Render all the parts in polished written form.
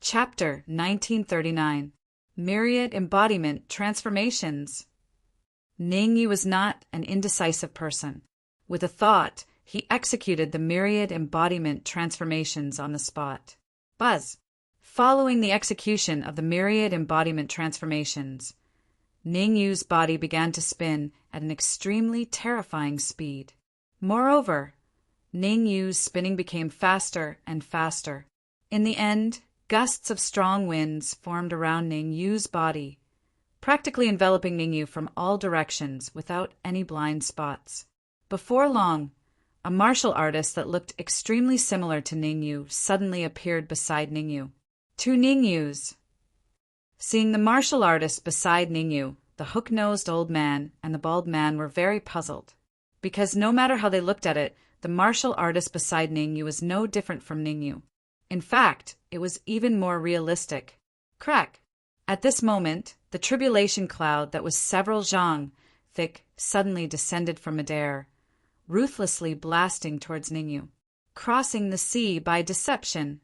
Chapter 1939. Myriad Embodiment Transformations. Ningyu was not an indecisive person. With a thought, he executed the myriad embodiment transformations on the spot. Buzz. Following the execution of the myriad embodiment transformations, Ningyu's body began to spin at an extremely terrifying speed. Moreover, Ningyu's spinning became faster and faster. In the end, gusts of strong winds formed around Ningyu's body, practically enveloping Ningyu from all directions without any blind spots. Before long, a martial artist that looked extremely similar to Ningyu suddenly appeared beside Ningyu. Two Ningyus. Seeing the martial artist beside Ningyu, the hook-nosed old man and the bald man were very puzzled, because no matter how they looked at it, the martial artist beside Ningyu was no different from Ningyu. In fact, it was even more realistic. Crack! At this moment, the tribulation cloud that was several zhang thick suddenly descended from midair, ruthlessly blasting towards Ningyu, crossing the sea by deception.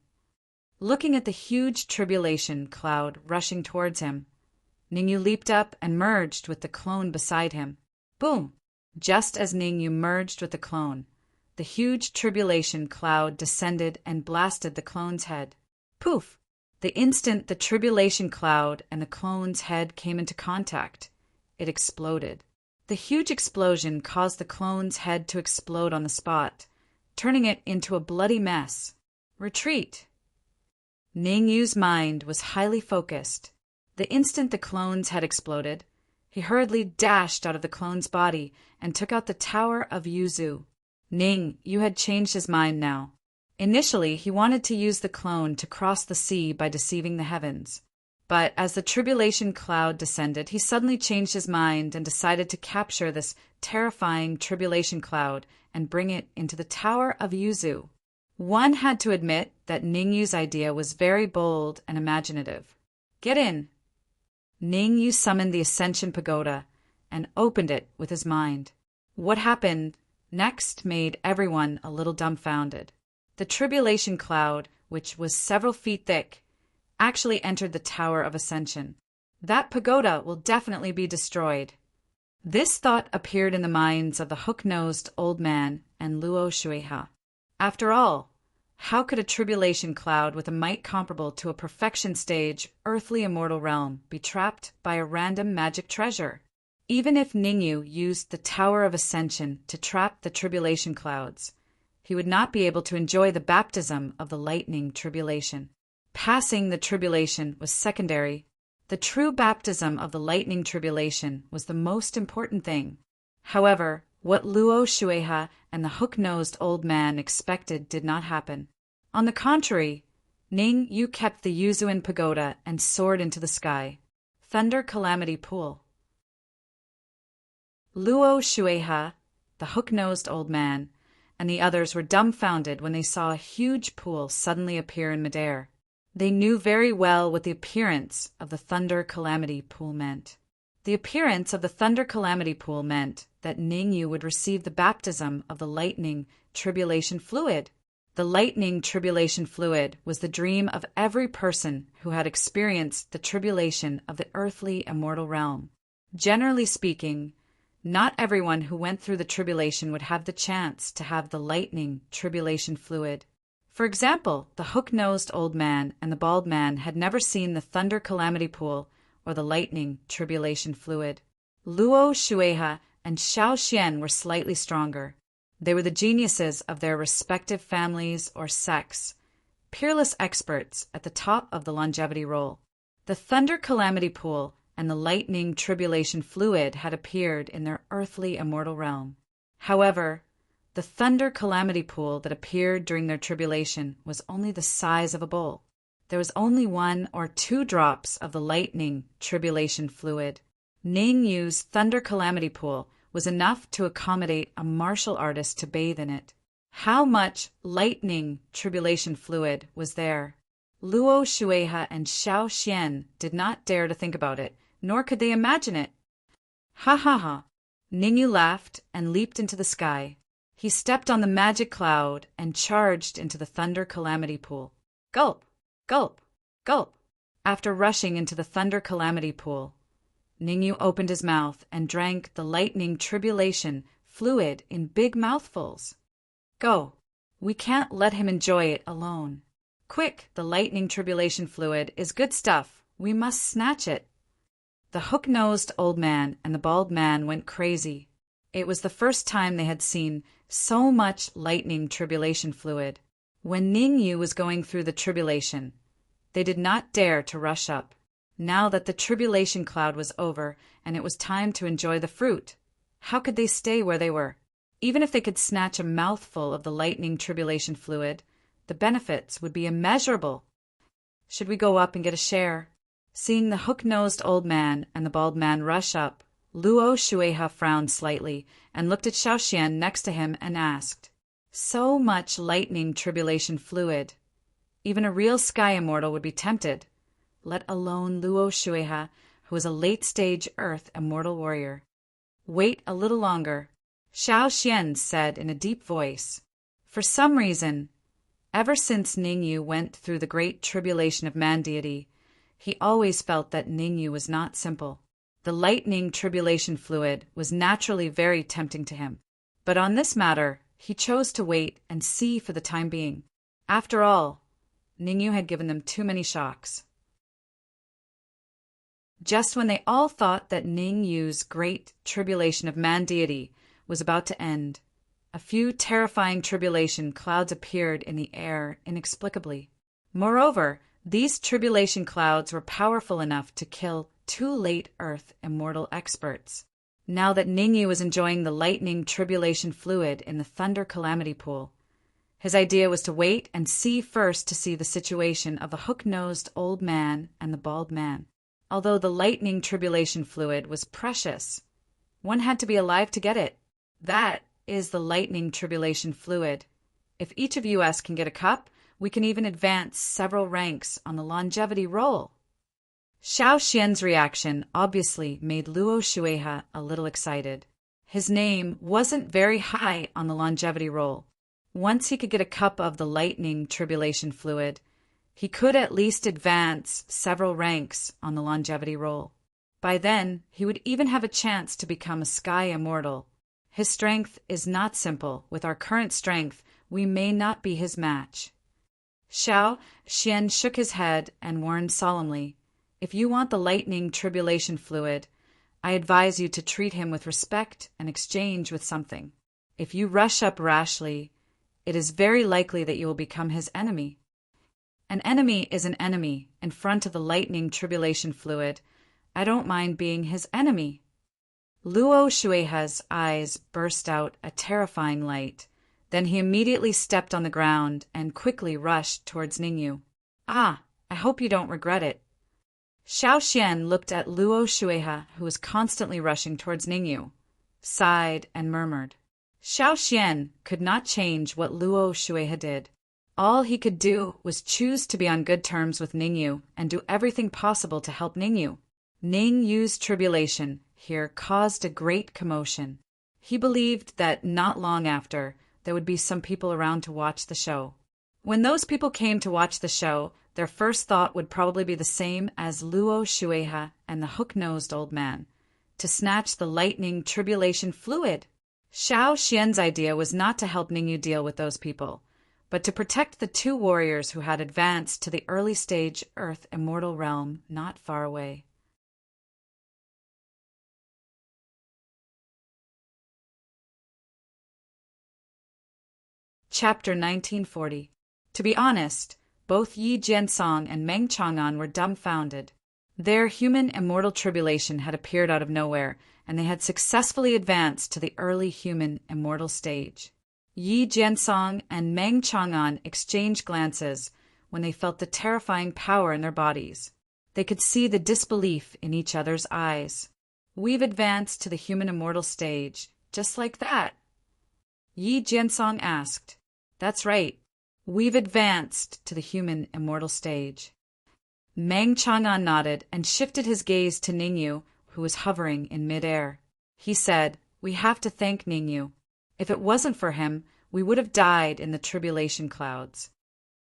Looking at the huge tribulation cloud rushing towards him, Ningyu leaped up and merged with the clone beside him. Boom! Just as Ningyu merged with the clone, the huge tribulation cloud descended and blasted the clone's head. Poof! The instant the tribulation cloud and the clone's head came into contact, it exploded. The huge explosion caused the clone's head to explode on the spot, turning it into a bloody mess. Retreat! Ningyu's mind was highly focused. The instant the clone's head exploded, he hurriedly dashed out of the clone's body and took out the Tower of Yuzu. Ningyu had changed his mind now. Initially, he wanted to use the clone to cross the sea by deceiving the heavens. But as the tribulation cloud descended, he suddenly changed his mind and decided to capture this terrifying tribulation cloud and bring it into the Tower of Yuzu. One had to admit that Ningyu's idea was very bold and imaginative. Get in! Ningyu summoned the Ascension Pagoda and opened it with his mind. What happened next made everyone a little dumbfounded. The tribulation cloud, which was several feet thick, actually entered the Tower of Ascension. That pagoda will definitely be destroyed. This thought appeared in the minds of the hook-nosed old man and Luo Shueha. After all, how could a tribulation cloud with a might comparable to a perfection stage earthly immortal realm be trapped by a random magic treasure? Even if Ningyu used the Tower of Ascension to trap the tribulation clouds, he would not be able to enjoy the baptism of the lightning tribulation. Passing the tribulation was secondary. The true baptism of the lightning tribulation was the most important thing. However, what Luo Shueha and the hook-nosed old man expected did not happen. On the contrary, Ningyu kept the Yuzuan pagoda and soared into the sky. Thunder Calamity Pool. Luo Shueha, the hook-nosed old man, and the others were dumbfounded when they saw a huge pool suddenly appear in midair. They knew very well what the appearance of the Thunder Calamity Pool meant. The appearance of the Thunder Calamity Pool meant that Ningyu would receive the baptism of the lightning tribulation fluid. The lightning tribulation fluid was the dream of every person who had experienced the tribulation of the earthly immortal realm. Generally speaking, not everyone who went through the tribulation would have the chance to have the lightning tribulation fluid. For example, the hook-nosed old man and the bald man had never seen the Thunder Calamity Pool or the lightning tribulation fluid. Luo Shueha and Xiao Xian were slightly stronger. They were the geniuses of their respective families or sects, peerless experts at the top of the longevity roll. The Thunder Calamity Pool and the lightning tribulation fluid had appeared in their earthly immortal realm. However, the Thunder Calamity Pool that appeared during their tribulation was only the size of a bowl. There was only 1 or 2 drops of the lightning tribulation fluid. Ningyu's Thunder Calamity Pool was enough to accommodate a martial artist to bathe in it. How much lightning tribulation fluid was there? Luo Shueha and Xiao Xian did not dare to think about it, nor could they imagine it. Ha ha ha! Ningyu laughed and leaped into the sky. He stepped on the magic cloud and charged into the Thunder Calamity Pool. Gulp! Gulp! Gulp! After rushing into the thunder calamity pool, Ningyu opened his mouth and drank the lightning tribulation fluid in big mouthfuls. Go! We can't let him enjoy it alone. Quick, the lightning tribulation fluid is good stuff. We must snatch it. The hook-nosed old man and the bald man went crazy. It was the first time they had seen so much lightning tribulation fluid. When Ningyu was going through the tribulation, they did not dare to rush up. Now that the tribulation cloud was over and it was time to enjoy the fruit, how could they stay where they were? Even if they could snatch a mouthful of the lightning tribulation fluid, the benefits would be immeasurable. Should we go up and get a share? Seeing the hook-nosed old man and the bald man rush up, Luo Shueha frowned slightly and looked at Xiaoxian next to him and asked, "So much lightning tribulation fluid. Even a real sky immortal would be tempted, let alone Luo Shueha, who is a late-stage earth immortal warrior." "Wait a little longer," Xiaoxian said in a deep voice. For some reason, ever since Ningyu went through the great tribulation of man-deity, he always felt that Ningyu was not simple. The lightning tribulation fluid was naturally very tempting to him. But on this matter, he chose to wait and see for the time being. After all, Ningyu had given them too many shocks. Just when they all thought that Ningyu's great tribulation of man-deity was about to end, a few terrifying tribulation clouds appeared in the air inexplicably. Moreover, these tribulation clouds were powerful enough to kill 2 late Earth immortal experts. Now that Ningyu was enjoying the lightning tribulation fluid in the thunder calamity pool, his idea was to wait and see first to see the situation of the hook-nosed old man and the bald man. Although the lightning tribulation fluid was precious, one had to be alive to get it. That is the lightning tribulation fluid. If each of us can get a cup, we can even advance several ranks on the longevity roll. Xiaoxian's reaction obviously made Luo Shueha a little excited. His name wasn't very high on the longevity roll. Once he could get a cup of the lightning tribulation fluid, he could at least advance several ranks on the longevity roll. By then, he would even have a chance to become a sky immortal. His strength is not simple. With our current strength, we may not be his match. Xiaoxian shook his head and warned solemnly, "If you want the lightning tribulation fluid, I advise you to treat him with respect and exchange with something. If you rush up rashly, it is very likely that you will become his enemy. An enemy is an enemy. In front of the lightning tribulation fluid, I don't mind being his enemy." Luo Shueha's eyes burst out a terrifying light. Then he immediately stepped on the ground and quickly rushed towards Ningyu. "Ah, I hope you don't regret it." Xiaoxian looked at Luo Shueha, who was constantly rushing towards Ningyu, sighed and murmured. Xiaoxian could not change what Luo Shueha did. All he could do was choose to be on good terms with Ningyu and do everything possible to help Ningyu. Ningyu's tribulation here caused a great commotion. He believed that not long after, there would be some people around to watch the show. When those people came to watch the show, their first thought would probably be the same as Luo Shueha and the hook-nosed old man, to snatch the lightning tribulation fluid. Xiaoxian's idea was not to help Ningyu deal with those people, but to protect the 2 warriors who had advanced to the early stage Earth immortal realm not far away. Chapter 1940. To be honest, both Yi Jiansong and Meng Chang'an were dumbfounded. Their human immortal tribulation had appeared out of nowhere, and they had successfully advanced to the early human immortal stage. Yi Jiansong and Meng Chang'an exchanged glances when they felt the terrifying power in their bodies. They could see the disbelief in each other's eyes. "We've advanced to the human immortal stage, just like that?" Yi Jiansong asked. "That's right. We've advanced to the human immortal stage." Meng Chang'an nodded and shifted his gaze to Ningyu, who was hovering in midair. He said, "We have to thank Ningyu. If it wasn't for him, we would have died in the tribulation clouds."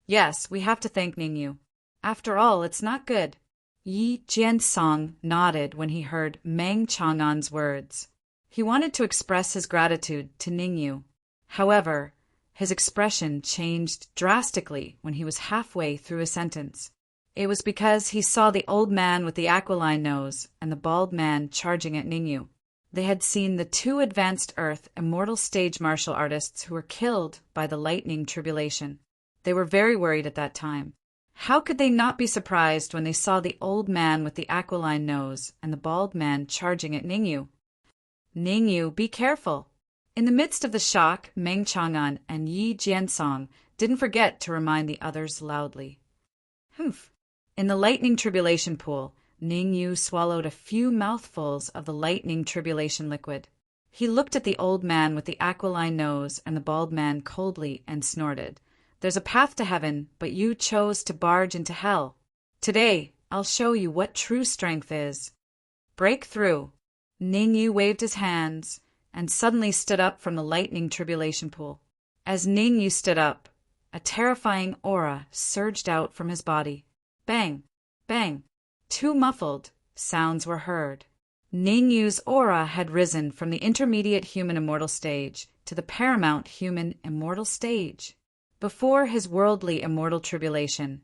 "Yes, we have to thank Ningyu." After all, it's not good. Yi Jiansong nodded when he heard Meng Chang'an's words. He wanted to express his gratitude to Ningyu. However, his expression changed drastically when he was halfway through a sentence. It was because he saw the old man with the aquiline nose and the bald man charging at Ningyu. They had seen the two advanced Earth immortal stage martial artists who were killed by the lightning tribulation. They were very worried at that time. How could they not be surprised when they saw the old man with the aquiline nose and the bald man charging at Ningyu? Ningyu, be careful! In the midst of the shock, Meng Chang'an and Yi Jiansong didn't forget to remind the others loudly. Humph! In the lightning tribulation pool, Ningyu swallowed a few mouthfuls of the lightning tribulation liquid. He looked at the old man with the aquiline nose and the bald man coldly and snorted. There's a path to heaven, but you chose to barge into hell. Today, I'll show you what true strength is. Break through. Ningyu waved his hands and suddenly stood up from the lightning tribulation pool. As Ningyu stood up, a terrifying aura surged out from his body. Bang! Bang! Two muffled sounds were heard. Ningyu's aura had risen from the intermediate human immortal stage to the paramount human immortal stage. Before his worldly immortal tribulation,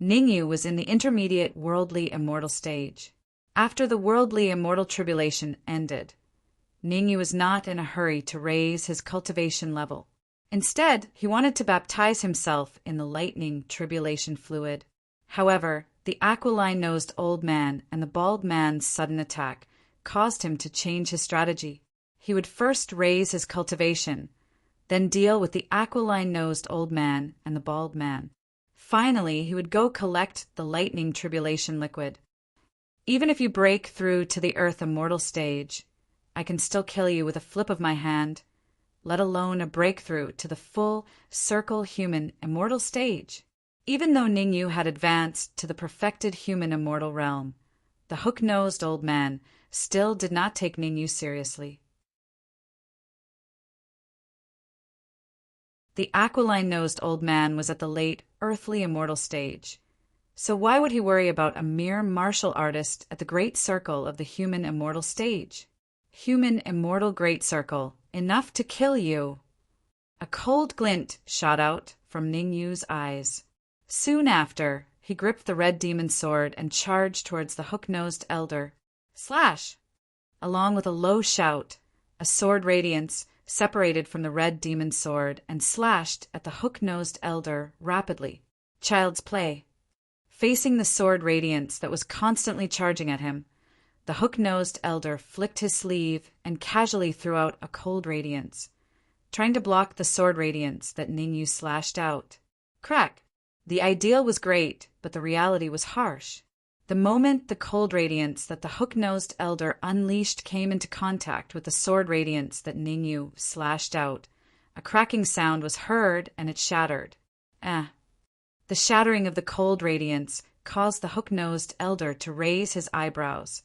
Ningyu was in the intermediate worldly immortal stage. After the worldly immortal tribulation ended, Ningyu was not in a hurry to raise his cultivation level. Instead, he wanted to baptize himself in the lightning tribulation fluid. However, the aquiline-nosed old man and the bald man's sudden attack caused him to change his strategy. He would first raise his cultivation, then deal with the aquiline-nosed old man and the bald man. Finally, he would go collect the lightning tribulation liquid. Even if you break through to the Earth immortal stage, I can still kill you with a flip of my hand, let alone a breakthrough to the full circle human immortal stage. Even though Ningyu had advanced to the perfected human immortal realm, the hook-nosed old man still did not take Ningyu seriously. The aquiline-nosed old man was at the late earthly immortal stage, so why would he worry about a mere martial artist at the great circle of the human immortal stage? Human immortal great circle, enough to kill you! A cold glint shot out from Ningyu's eyes. Soon after, he gripped the red demon sword and charged towards the hook-nosed elder. Slash! Along with a low shout, a sword radiance separated from the red demon sword and slashed at the hook-nosed elder rapidly. Child's play. Facing the sword radiance that was constantly charging at him, the hook-nosed elder flicked his sleeve and casually threw out a cold radiance, trying to block the sword radiance that Ningyu slashed out. Crack! The ideal was great, but the reality was harsh. The moment the cold radiance that the hook-nosed elder unleashed came into contact with the sword radiance that Ningyu slashed out, a cracking sound was heard and it shattered. The shattering of the cold radiance caused the hook-nosed elder to raise his eyebrows,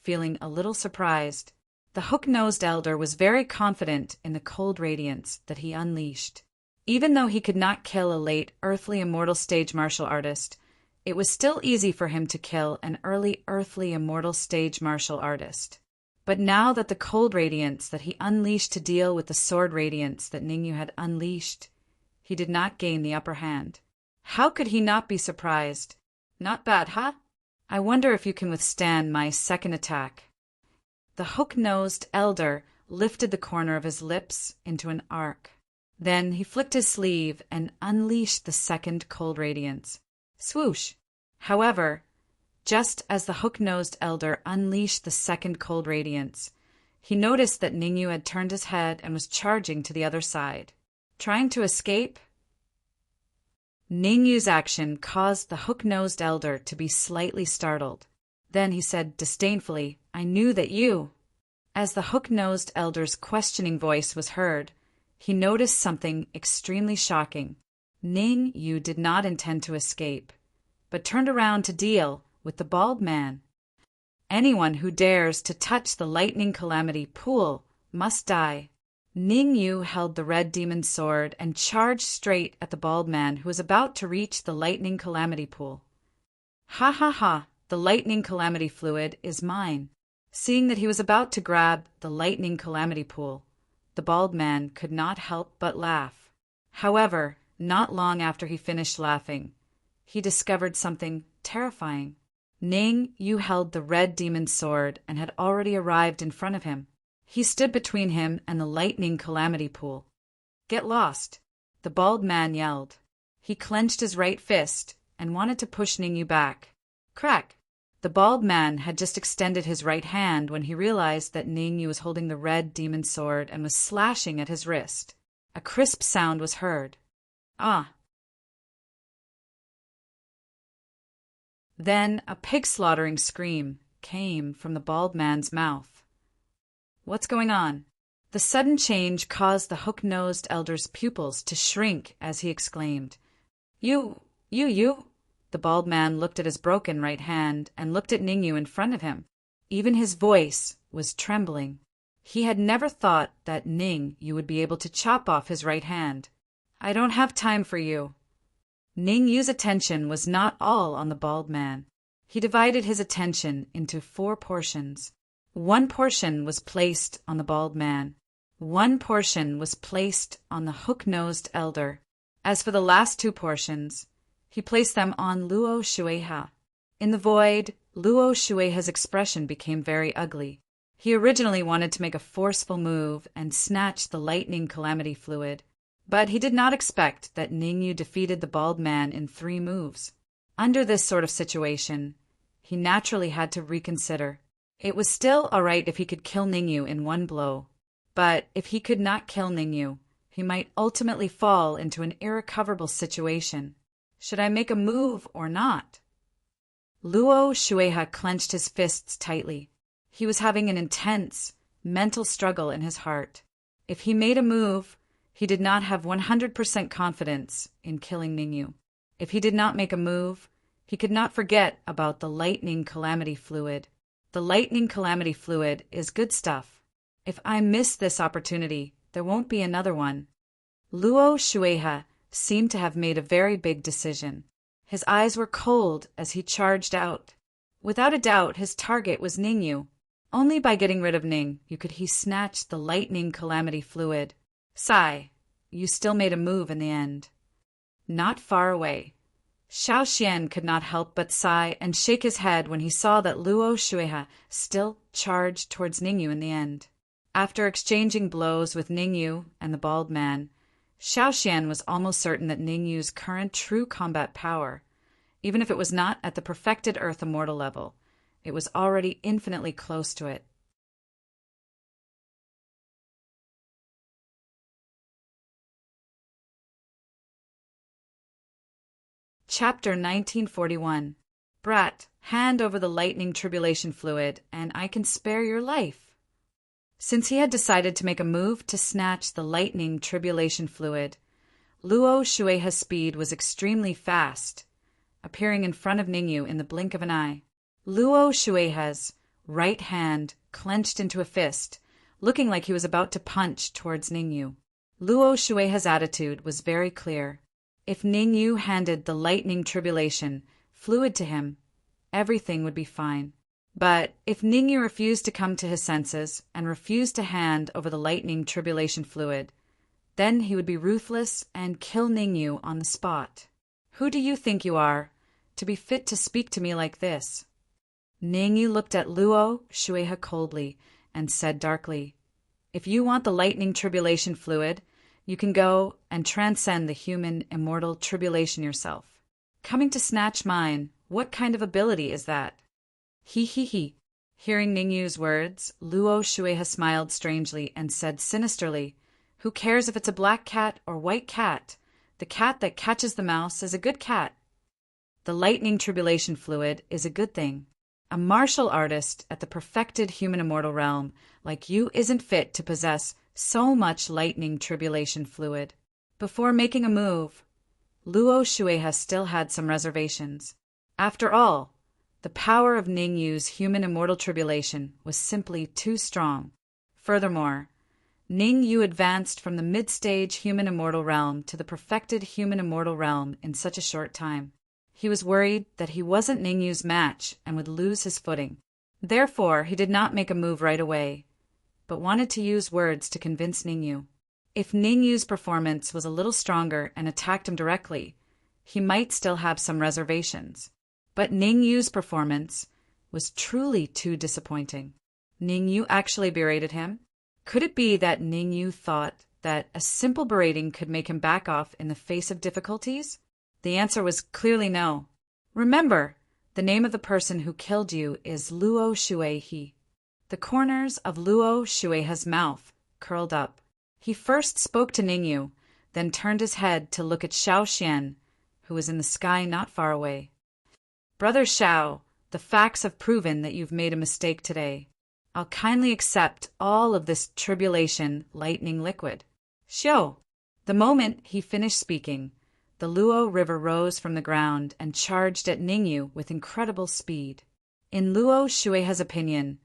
feeling a little surprised. The hook-nosed elder was very confident in the cold radiance that he unleashed. Even though he could not kill a late earthly immortal stage martial artist, it was still easy for him to kill an early earthly immortal stage martial artist. But now that the cold radiance that he unleashed to deal with the sword radiance that Ningyu had unleashed, he did not gain the upper hand. How could he not be surprised? Not bad, huh? I wonder if you can withstand my second attack. The hook-nosed elder lifted the corner of his lips into an arc. Then he flicked his sleeve and unleashed the second cold radiance. Swoosh! However, just as the hook-nosed elder unleashed the second cold radiance, he noticed that Ningyu had turned his head and was charging to the other side. Trying to escape? Ningyu's action caused the hook-nosed elder to be slightly startled. Then he said disdainfully, I knew that you... As the hook-nosed elder's questioning voice was heard, he noticed something extremely shocking. Ningyu did not intend to escape, but turned around to deal with the bald man. Anyone who dares to touch the lightning calamity pool must die. Ningyu held the red demon sword and charged straight at the bald man who was about to reach the lightning calamity pool. Ha ha ha, the lightning calamity fluid is mine. Seeing that he was about to grab the lightning calamity pool, the bald man could not help but laugh. However, not long after he finished laughing, he discovered something terrifying. Ning Yu held the red demon's sword and had already arrived in front of him. He stood between him and the lightning calamity pool. Get lost, the bald man yelled. He clenched his right fist and wanted to push Ning Yu back. Crack! The bald man had just extended his right hand when he realized that Ning Yu was holding the red demon's sword and was slashing at his wrist. A crisp sound was heard. Ah! Then a pig-slaughtering scream came from the bald man's mouth. What's going on? The sudden change caused the hook-nosed elder's pupils to shrink as he exclaimed, You! The bald man looked at his broken right hand and looked at Ning Yu in front of him. Even his voice was trembling. He had never thought that Ning Yu would be able to chop off his right hand. I don't have time for you. Ning Yu's attention was not all on the bald man. He divided his attention into 4 portions. 1 portion was placed on the bald man. 1 portion was placed on the hook-nosed elder. As for the last 2 portions, he placed them on Luo Shueha. In the void, Luo Shueha's expression became very ugly. He originally wanted to make a forceful move and snatch the lightning calamity fluid, but he did not expect that Ning Yu defeated the bald man in 3 moves. Under this sort of situation, he naturally had to reconsider. It was still all right if he could kill Ning Yu in 1 blow, but if he could not kill Ning Yu, he might ultimately fall into an irrecoverable situation. Should I make a move or not? Luo Shueha clenched his fists tightly. He was having an intense mental struggle in his heart. If he made a move, he did not have 100% confidence in killing Ning Yu. If he did not make a move, he could not forget about the lightning calamity fluid. The lightning calamity fluid is good stuff. If I miss this opportunity, there won't be another one. Luo Shueha seemed to have made a very big decision. His eyes were cold as he charged out. Without a doubt, his target was Ning Yu. Only by getting rid of Ning Yu could he snatch the lightning calamity fluid. Sigh, you still made a move in the end. Not far away. Xiao Xian could not help but sigh and shake his head when he saw that Luo Shueha still charged towards Ning Yu in the end. After exchanging blows with Ning Yu and the bald man, Xiao Xian was almost certain that Ning Yu's current true combat power, even if it was not at the perfected Earth Immortal level, it was already infinitely close to it. Chapter 1941. Brat, hand over the lightning tribulation fluid, and I can spare your life. Since he had decided to make a move to snatch the lightning tribulation fluid, Luo Shueha's speed was extremely fast, appearing in front of Ning Yu in the blink of an eye. Luo Shueha's right hand clenched into a fist, looking like he was about to punch towards Ning Yu. Luo Shueha's attitude was very clear. If Ning Yu handed the lightning tribulation fluid to him, everything would be fine. But if Ning Yu refused to come to his senses and refused to hand over the lightning tribulation fluid, then he would be ruthless and kill Ning Yu on the spot. Who do you think you are, to be fit to speak to me like this? Ning Yu looked at Luo Shueha coldly and said darkly, If you want the lightning tribulation fluid, you can go and transcend the human immortal tribulation yourself. Coming to snatch mine, what kind of ability is that? He. Hearing Ning Yu's words, Luo Shueha smiled strangely and said sinisterly, Who cares if it's a black cat or white cat? The cat that catches the mouse is a good cat. The lightning tribulation fluid is a good thing. A martial artist at the perfected human immortal realm like you isn't fit to possess so much lightning tribulation fluid. Before making a move, Luo Shueha still had some reservations. After all, the power of Ning Yu's human immortal tribulation was simply too strong. Furthermore, Ning Yu advanced from the mid-stage human immortal realm to the perfected human immortal realm in such a short time. He was worried that he wasn't Ningyu's match and would lose his footing. Therefore, he did not make a move right away, but wanted to use words to convince Ningyu. If Ningyu's performance was a little stronger and attacked him directly, he might still have some reservations. But Ningyu's performance was truly too disappointing. Ningyu actually berated him? Could it be that Ningyu thought that a simple berating could make him back off in the face of difficulties? The answer was clearly no. Remember, the name of the person who killed you is Luo Shuehe. The corners of Luo Shuehe's mouth curled up. He first spoke to Ningyu, then turned his head to look at Xiao Xian, who was in the sky not far away. Brother Xiao, the facts have proven that you've made a mistake today. I'll kindly accept all of this tribulation lightning liquid. Xiao. The moment he finished speaking, the Luo River rose from the ground and charged at Ningyu with incredible speed. In Luo Shuehe's opinion,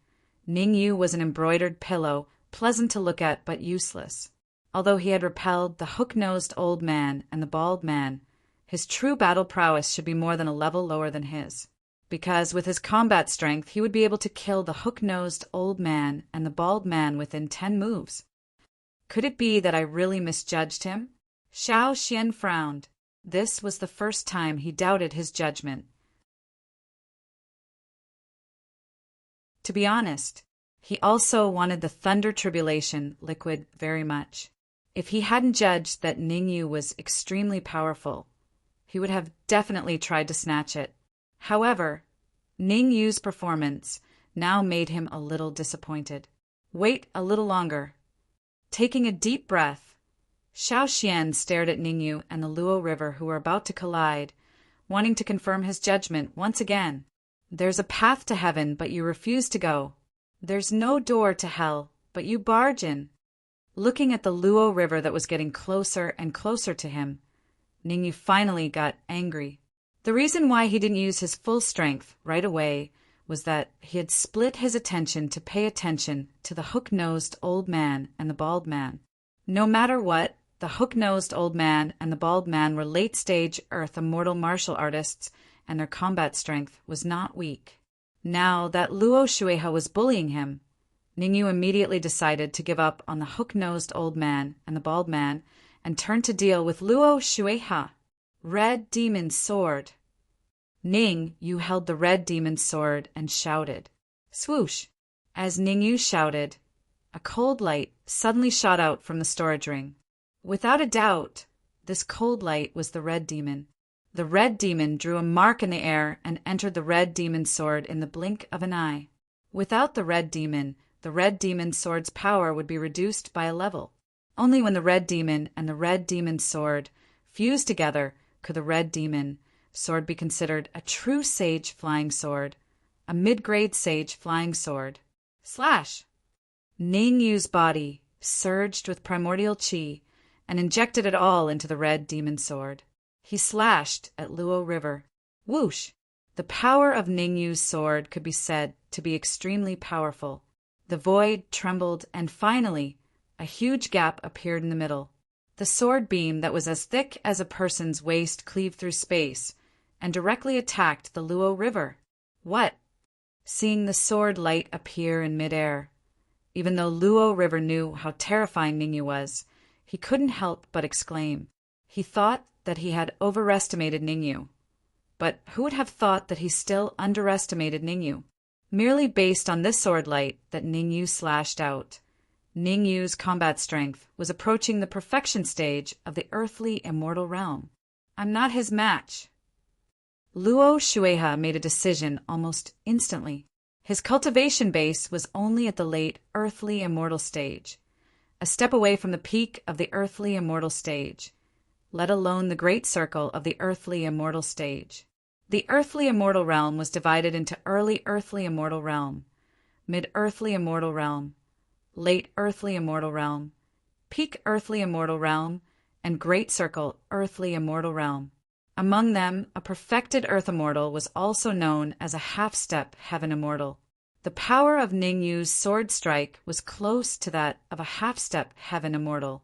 Ningyu was an embroidered pillow, pleasant to look at but useless. Although he had repelled the hook-nosed old man and the bald man, his true battle prowess should be more than a level lower than his, because with his combat strength he would be able to kill the hook-nosed old man and the bald man within 10 moves. Could it be that I really misjudged him? Xiao Xian frowned. This was the first time he doubted his judgment. To be honest, he also wanted the thunder tribulation liquid very much. If he hadn't judged that Ningyu was extremely powerful, he would have definitely tried to snatch it. However, Ningyu's performance now made him a little disappointed. Wait a little longer. Taking a deep breath, Xiao Xian stared at Ningyu and the Luo River who were about to collide, wanting to confirm his judgment once again. There's a path to heaven, but you refuse to go. There's no door to hell, but you barge in. Looking at the Luo River that was getting closer and closer to him, Ningyu finally got angry. The reason why he didn't use his full strength right away was that he had split his attention to pay attention to the hook-nosed old man and the bald man. No matter what, the hook-nosed old man and the bald man were late-stage Earth immortal martial artists, and their combat strength was not weak. Now that Luo Shuehe was bullying him, Ningyu immediately decided to give up on the hook-nosed old man and the bald man and turn to deal with Luo Shuehe. Red Demon Sword. Ningyu held the red demon sword and shouted. Swoosh! As Ningyu shouted, a cold light suddenly shot out from the storage ring. Without a doubt, this cold light was the red demon. The red demon drew a mark in the air and entered the red demon sword in the blink of an eye. Without the red demon sword's power would be reduced by a level. Only when the red demon and the red demon sword fused together could the red demon sword be considered a true sage flying sword, a mid-grade sage flying sword. Slash! Ningyu's body surged with primordial chi and injected it all into the red demon sword. He slashed at Luo River. Whoosh! The power of Ningyu's sword could be said to be extremely powerful. The void trembled, and finally, a huge gap appeared in the middle. The sword beam that was as thick as a person's waist cleaved through space and directly attacked the Luo River. What? Seeing the sword light appear in midair. Even though Luo River knew how terrifying Ningyu was, he couldn't help but exclaim. He thought that he had overestimated Ningyu. But who would have thought that he still underestimated Ningyu? Merely based on this sword light that Ningyu slashed out, Ningyu's combat strength was approaching the perfection stage of the earthly immortal realm. I'm not his match. Luo Shuehe made a decision almost instantly. His cultivation base was only at the late earthly immortal stage, a step away from the peak of the earthly immortal stage, let alone the great circle of the earthly immortal stage. The earthly immortal realm was divided into early earthly immortal realm, mid-earthly immortal realm, late earthly immortal realm, peak earthly immortal realm, and great circle earthly immortal realm. Among them, a perfected earth immortal was also known as a half-step heaven immortal. The power of Ningyu's sword strike was close to that of a half-step heaven immortal.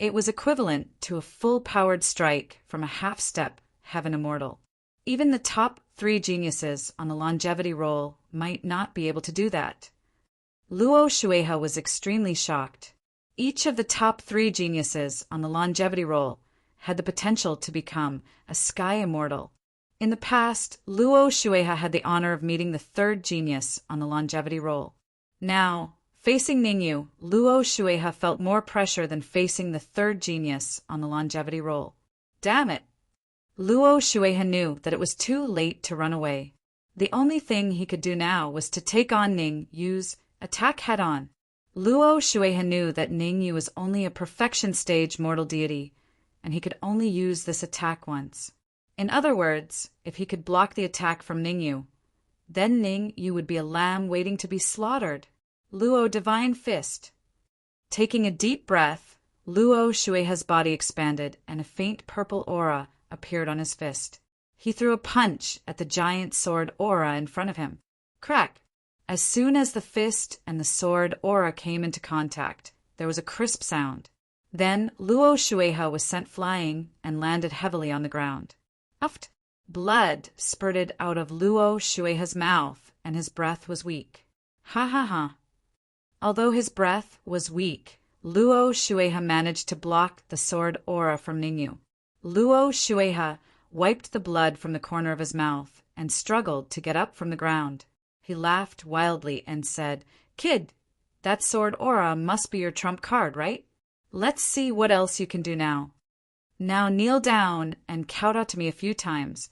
It was equivalent to a full-powered strike from a half-step heaven immortal. Even the top 3 geniuses on the longevity roll might not be able to do that. Luo Shueha was extremely shocked. Each of the top 3 geniuses on the longevity roll had the potential to become a sky immortal. In the past, Luo Shueha had the honor of meeting the 3rd genius on the longevity roll. Now, facing Ningyu, Luo Shueha felt more pressure than facing the 3rd genius on the longevity roll. Damn it! Luo Shueha knew that it was too late to run away. The only thing he could do now was to take on Ningyu's attack head-on. Luo Shueha knew that Ningyu was only a perfection stage mortal deity, and he could only use this attack once. In other words, if he could block the attack from Ningyu, then Ningyu would be a lamb waiting to be slaughtered. Luo Divine Fist. Taking a deep breath, Luo Shueha's body expanded and a faint purple aura appeared on his fist. He threw a punch at the giant sword aura in front of him. Crack! As soon as the fist and the sword aura came into contact, there was a crisp sound. Then Luo Shueha was sent flying and landed heavily on the ground. Uft! Blood spurted out of Luo Shueha's mouth and his breath was weak. Ha ha ha! Although his breath was weak, Luo Shueha managed to block the sword aura from Ningyu. Luo Shueha wiped the blood from the corner of his mouth and struggled to get up from the ground. He laughed wildly and said, "Kid, that sword aura must be your trump card, right? Let's see what else you can do now. Now kneel down and count out to me a few times,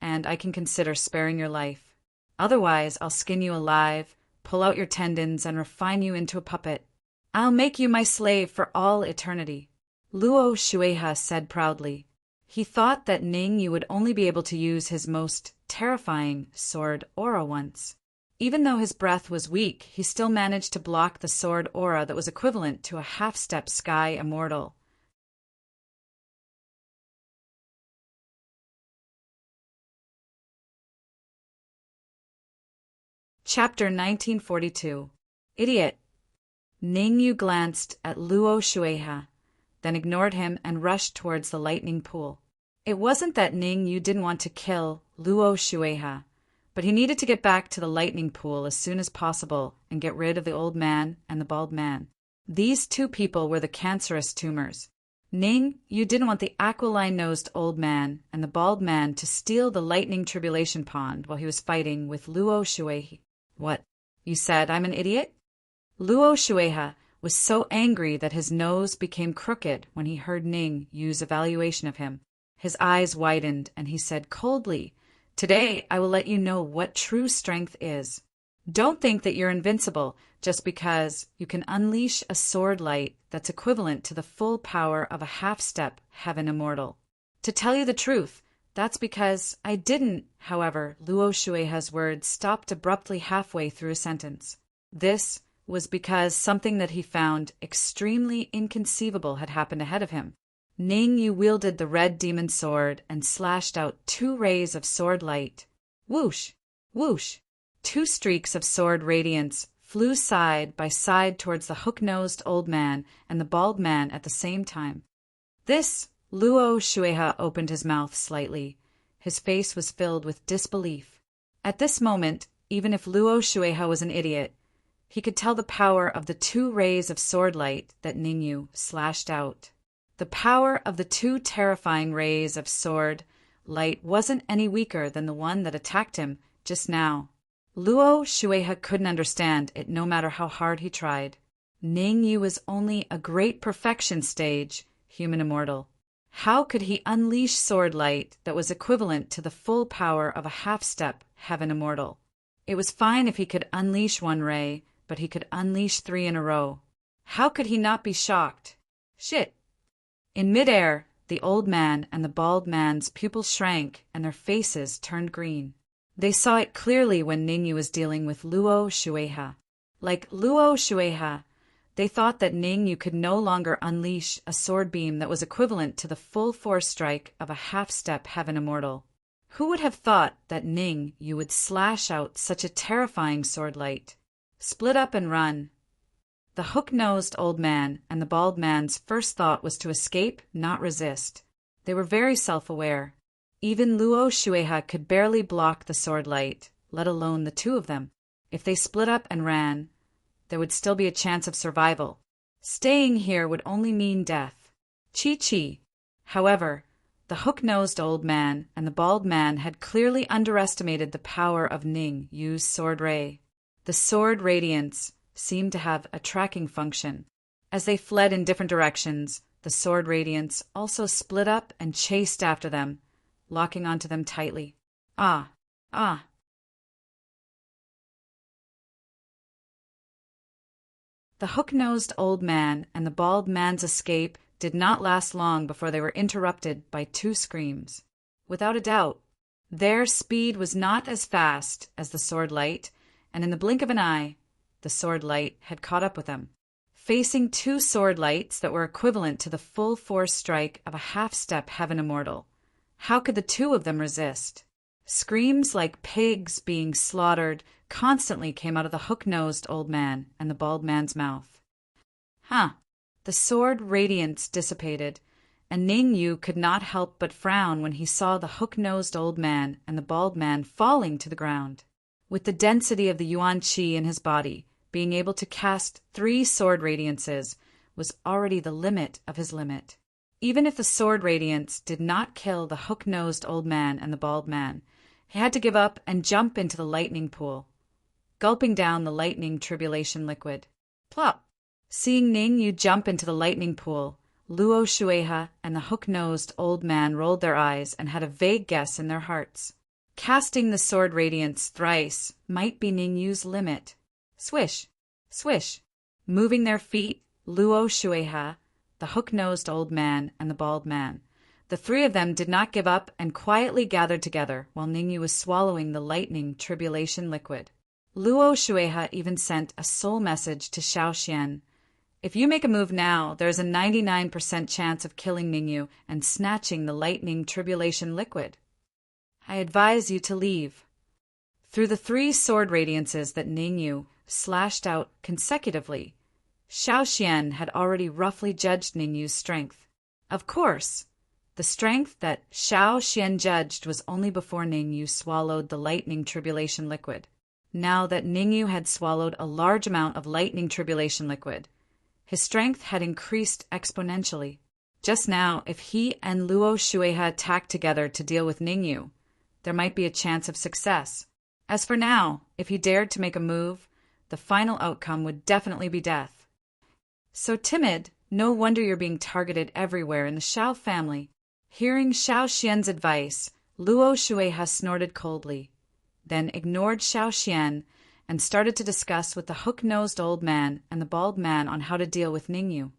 and I can consider sparing your life. Otherwise, I'll skin you alive, pull out your tendons, and refine you into a puppet. I'll make you my slave for all eternity." Luo Shueha said proudly. He thought that Ningyu would only be able to use his most terrifying sword aura once. Even though his breath was weak, he still managed to block the sword aura that was equivalent to a half-step sky immortal. Chapter 1942. Idiot. Ningyu glanced at Luo Shueha, then ignored him and rushed towards the lightning pool. It wasn't that Ningyu didn't want to kill Luo Shueha, but he needed to get back to the lightning pool as soon as possible and get rid of the old man and the bald man. These 2 people were the cancerous tumors. Ningyu didn't want the aquiline-nosed old man and the bald man to steal the lightning tribulation pond while he was fighting with Luo Shueha. What? You said I'm an idiot? Luo Shueha was so angry that his nose became crooked when he heard Ningyu's evaluation of him. His eyes widened and he said coldly, "Today I will let you know what true strength is. Don't think that you're invincible just because you can unleash a sword light that's equivalent to the full power of a half-step heaven immortal. To tell you the truth, that's because I didn't." However, Luo Shueha's words stopped abruptly halfway through a sentence. This was because something that he found extremely inconceivable had happened ahead of him. Ningyu wielded the red demon sword and slashed out 2 rays of sword light. Whoosh! Whoosh! 2 streaks of sword radiance flew side by side towards the hook-nosed old man and the bald man at the same time. This, Luo Shueha opened his mouth slightly. His face was filled with disbelief. At this moment, even if Luo Shueha was an idiot, he could tell the power of the 2 rays of sword light that Ningyu slashed out. The power of the 2 terrifying rays of sword light wasn't any weaker than the one that attacked him just now. Luo Shueha couldn't understand it no matter how hard he tried. Ningyu was only a great perfection stage human immortal. How could he unleash sword light that was equivalent to the full power of a half-step heaven immortal? It was fine if he could unleash 1 ray, but he could unleash 3 in a row. How could he not be shocked? Shit! In midair, the old man and the bald man's pupils shrank and their faces turned green. They saw it clearly when Ningyu was dealing with Luo Shueha. Like Luo Shueha, they thought that Ningyu could no longer unleash a sword beam that was equivalent to the full force strike of a half-step heaven immortal. Who would have thought that Ningyu would slash out such a terrifying sword light? Split up and run. The hook-nosed old man and the bald man's first thought was to escape, not resist. They were very self-aware. Even Luo Shueha could barely block the sword light, let alone the two of them. If they split up and ran, there would still be a chance of survival. Staying here would only mean death. Chi-Chi. However, the hook-nosed old man and the bald man had clearly underestimated the power of Ning Yu's sword ray. The sword radiance seemed to have a tracking function. As they fled in different directions, the sword radiance also split up and chased after them, locking onto them tightly. Ah! Ah! The hook-nosed old man and the bald man's escape did not last long before they were interrupted by two screams. Without a doubt, their speed was not as fast as the sword light, and in the blink of an eye, the sword light had caught up with them. Facing two sword lights that were equivalent to the full force strike of a half-step heaven immortal, how could the two of them resist? Screams like pigs being slaughtered constantly came out of the hook-nosed old man and the bald man's mouth. The sword radiance dissipated, and Ning Yu could not help but frown when he saw the hook-nosed old man and the bald man falling to the ground. With the density of the Yuan Qi in his body, being able to cast 3 sword radiances was already the limit of his limit. Even if the sword radiance did not kill the hook-nosed old man and the bald man, he had to give up and jump into the lightning pool, gulping down the lightning tribulation liquid. Plop! Seeing Ning Yu jump into the lightning pool, Luo Shueha and the hook-nosed old man rolled their eyes and had a vague guess in their hearts. Casting the sword radiance thrice might be Ning Yu's limit. Swish! Swish! Moving their feet, Luo Shueha, the hook-nosed old man, and the bald man. The 3 of them did not give up and quietly gathered together while Ning Yu was swallowing the lightning tribulation liquid. Luo Shueha even sent a soul message to Xiao Xian. If you make a move now, there is a 99% chance of killing Ning Yu and snatching the lightning tribulation liquid. I advise you to leave. Through the 3 sword radiances that Ning Yu slashed out consecutively, Xiao Xian had already roughly judged Ning Yu's strength. Of course, the strength that Xiao Xian judged was only before Ning Yu swallowed the lightning tribulation liquid. Now that Ning Yu had swallowed a large amount of lightning tribulation liquid, his strength had increased exponentially. Just now, if he and Luo Shueha attacked together to deal with Ning Yu, there might be a chance of success. As for now, if he dared to make a move, the final outcome would definitely be death. So timid, no wonder you're being targeted everywhere in the Xiao family. Hearing Xiao Xian's advice, Luo Shueha snorted coldly, then ignored Xiao Xian and started to discuss with the hook-nosed old man and the bald man on how to deal with Ning Yu.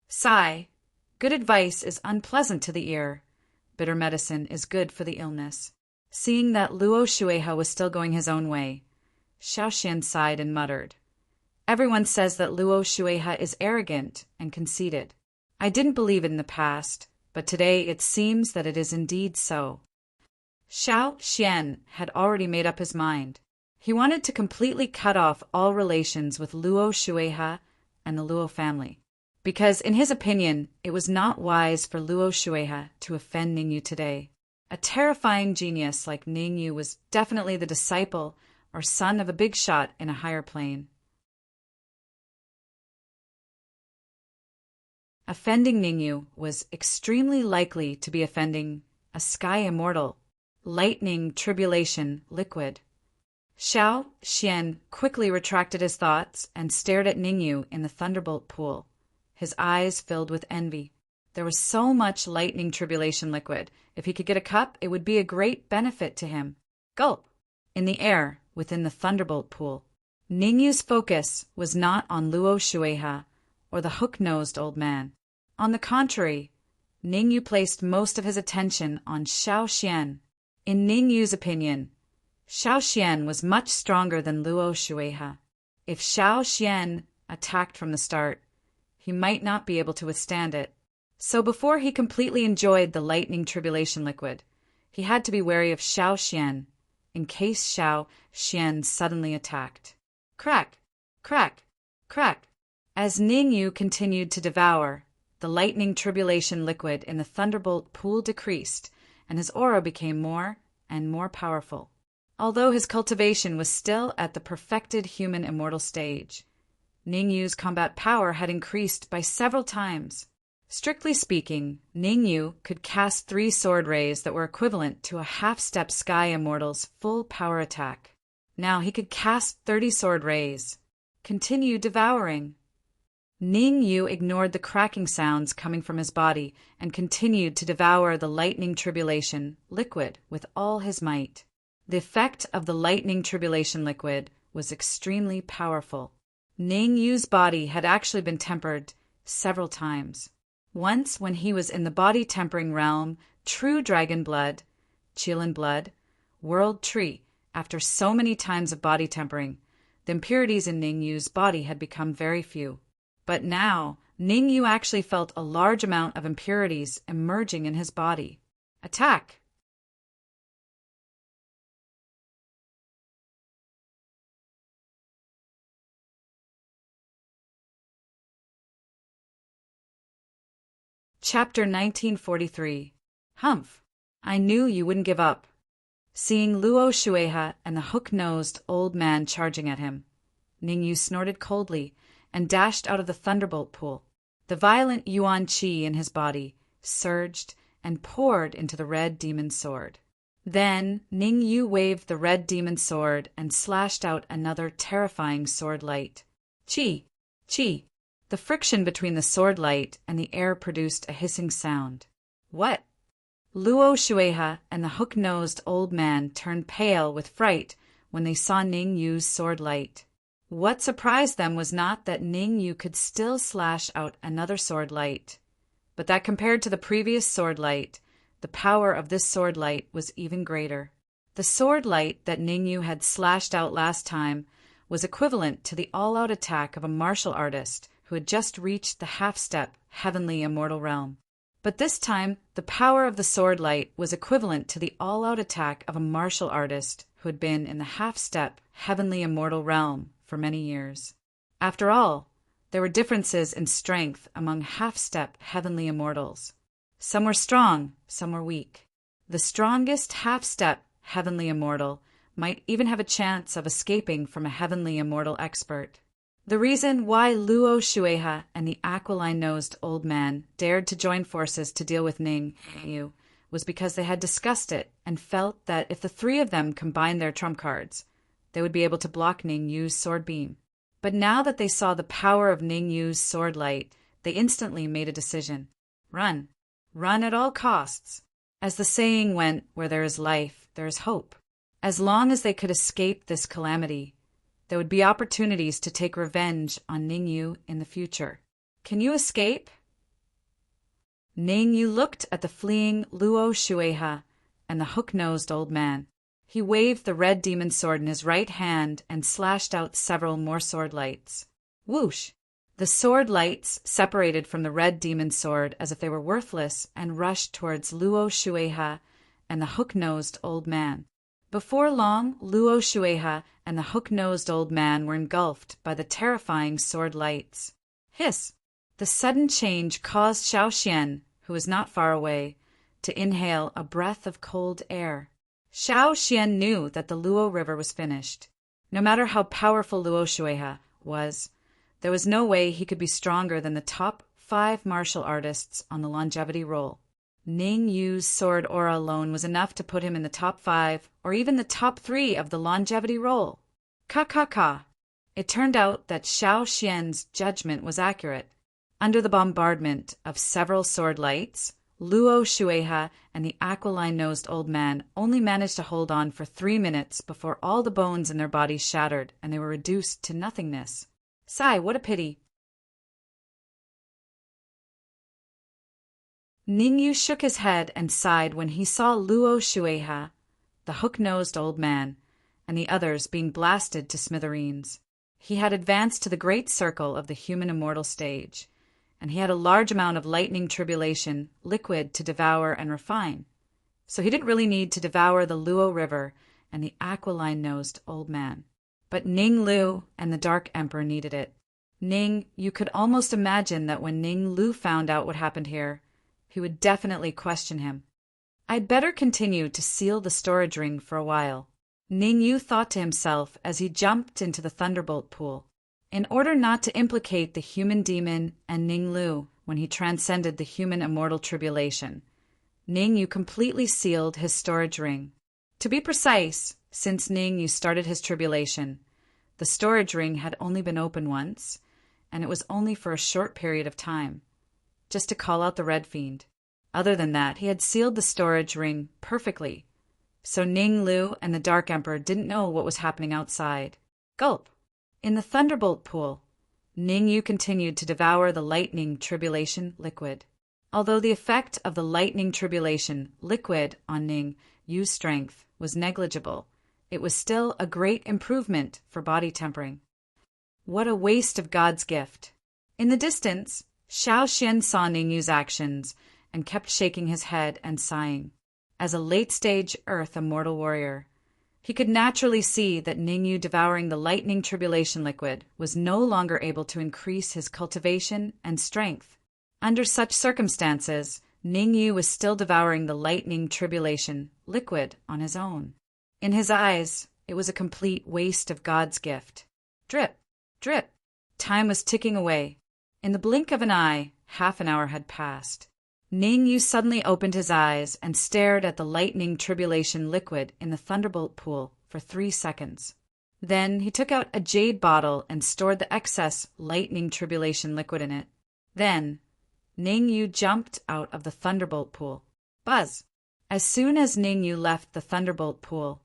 Sigh. Good advice is unpleasant to the ear. Bitter medicine is good for the illness. Seeing that Luo Shueha was still going his own way, Xiao Xian sighed and muttered. Everyone says that Luo Shueha is arrogant and conceited. I didn't believe it in the past, but today it seems that it is indeed so. Xiao Xian had already made up his mind. He wanted to completely cut off all relations with Luo Shueha and the Luo family, because in his opinion it was not wise for Luo Shueha to offend Ning Yu today. A terrifying genius like Ning Yu was definitely the disciple or son of a big shot in a higher plane. Offending Ning Yu was extremely likely to be offending a sky immortal, lightning tribulation liquid. Xiao Xian quickly retracted his thoughts and stared at Ning Yu in the thunderbolt pool, his eyes filled with envy. There was so much lightning tribulation liquid. If he could get a cup, it would be a great benefit to him. Gulp! In the air, within the thunderbolt pool, Ning Yu's focus was not on Luo Shueha or the hook-nosed old man. On the contrary, Ning Yu placed most of his attention on Xiao Xian. In Ning Yu's opinion, Xiao Xian was much stronger than Luo Shueha. If Xiao Xian attacked from the start, he might not be able to withstand it. So before he completely enjoyed the lightning tribulation liquid, he had to be wary of Xiao Xian, in case Xiao Xian suddenly attacked. Crack! Crack! Crack! As Ning Yu continued to devour, the lightning tribulation liquid in the thunderbolt pool decreased, and his aura became more and more powerful. Although his cultivation was still at the perfected human immortal stage, Ning Yu's combat power had increased by several times. Strictly speaking, Ning Yu could cast 3 sword rays that were equivalent to a half-step Sky Immortal's full power attack. Now he could cast 30 sword rays. Continue devouring. Ning Yu ignored the cracking sounds coming from his body and continued to devour the lightning tribulation liquid with all his might. The effect of the lightning tribulation liquid was extremely powerful. Ning Yu's body had actually been tempered several times. Once, when he was in the body-tempering realm, true dragon blood, Qilin blood, world tree, after so many times of body tempering, the impurities in Ning Yu's body had become very few. But now, Ning Yu actually felt a large amount of impurities emerging in his body. Attack! Chapter 1943. Humph! I knew you wouldn't give up. Seeing Luo Shueha and the hook-nosed old man charging at him, Ning Yu snorted coldly and dashed out of the thunderbolt pool. The violent yuan qi in his body surged and poured into the red demon sword. Then Ning Yu waved the red demon sword and slashed out another terrifying sword light. Qi! Qi! The friction between the sword light and the air produced a hissing sound. What? Luo Shueha and the hook-nosed old man turned pale with fright when they saw Ning Yu's sword light. What surprised them was not that Ning Yu could still slash out another sword light, but that compared to the previous sword light, the power of this sword light was even greater. The sword light that Ning Yu had slashed out last time was equivalent to the all-out attack of a martial artist who had just reached the half-step heavenly immortal realm. But this time, the power of the sword light was equivalent to the all-out attack of a martial artist who had been in the half-step heavenly immortal realm for many years. After all, there were differences in strength among half-step heavenly immortals. Some were strong, some were weak. The strongest half-step heavenly immortal might even have a chance of escaping from a heavenly immortal expert. The reason why Luo Shueha and the aquiline-nosed old man dared to join forces to deal with Ning Yu was because they had discussed it and felt that if the 3 of them combined their trump cards, they would be able to block Ning Yu's sword beam. But now that they saw the power of Ning Yu's sword light, they instantly made a decision. Run. Run at all costs. As the saying went, where there is life, there is hope. As long as they could escape this calamity, there would be opportunities to take revenge on Ning Yu in the future. Can you escape? Ning Yu looked at the fleeing Luo Shueha and the hook-nosed old man. He waved the red demon sword in his right hand and slashed out several more sword lights. Whoosh! The sword lights separated from the red demon sword as if they were worthless and rushed towards Luo Shueha and the hook-nosed old man. Before long, Luo Shueha and the hook-nosed old man were engulfed by the terrifying sword lights. Hiss! The sudden change caused Xiao Xian, who was not far away, to inhale a breath of cold air. Xiao Xian knew that the Luo River was finished. No matter how powerful Luo Shueha was, there was no way he could be stronger than the top 5 martial artists on the longevity roll. Ning Yu's sword aura alone was enough to put him in the top 5 or even the top 3 of the longevity roll. Ka. It turned out that Xiao Xian's judgment was accurate. Under the bombardment of several sword lights, Luo Shueha and the aquiline-nosed old man only managed to hold on for 3 minutes before all the bones in their bodies shattered and they were reduced to nothingness. Sigh, what a pity. Ning Yu shook his head and sighed when he saw Luo Shueha, the hook-nosed old man, and the others being blasted to smithereens. He had advanced to the great circle of the human immortal stage, and he had a large amount of lightning tribulation, liquid to devour and refine. So he didn't really need to devour the Luo River and the aquiline-nosed old man. But Ning Lu and the Dark Emperor needed it. Ning, you could almost imagine that when Ning Lu found out what happened here, he would definitely question him. I'd better continue to seal the storage ring for a while, Ning Yu thought to himself as he jumped into the thunderbolt pool. In order not to implicate the human demon and Ning Lu when he transcended the human immortal tribulation, Ning Yu completely sealed his storage ring. To be precise, since Ning Yu started his tribulation, the storage ring had only been opened once, and it was only for a short period of time, just to call out the Red Fiend. Other than that, he had sealed the storage ring perfectly, so Ning Lu and the Dark Emperor didn't know what was happening outside. Gulp! In the thunderbolt pool, Ning Yu continued to devour the lightning tribulation liquid. Although the effect of the lightning tribulation liquid on Ning Yu's strength was negligible, it was still a great improvement for body tempering. What a waste of God's gift! In the distance, Xiao Xian saw Ning Yu's actions and kept shaking his head and sighing. As a late-stage Earth immortal warrior, he could naturally see that Ning Yu devouring the lightning tribulation liquid was no longer able to increase his cultivation and strength. Under such circumstances, Ning Yu was still devouring the lightning tribulation liquid on his own. In his eyes, it was a complete waste of God's gift. Drip, drip. Time was ticking away. In the blink of an eye, half an hour had passed. Ning Yu suddenly opened his eyes and stared at the lightning tribulation liquid in the thunderbolt pool for 3 seconds. Then he took out a jade bottle and stored the excess lightning tribulation liquid in it. Then, Ning Yu jumped out of the thunderbolt pool. Buzz! As soon as Ning Yu left the thunderbolt pool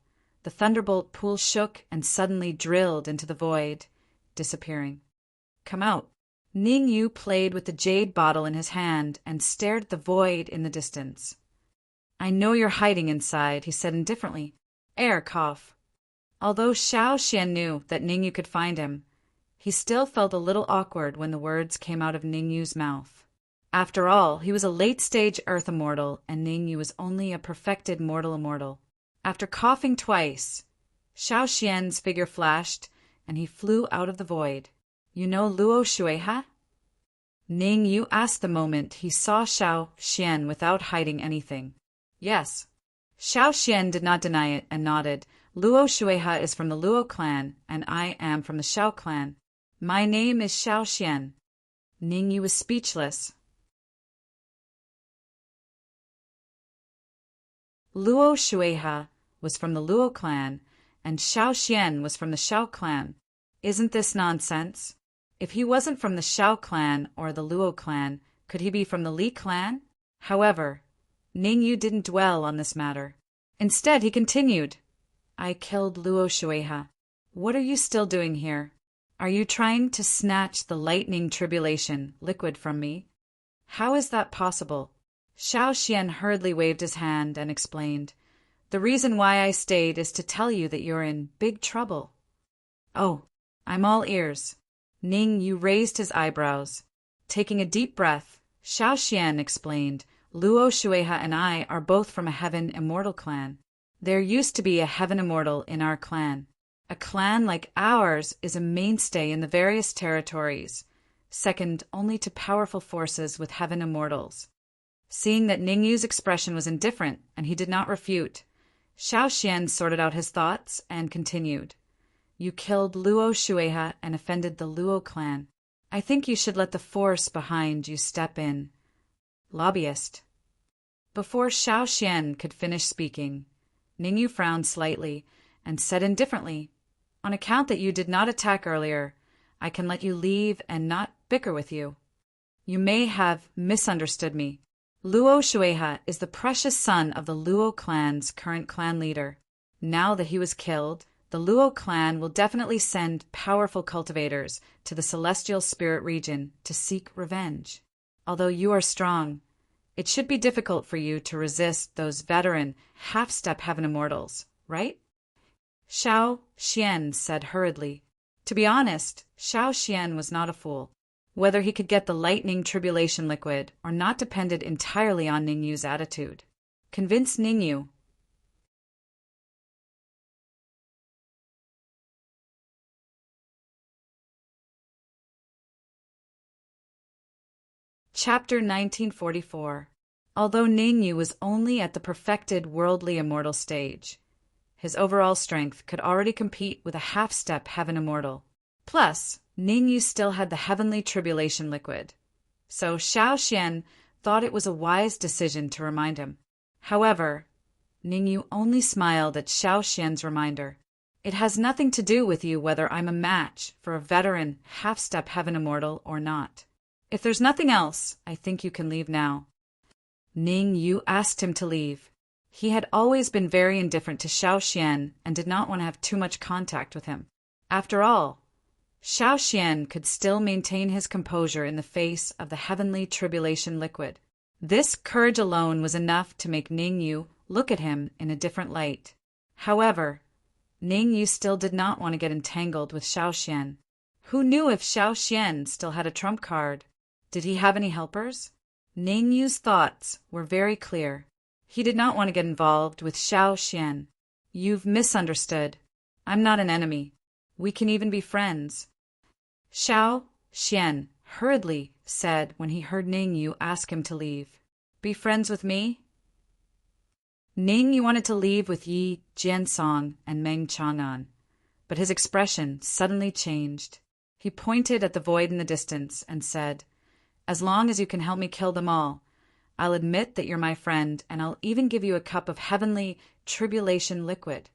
shook and suddenly drilled into the void, disappearing. Come out! Ning Yu played with the jade bottle in his hand and stared at the void in the distance. I know you're hiding inside, he said indifferently. Air cough. Although Xiao Xian knew that Ning Yu could find him, he still felt a little awkward when the words came out of Ning Yu's mouth. After all, he was a late-stage Earth immortal, and Ning Yu was only a perfected mortal immortal. After coughing twice, Xiao Xian's figure flashed, and he flew out of the void. You know Luo Shuiha? Ning Yu asked the moment he saw Xiao Xian without hiding anything. Yes. Xiao Xian did not deny it and nodded. Luo Shuiha is from the Luo clan, and I am from the Xiao clan. My name is Xiao Xian. Ning Yu was speechless. Luo Shuiha was from the Luo clan, and Xiao Xian was from the Xiao clan. Isn't this nonsense? If he wasn't from the Xiao clan or the Luo clan, could he be from the Li clan? However, Ning Yu didn't dwell on this matter. Instead, he continued, I killed Luo Shuiha. What are you still doing here? Are you trying to snatch the lightning tribulation liquid from me? How is that possible? Xiao Xian hurriedly waved his hand and explained, The reason why I stayed is to tell you that you're in big trouble. Oh, I'm all ears. Ning Yu raised his eyebrows. Taking a deep breath, Xiao Xian explained, Luo Shuiha and I are both from a heaven immortal clan. There used to be a heaven immortal in our clan. A clan like ours is a mainstay in the various territories, second only to powerful forces with heaven immortals. Seeing that Ning Yu's expression was indifferent and he did not refute, Xiao Xian sorted out his thoughts and continued. You killed Luo Shuiha and offended the Luo clan. I think you should let the force behind you step in. Lobbyist. Before Xiao Xian could finish speaking, Ning Yu frowned slightly and said indifferently, On account that you did not attack earlier, I can let you leave and not bicker with you. You may have misunderstood me. Luo Shuiha is the precious son of the Luo clan's current clan leader. Now that he was killed, the Luo clan will definitely send powerful cultivators to the celestial spirit region to seek revenge. Although you are strong, it should be difficult for you to resist those veteran half-step heaven immortals, right? Xiao Xian said hurriedly. To be honest, Xiao Xian was not a fool. Whether he could get the lightning tribulation liquid or not depended entirely on Ning Yu's attitude. Convince Ning Yu. Chapter 1944. Although Ningyu was only at the perfected worldly immortal stage, his overall strength could already compete with a half-step heaven immortal. Plus, Ningyu still had the heavenly tribulation liquid. So Xiao Xian thought it was a wise decision to remind him. However, Ningyu only smiled at Xiao Xian's reminder. It has nothing to do with you whether I'm a match for a veteran half-step heaven immortal or not. If there's nothing else, I think you can leave now. Ningyu asked him to leave. He had always been very indifferent to Xiao Xian and did not want to have too much contact with him. After all, Xiao Xian could still maintain his composure in the face of the heavenly tribulation liquid. This courage alone was enough to make Ningyu look at him in a different light. However, Ningyu still did not want to get entangled with Xiao Xian. Who knew if Xiao Xian still had a trump card? Did he have any helpers? Ningyu's thoughts were very clear. He did not want to get involved with Xiao Xian. You've misunderstood. I'm not an enemy. We can even be friends. Xiao Xian hurriedly said when he heard Ningyu ask him to leave. Be friends with me? Ningyu wanted to leave with Yi Jiansong and Meng Chang'an, but his expression suddenly changed. He pointed at the void in the distance and said, As long as you can help me kill them all, I'll admit that you're my friend, and I'll even give you a cup of heavenly tribulation liquid.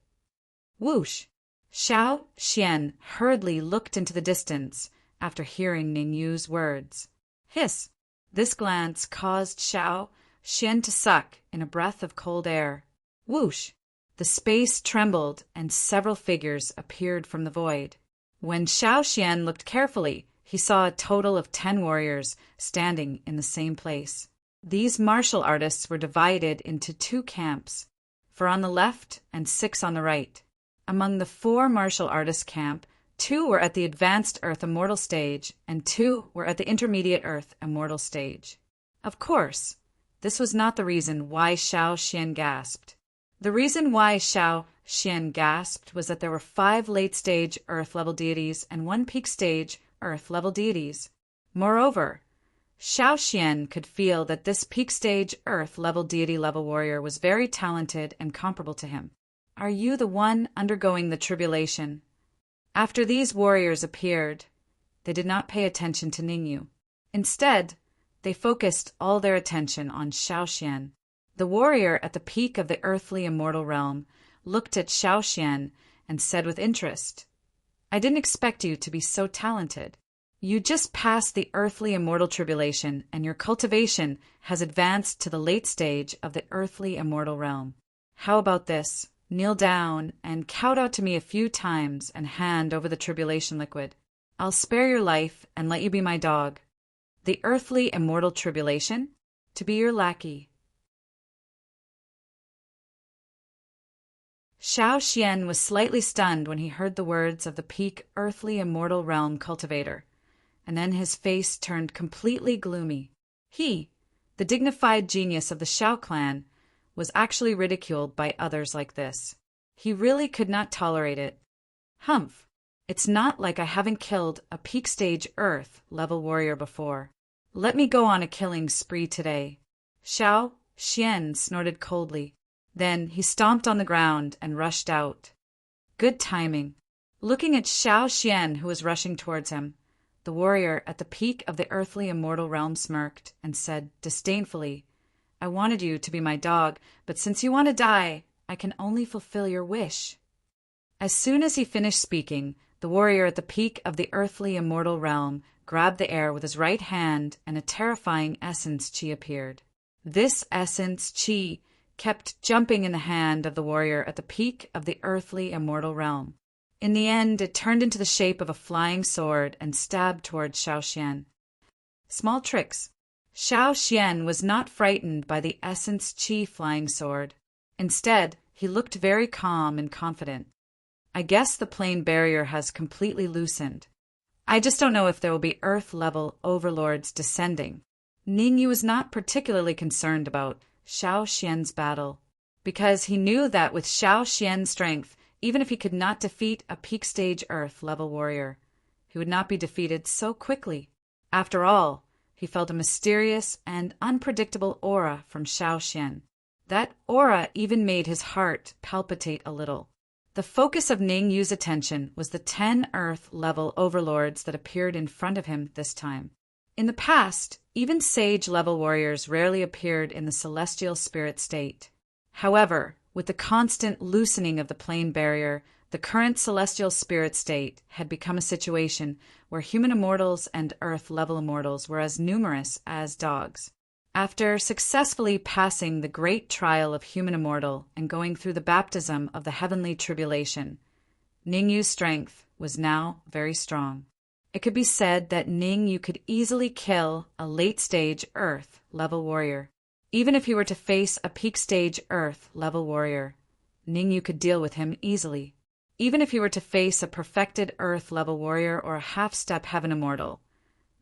Whoosh! Xiao Xian hurriedly looked into the distance after hearing Ningyu's words. Hiss! This glance caused Xiao Xian to suck in a breath of cold air. Whoosh! The space trembled and several figures appeared from the void. When Xiao Xian looked carefully, he saw a total of 10 warriors standing in the same place. These martial artists were divided into 2 camps, 4 on the left and 6 on the right. Among the 4 martial artists' camp, 2 were at the advanced Earth Immortal stage and 2 were at the intermediate Earth Immortal stage. Of course, this was not the reason why Xiao Xian gasped. The reason why Xiao Xian gasped was that there were 5 late-stage Earth-level deities and 1 peak-stage Earth-level deities. Moreover, Xiao Xian could feel that this peak-stage Earth-level deity-level warrior was very talented and comparable to him. Are you the one undergoing the tribulation? After these warriors appeared, they did not pay attention to Ningyu. Instead, they focused all their attention on Xiao Xian. The warrior at the peak of the earthly immortal realm looked at Xiao Xian and said with interest, I didn't expect you to be so talented. You just passed the earthly immortal tribulation and your cultivation has advanced to the late stage of the earthly immortal realm. How about this? Kneel down and kowtow to me a few times and hand over the tribulation liquid. I'll spare your life and let you be my dog. The earthly immortal tribulation? To be your lackey. Xiao Xian was slightly stunned when he heard the words of the peak earthly immortal realm cultivator, and then his face turned completely gloomy. He, the dignified genius of the Xiao clan, was actually ridiculed by others like this. He really could not tolerate it. Humph! It's not like I haven't killed a peak stage Earth-level warrior before. Let me go on a killing spree today. Xiao Xian snorted coldly. Then he stomped on the ground and rushed out. Good timing. Looking at Xiao Xian, who was rushing towards him, the warrior at the peak of the earthly immortal realm smirked and said disdainfully, I wanted you to be my dog, but since you want to die, I can only fulfill your wish. As soon as he finished speaking, the warrior at the peak of the earthly immortal realm grabbed the air with his right hand and a terrifying essence chi appeared. This essence chi kept jumping in the hand of the warrior at the peak of the earthly immortal realm. In the end, it turned into the shape of a flying sword and stabbed towards Xiao Xian. Small tricks. Xiao Xian was not frightened by the essence chi flying sword. Instead, he looked very calm and confident. I guess the plane barrier has completely loosened. I just don't know if there will be Earth-level overlords descending. Ningyu was not particularly concerned about Xiao Xian's battle, because he knew that with Xiao Xian's strength, even if he could not defeat a peak-stage Earth-level warrior, he would not be defeated so quickly. After all, he felt a mysterious and unpredictable aura from Xiao Xian. That aura even made his heart palpitate a little. The focus of Ning Yu's attention was the 10 Earth-level overlords that appeared in front of him this time. In the past, even sage-level warriors rarely appeared in the celestial spirit state. However, with the constant loosening of the plane barrier, the current celestial spirit state had become a situation where human immortals and Earth-level immortals were as numerous as dogs. After successfully passing the great trial of human immortal and going through the baptism of the heavenly tribulation, Ning Yu's strength was now very strong. It could be said that Ning Yu could easily kill a late-stage Earth-level warrior. Even if he were to face a peak-stage Earth-level warrior, Ning Yu could deal with him easily. Even if he were to face a perfected Earth-level warrior or a half-step heaven immortal,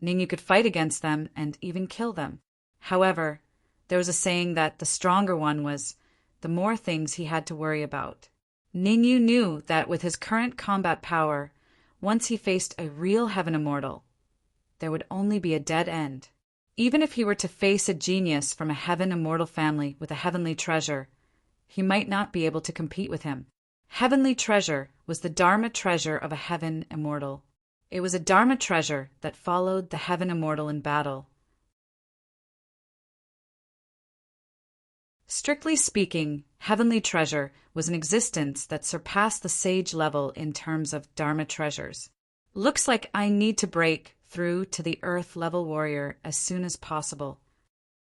Ning Yu could fight against them and even kill them. However, there was a saying that the stronger one was, the more things he had to worry about. Ning Yu knew that with his current combat power, once he faced a real heaven immortal, there would only be a dead end. Even if he were to face a genius from a heaven immortal family with a heavenly treasure, he might not be able to compete with him. Heavenly treasure was the Dharma treasure of a heaven immortal. It was a Dharma treasure that followed the heaven immortal in battle. Strictly speaking, heavenly treasure was an existence that surpassed the sage level in terms of Dharma treasures. Looks like I need to break through to the Earth-level warrior as soon as possible.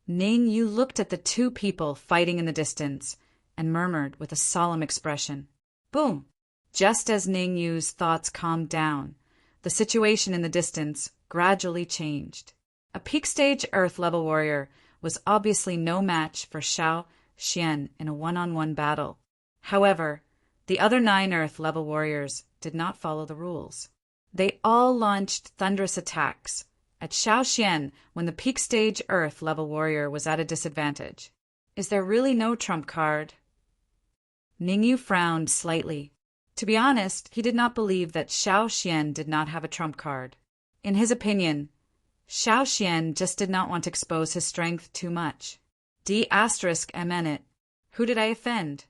Ning Yu looked at the two people fighting in the distance and murmured with a solemn expression, "Boom!" Just as Ning Yu's thoughts calmed down, the situation in the distance gradually changed. A peak-stage Earth-level warrior was obviously no match for Xiao Xian in a one-on-one battle. However, the other 9 Earth-level warriors did not follow the rules. They all launched thunderous attacks at Xiao Xian when the peak-stage Earth-level warrior was at a disadvantage. Is there really no trump card? Ning Yu frowned slightly. To be honest, he did not believe that Xiao Xian did not have a trump card. In his opinion, Xiao Xian just did not want to expose his strength too much. D***MN. Who did I offend?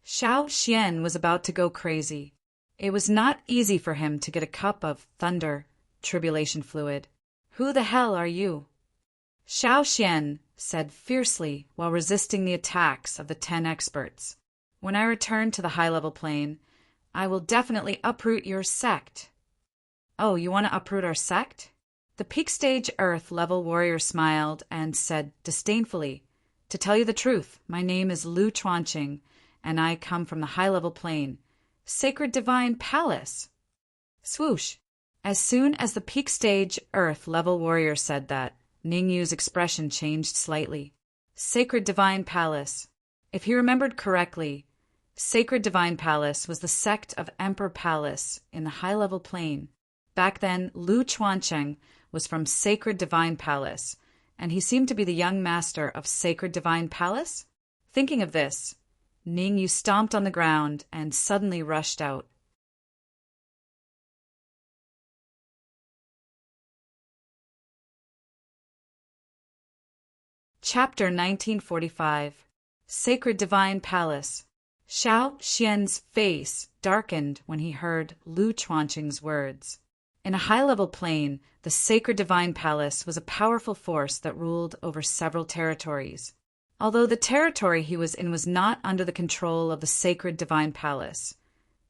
Xiao Xian was about to go crazy. It was not easy for him to get a cup of thunder tribulation fluid. Who the hell are you? Xiao Xian said fiercely while resisting the attacks of the 10 experts. When I return to the high-level plane, I will definitely uproot your sect. Oh, you want to uproot our sect? The peak-stage Earth-level warrior smiled and said disdainfully, "To tell you the truth, my name is Lu Chuanqing, and I come from the high-level plane, Sacred Divine Palace." Swoosh! As soon as the peak-stage Earth-level warrior said that, Ning Yu's expression changed slightly. Sacred Divine Palace. If he remembered correctly, Sacred Divine Palace was the sect of Emperor Palace in the high-level plane. Back then, Lu Chuanqing was from Sacred Divine Palace, and he seemed to be the young master of Sacred Divine Palace? Thinking of this, Ning Yu stomped on the ground and suddenly rushed out. Chapter 1945. Sacred Divine Palace. Xiao Xian's face darkened when he heard Lu Chuanqing's words. In a high-level plane, the Sacred Divine Palace was a powerful force that ruled over several territories. Although the territory he was in was not under the control of the Sacred Divine Palace,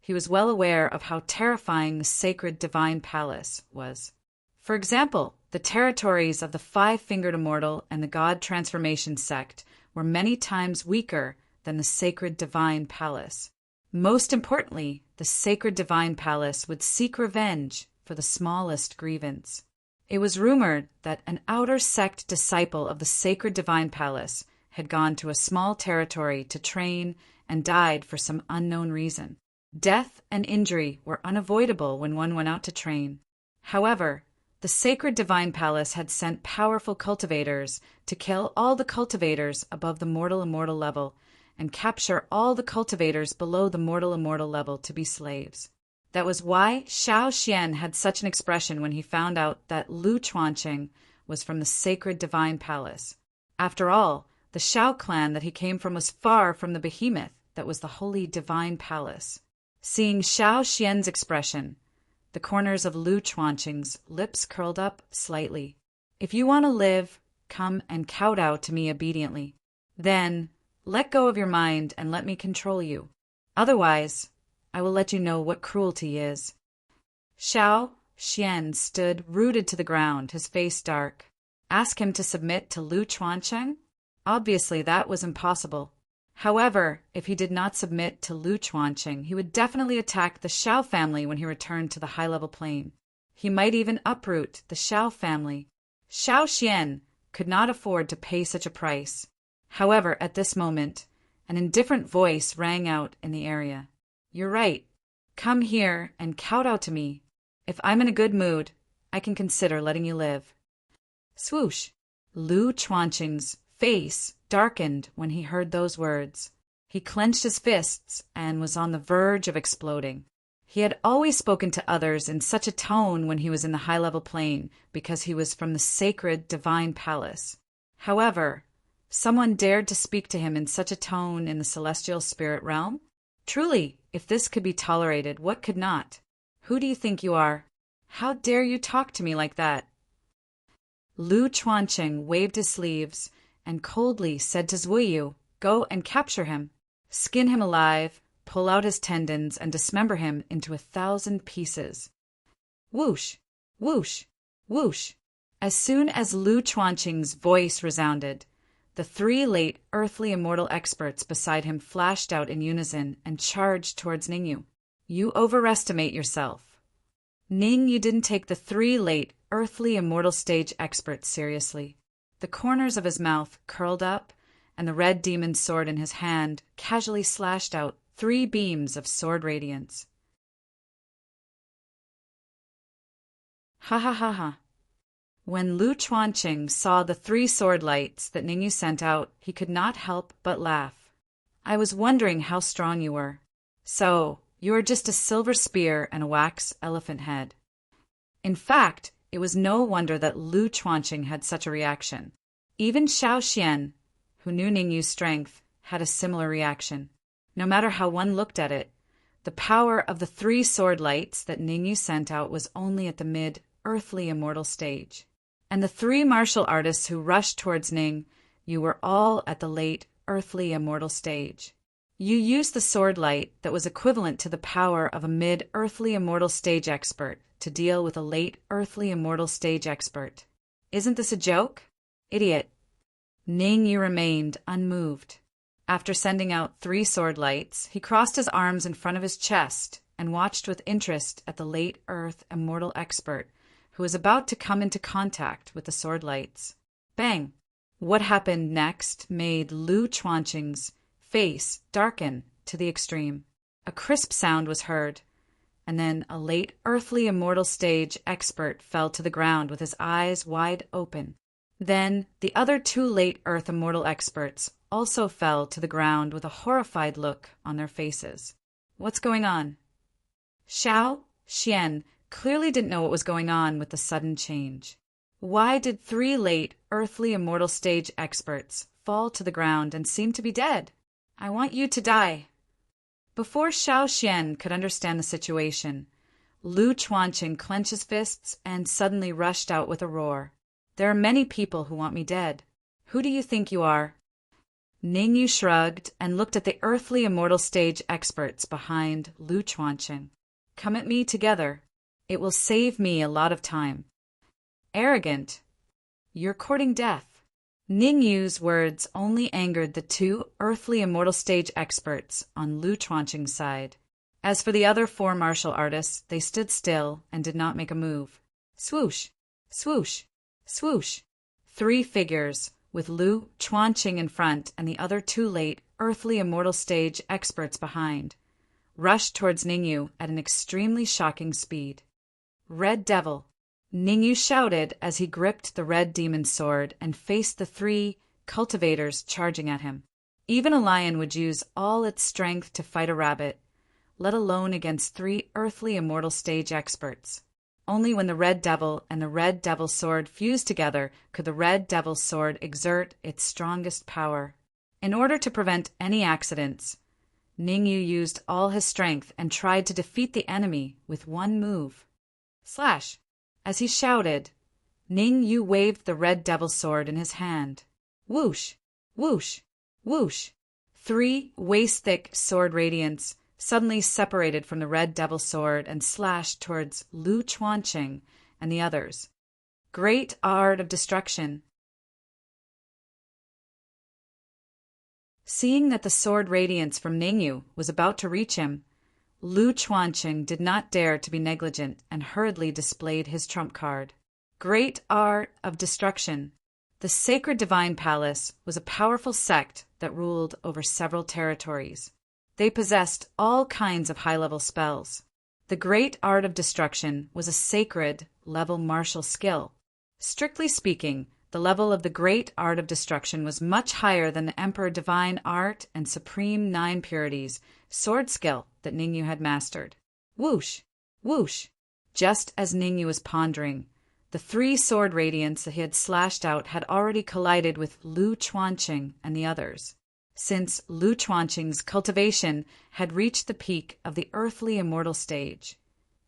he was well aware of how terrifying the Sacred Divine Palace was. For example, the territories of the Five-Fingered Immortal and the God Transformation sect were many times weaker than the Sacred Divine Palace. Most importantly, the Sacred Divine Palace would seek revenge for the smallest grievance. It was rumored that an outer sect disciple of the Sacred Divine Palace had gone to a small territory to train and died for some unknown reason. Death and injury were unavoidable when one went out to train. However, the Sacred Divine Palace had sent powerful cultivators to kill all the cultivators above the mortal immortal level and capture all the cultivators below the mortal immortal level to be slaves. That was why Xiao Xian had such an expression when he found out that Lu Chuanqing was from the sacred divine palace. After all, the Shao clan that he came from was far from the behemoth that was the holy divine palace. Seeing Shao Xian's expression, the corners of Lu Chuanqing's lips curled up slightly. If you want to live, come and kowtow to me obediently. Then, let go of your mind and let me control you. Otherwise, I will let you know what cruelty is. Shao Xian stood rooted to the ground, his face dark. Ask him to submit to Lu Chuanqing? Obviously, that was impossible. However, if he did not submit to Lu Chuanqing, he would definitely attack the Shao family when he returned to the high-level plane. He might even uproot the Shao family. Shao Xian could not afford to pay such a price. However, at this moment, an indifferent voice rang out in the area. You're right. Come here and kowtow to me. If I'm in a good mood, I can consider letting you live. Swoosh! Lu Chuanqing's face darkened when he heard those words. He clenched his fists and was on the verge of exploding. He had always spoken to others in such a tone when he was in the high-level plane because he was from the sacred divine palace. However, someone dared to speak to him in such a tone in the celestial spirit realm? Truly, if this could be tolerated, what could not? Who do you think you are? How dare you talk to me like that? Lu Chuanqing waved his sleeves and coldly said to Zuiyu, go and capture him. Skin him alive, pull out his tendons, and dismember him into 1,000 pieces. Whoosh! Whoosh! Whoosh! As soon as Lu Chuanqing's voice resounded, the 3 late earthly immortal experts beside him flashed out in unison and charged towards Ningyu. You overestimate yourself. Ningyu didn't take the 3 late earthly immortal stage experts seriously. The corners of his mouth curled up, and the red demon sword in his hand casually slashed out 3 beams of sword radiance. Ha ha ha ha. When Lu Chuanqing saw the 3 sword lights that Ningyu sent out, he could not help but laugh. I was wondering how strong you were. So, you are just a silver spear and a wax elephant head. In fact, it was no wonder that Lu Chuanqing had such a reaction. Even Shao Xian, who knew Ningyu's strength, had a similar reaction. No matter how one looked at it, the power of the 3 sword lights that Ningyu sent out was only at the mid-earthly immortal stage. And the 3 martial artists who rushed towards Ningyu were all at the late earthly immortal stage. You used the sword light that was equivalent to the power of a mid-earthly immortal stage expert to deal with a late earthly immortal stage expert. Isn't this a joke? Idiot. Ningyu remained unmoved. After sending out 3 sword lights, he crossed his arms in front of his chest and watched with interest at the late earth immortal expert who was about to come into contact with the sword lights. Bang! What happened next made Lu Chuanqing's face darken to the extreme. A crisp sound was heard, and then a late earthly immortal stage expert fell to the ground with his eyes wide open. Then the other 2 late earth immortal experts also fell to the ground with a horrified look on their faces. What's going on? Shao Xian clearly didn't know what was going on with the sudden change. Why did 3 late earthly immortal stage experts fall to the ground and seem to be dead? I want you to die. Before Shao Xian could understand the situation, Lu Chuanqing clenched his fists and suddenly rushed out with a roar. There are many people who want me dead. Who do you think you are? Ningyu shrugged and looked at the earthly immortal stage experts behind Lu Chuanqing. Come at me together. It will save me a lot of time. Arrogant. You're courting death. Ningyu's words only angered the 2 earthly immortal stage experts on Lu Chuanqing's side. As for the other 4 martial artists, they stood still and did not make a move. Swoosh! Swoosh! Swoosh! 3 figures, with Lu Chuanqing in front and the other 2 late earthly immortal stage experts behind, rushed towards Ningyu at an extremely shocking speed. Red Devil! Ningyu shouted as he gripped the red demon sword and faced the 3 cultivators charging at him. Even a lion would use all its strength to fight a rabbit, let alone against 3 earthly immortal stage experts. Only when the Red Devil and the Red Devil's sword fused together could the Red Devil's sword exert its strongest power. In order to prevent any accidents, Ningyu used all his strength and tried to defeat the enemy with one move. Slash! As he shouted, Ningyu waved the Red Devil's sword in his hand. Whoosh! Whoosh! Whoosh! 3 waist-thick sword radiants suddenly separated from the Red Devil's sword and slashed towards Lu Chuanqing and the others. Great art of destruction. Seeing that the sword radiance from Ningyu was about to reach him, Lu Chuanqing did not dare to be negligent and hurriedly displayed his trump card. Great art of destruction. The Sacred Divine Palace was a powerful sect that ruled over several territories. They possessed all kinds of high-level spells. The Great Art of Destruction was a sacred level martial skill. Strictly speaking, the level of the Great Art of Destruction was much higher than the Emperor Divine Art and Supreme 9 Purities sword skill that Ningyu had mastered. Whoosh! Whoosh! Just as Ningyu was pondering, the 3 sword radiants that he had slashed out had already collided with Lu Chuanqing and the others. Since Lu Chuanqing's cultivation had reached the peak of the earthly immortal stage,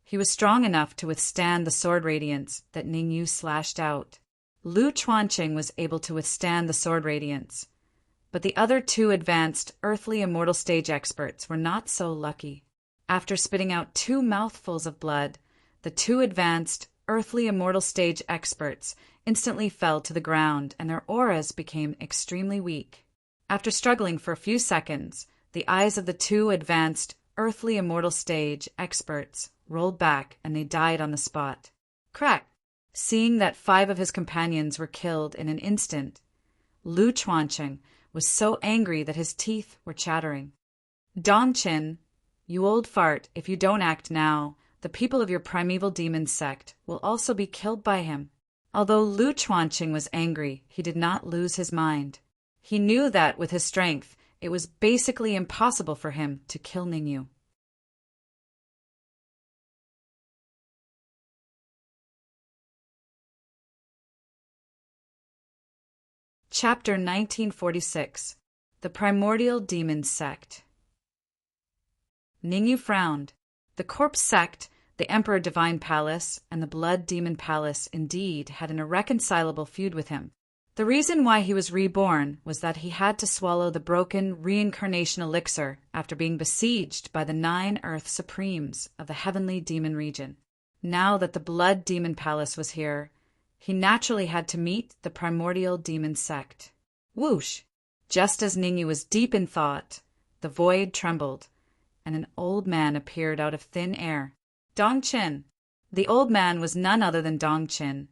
he was strong enough to withstand the sword radiance that Ningyu slashed out. Lu Chuanqing was able to withstand the sword radiance, but the other 2 advanced earthly immortal stage experts were not so lucky. After spitting out 2 mouthfuls of blood, the 2 advanced earthly immortal stage experts instantly fell to the ground and their auras became extremely weak. After struggling for a few seconds, the eyes of the 2 advanced earthly immortal stage experts rolled back and they died on the spot. Crack! Seeing that 5 of his companions were killed in an instant, Lu Chuanqing was so angry that his teeth were chattering. Dongqin, you old fart, if you don't act now, the people of your primeval demon sect will also be killed by him. Although Lu Chuanqing was angry, he did not lose his mind. He knew that, with his strength, it was basically impossible for him to kill Ningyu. Chapter 1946. The Primordial Demon Sect. Ningyu frowned. The Corpse Sect, the Emperor Divine Palace, and the Blood Demon Palace indeed had an irreconcilable feud with him. The reason why he was reborn was that he had to swallow the broken reincarnation elixir after being besieged by the 9 Earth Supremes of the Heavenly Demon Region. Now that the Blood Demon Palace was here, he naturally had to meet the Primordial Demon Sect. Whoosh! Just as Ningyu was deep in thought, the void trembled, and an old man appeared out of thin air. Dongqin! The old man was none other than Dongqin,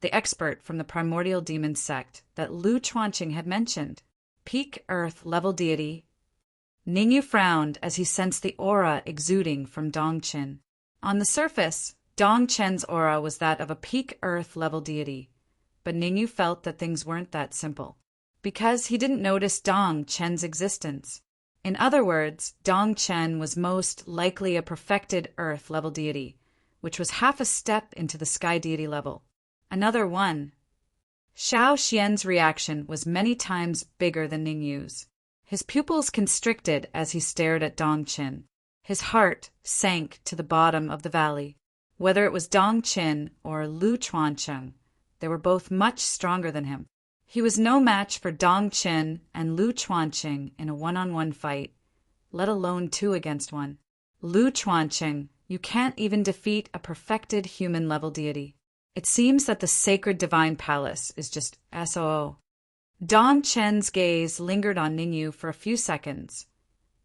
the expert from the Primordial Demon Sect that Lu Chuanqing had mentioned. Peak Earth level deity. Ningyu frowned as he sensed the aura exuding from Dongqin. On the surface, Dongqin's aura was that of a peak Earth level deity, but Ningyu felt that things weren't that simple, because he didn't notice Dongqin's existence. In other words, Dongqin was most likely a perfected Earth level deity, which was half a step into the sky deity level. Another one. Xiao Xian's reaction was many times bigger than Ningyu's. His pupils constricted as he stared at Dongqin. His heart sank to the bottom of the valley. Whether it was Dongqin or Lu Chuanqing, they were both much stronger than him. He was no match for Dongqin and Lu Chuanqing in a one-on-one fight, let alone 2 against 1. Lu Chuanqing, you can't even defeat a perfected human-level deity. It seems that the Sacred Divine Palace is just SOO. Dongqin's gaze lingered on Ningyu for a few seconds,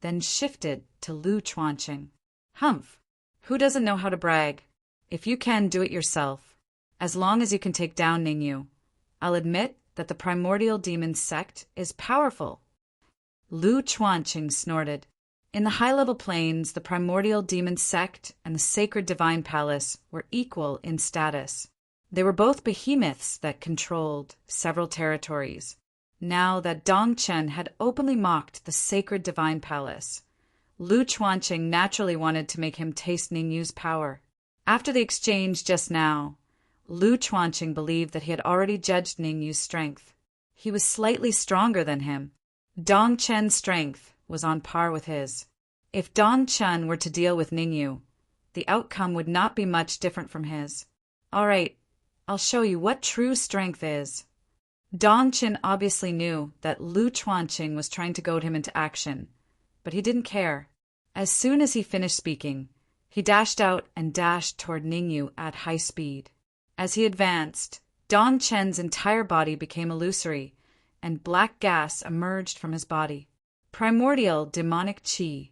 then shifted to Lu Chuanqing. Humph! Who doesn't know how to brag? If you can, do it yourself. As long as you can take down Ningyu, I'll admit that the Primordial Demon Sect is powerful. Lu Chuanqing snorted. In the high-level planes, the Primordial Demon Sect and the Sacred Divine Palace were equal in status. They were both behemoths that controlled several territories. Now that Dongqin had openly mocked the Sacred Divine Palace, Lu Chuanqing naturally wanted to make him taste Ningyu's power. After the exchange just now, Lu Chuanqing believed that he had already judged Ningyu's strength. He was slightly stronger than him. Dong Chen's strength was on par with his. If Dong Chen were to deal with Ningyu, the outcome would not be much different from his. All right, I'll show you what true strength is. Dong Chen obviously knew that Lu Chuanqing was trying to goad him into action, but he didn't care. As soon as he finished speaking, he dashed out and dashed toward Ningyu at high speed. As he advanced, Dong Chen's entire body became illusory, and black gas emerged from his body. Primordial demonic qi.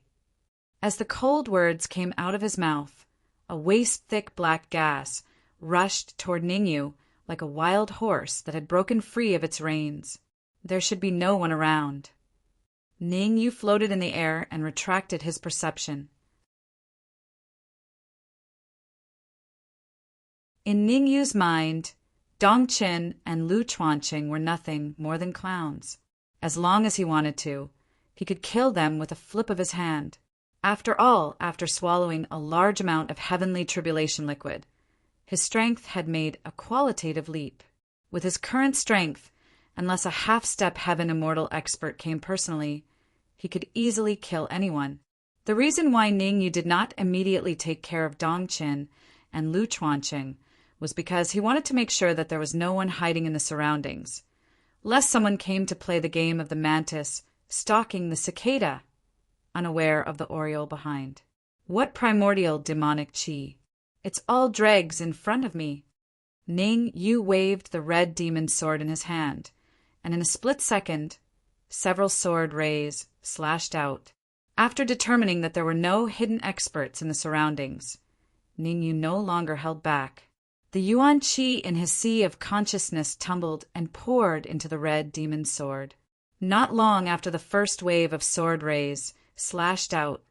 As the cold words came out of his mouth, a waist-thick black gas rushed toward Ningyu like a wild horse that had broken free of its reins. There should be no one around. Ningyu floated in the air and retracted his perception. In Ningyu's mind, Dong Chen and Lu Chuanqing were nothing more than clowns. As long as he wanted to, he could kill them with a flip of his hand. After all, after swallowing a large amount of heavenly tribulation liquid, his strength had made a qualitative leap. With his current strength, unless a half-step heaven immortal expert came personally, he could easily kill anyone. The reason why Ningyu did not immediately take care of Dong Chen and Lu Chuanqing was because he wanted to make sure that there was no one hiding in the surroundings, lest someone came to play the game of the mantis stalking the cicada, unaware of the oriole behind. What primordial demonic qi! It's all dregs in front of me. Ningyu waved the red demon sword in his hand, and in a split second, several sword rays slashed out. After determining that there were no hidden experts in the surroundings, Ningyu no longer held back. The Yuan Qi in his sea of consciousness tumbled and poured into the red demon's sword. Not long after the first wave of sword rays slashed out,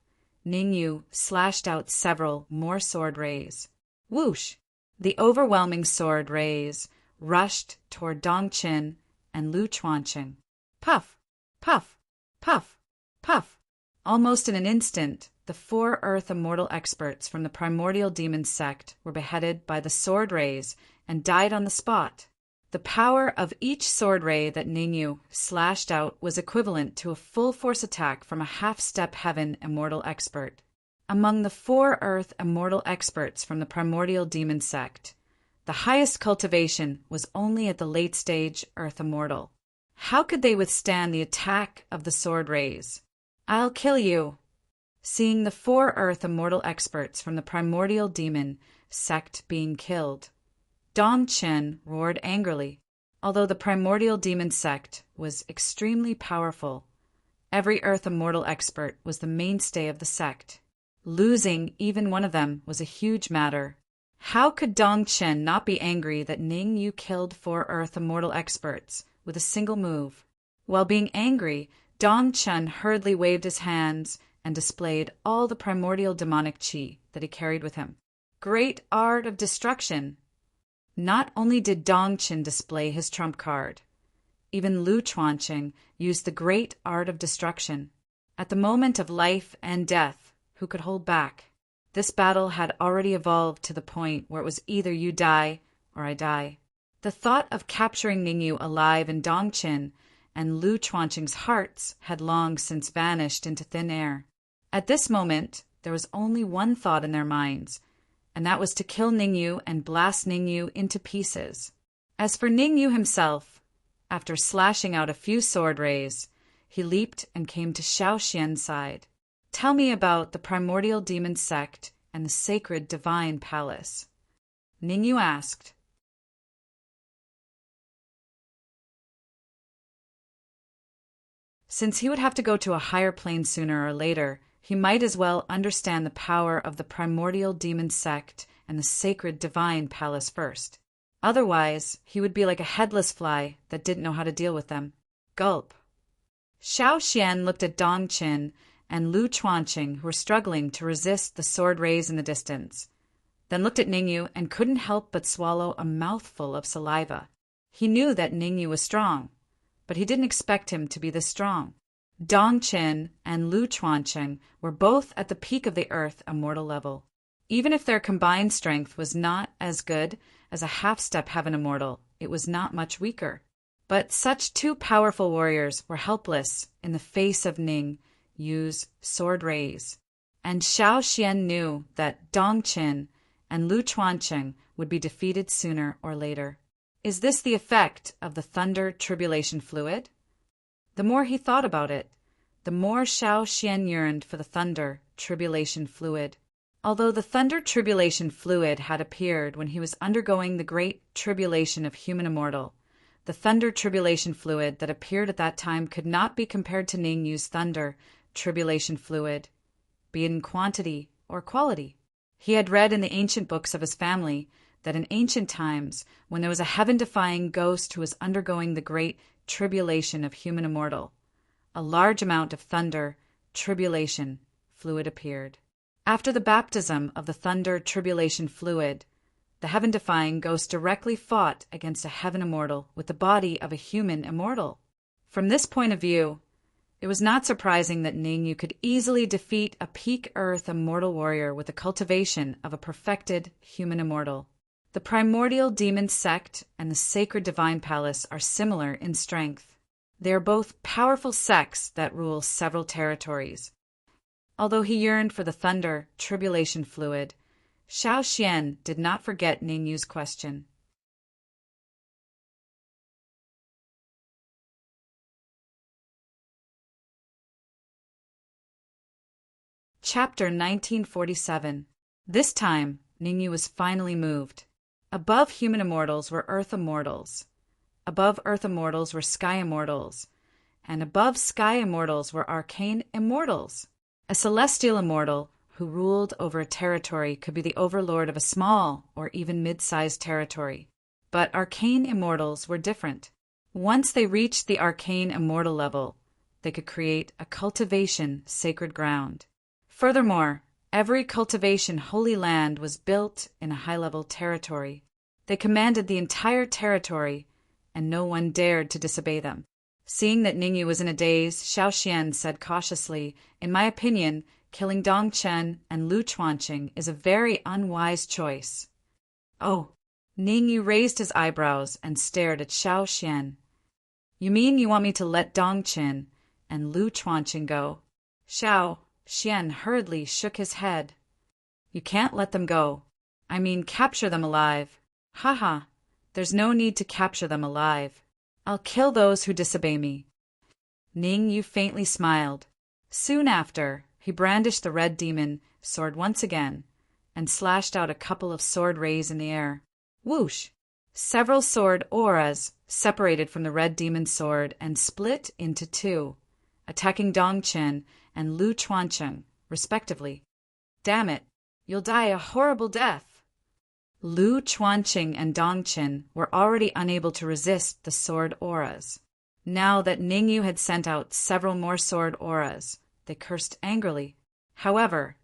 Ningyu slashed out several more sword rays. Whoosh! The overwhelming sword rays rushed toward Dong Chen and Lu Chuanqing. Puff! Puff! Puff! Puff! Almost in an instant, the 4 Earth Immortal experts from the primordial demon sect were beheaded by the sword rays and died on the spot. The power of each sword ray that Ningyu slashed out was equivalent to a full force attack from a half-step heaven immortal expert. Among the 4 Earth Immortal experts from the primordial demon sect, the highest cultivation was only at the late stage Earth Immortal. How could they withstand the attack of the sword rays? I'll kill you! Seeing the 4 Earth Immortal experts from the primordial demon sect being killed, Dong Chen roared angrily. Although the primordial demon sect was extremely powerful, every Earth Immortal expert was the mainstay of the sect. Losing even one of them was a huge matter. How could Dong Chen not be angry that Ningyu killed 4 Earth Immortal experts with a single move? While being angry, Dong Chen hurriedly waved his hands and displayed all the primordial demonic qi that he carried with him. Great art of destruction! Not only did Dong Chen display his trump card, even Lu Chuanqing used the great art of destruction. At the moment of life and death, who could hold back? This battle had already evolved to the point where it was either you die or I die. The thought of capturing Ningyu alive in Dong Chen and Lu Chuanqing's hearts had long since vanished into thin air. At this moment, there was only one thought in their minds, and that was to kill Ningyu and blast Ningyu into pieces. As for Ningyu himself, after slashing out a few sword rays, he leaped and came to Xiao Xian's side. Tell me about the primordial demon sect and the sacred divine palace. Ningyu asked. Since he would have to go to a higher plane sooner or later, he might as well understand the power of the primordial demon sect and the sacred divine palace first. Otherwise, he would be like a headless fly that didn't know how to deal with them. Gulp. Xiao Xian looked at Dong Chen and Lu Chuanqing, who were struggling to resist the sword rays in the distance, then looked at Ningyu and couldn't help but swallow a mouthful of saliva. He knew that Ningyu was strong, but he didn't expect him to be this strong. Dong Chen and Lu Chuanqing were both at the peak of the Earth Immortal level. Even if their combined strength was not as good as a half-step heaven immortal, it was not much weaker. But such two powerful warriors were helpless in the face of Ning Yu's sword rays, and Xiao Xian knew that Dong Qin and Lu Chuancheng would be defeated sooner or later. Is this the effect of the thunder tribulation fluid? The more he thought about it, the more Xiao Xian yearned for the thunder tribulation fluid. Although the thunder tribulation fluid had appeared when he was undergoing the great tribulation of human immortal, the thunder tribulation fluid that appeared at that time could not be compared to Ning Yu's thunder tribulation fluid, be it in quantity or quality. He had read in the ancient books of his family that in ancient times, when there was a heaven-defying ghost who was undergoing the great tribulation of human immortal, a large amount of thunder tribulation fluid appeared. After the baptism of the thunder tribulation fluid, the heaven-defying ghost directly fought against a heaven immortal with the body of a human immortal. From this point of view, it was not surprising that Ning Yu could easily defeat a peak earth immortal warrior with the cultivation of a perfected human immortal. The primordial demon sect and the sacred divine palace are similar in strength. They are both powerful sects that rule several territories. Although he yearned for the thunder tribulation fluid, Xiao Xian did not forget Ning Yu's question. Chapter 1947. This time, Ning Yu was finally moved. Above human immortals were earth immortals. Above earth immortals were sky immortals. And above sky immortals were arcane immortals. A celestial immortal who ruled over a territory could be the overlord of a small or even mid-sized territory. But arcane immortals were different. Once they reached the arcane immortal level, they could create a cultivation sacred ground. Furthermore, every cultivation holy land was built in a high-level territory. They commanded the entire territory, and no one dared to disobey them. Seeing that Ning Yu was in a daze, Xiao Xian said cautiously, "In my opinion, killing Dong Chen and Lu Chuanqing is a very unwise choice." "Oh." Ning Yu raised his eyebrows and stared at Xiao Xian. "You mean you want me to let Dong Chen and Lu Chuanqing go?" Xiao Xian hurriedly shook his head. "You can't let them go. I mean capture them alive." "Haha, there's no need to capture them alive. I'll kill those who disobey me." Ning Yu faintly smiled. Soon after, he brandished the red demon sword once again and slashed out a couple of sword rays in the air. Whoosh! Several sword auras separated from the red demon sword and split into two, attacking Dong Chen and Lu Chuancheng, respectively. "Damn it, you'll die a horrible death." Lu Chuanqing and Dong Chen were already unable to resist the sword auras. Now that Ning Yu had sent out several more sword auras, they cursed angrily. However,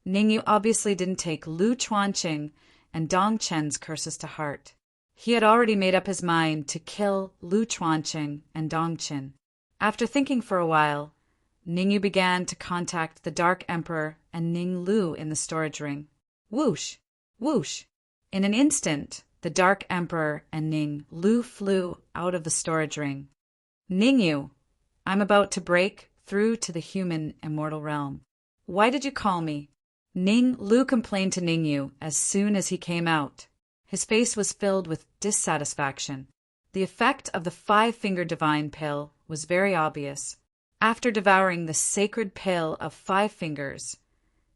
Ning Yu obviously didn't take Lu Chuanqing and Dong Chen's curses to heart. He had already made up his mind to kill Lu Chuanqing and Dong Chen. After thinking for a while, Ning Yu began to contact the Dark Emperor and Ning Lu in the storage ring. Whoosh! Whoosh! In an instant, the Dark Emperor and Ning Lu flew out of the storage ring. "Ning Yu, I'm about to break through to the human immortal realm. Why did you call me?" Ning Lu complained to Ning Yu as soon as he came out. His face was filled with dissatisfaction. The effect of the five-finger divine pill was very obvious. After devouring the sacred pill of 5 fingers,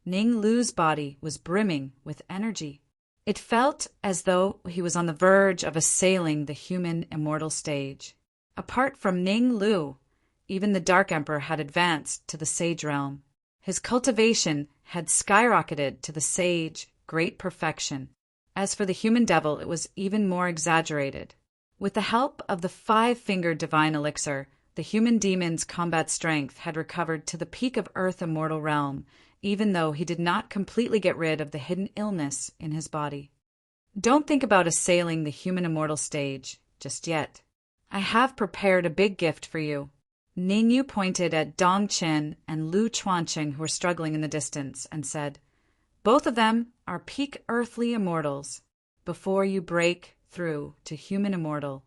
Ning Lu's body was brimming with energy. It felt as though he was on the verge of assailing the human immortal stage. Apart from Ning Lu, even the Dark Emperor had advanced to the sage realm. His cultivation had skyrocketed to the sage great perfection. As for the human devil, it was even more exaggerated. With the help of the 5-fingered divine elixir, the human demon's combat strength had recovered to the peak of Earth immortal realm, even though he did not completely get rid of the hidden illness in his body. Don't think about assailing the human immortal stage just yet. I have prepared a big gift for you. Ning Yu pointed at Dong Chen and Lu Chuanqing, who were struggling in the distance, and said, Both of them are peak earthly immortals. Before you break through to human immortal,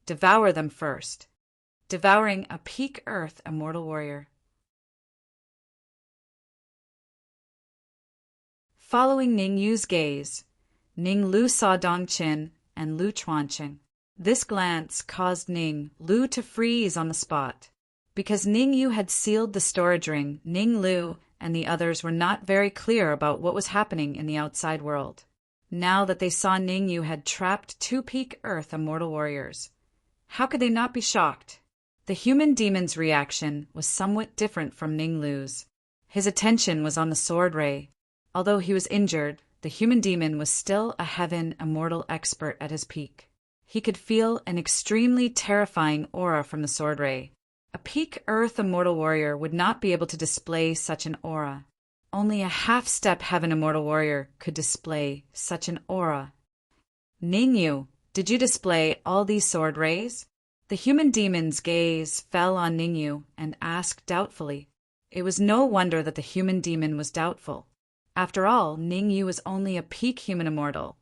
devour them first. Devouring a peak earth immortal warrior. Following Ning Yu's gaze, Ning Lu saw Dong Qin and Lu Chuanqing. This glance caused Ning Lu to freeze on the spot. Because Ning Yu had sealed the storage ring, Ning Lu and the others were not very clear about what was happening in the outside world. Now that they saw Ning Yu had trapped 2 peak earth immortal warriors, how could they not be shocked? The human demon's reaction was somewhat different from Ning Lu's. His attention was on the sword ray. Although he was injured, the human demon was still a heaven immortal expert at his peak. He could feel an extremely terrifying aura from the sword ray. A peak earth immortal warrior would not be able to display such an aura. Only a half-step heaven immortal warrior could display such an aura. Ning Yu, did you display all these sword rays? The human demon's gaze fell on Ning Yu and asked doubtfully. It was no wonder that the human demon was doubtful. After all, Ning Yu was only a peak human immortal.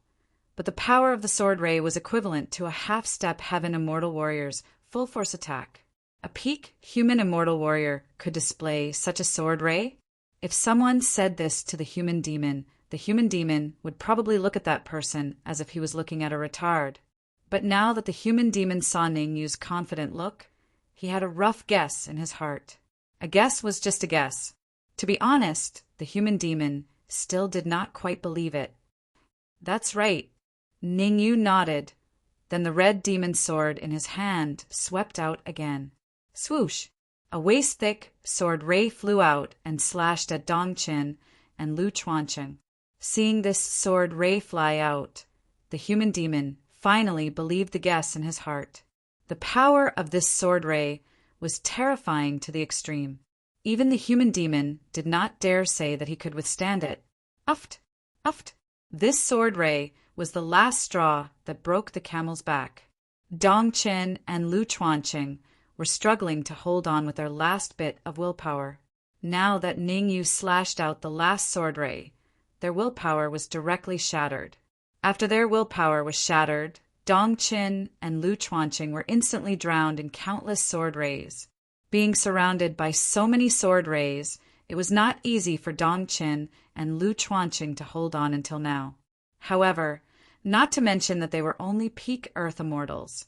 But the power of the sword ray was equivalent to a half-step heaven immortal warrior's full force attack. A peak human immortal warrior could display such a sword ray? If someone said this to the human demon would probably look at that person as if he was looking at a retard. But now that the human demon saw Ning Yu's confident look, he had a rough guess in his heart. A guess was just a guess. To be honest, the human demon still did not quite believe it. That's right. Ning Yu nodded. Then the red demon sword in his hand swept out again. Swoosh! A waist-thick sword ray flew out and slashed at Dong Qin and Lu Chuanqing. Seeing this sword ray fly out, the human demon finally believed the guess in his heart. The power of this sword ray was terrifying to the extreme. Even the human demon did not dare say that he could withstand it. Uft! Uft! This sword ray was the last straw that broke the camel's back. Dong Qin and Lu Chuanqing were struggling to hold on with their last bit of willpower. Now that Ning Yu slashed out the last sword ray, their willpower was directly shattered. After their willpower was shattered, Dong Qin and Lu Chuanqing were instantly drowned in countless sword rays. Being surrounded by so many sword rays, it was not easy for Dong Qin and Lu Chuanqing to hold on until now. However, not to mention that they were only peak earth immortals.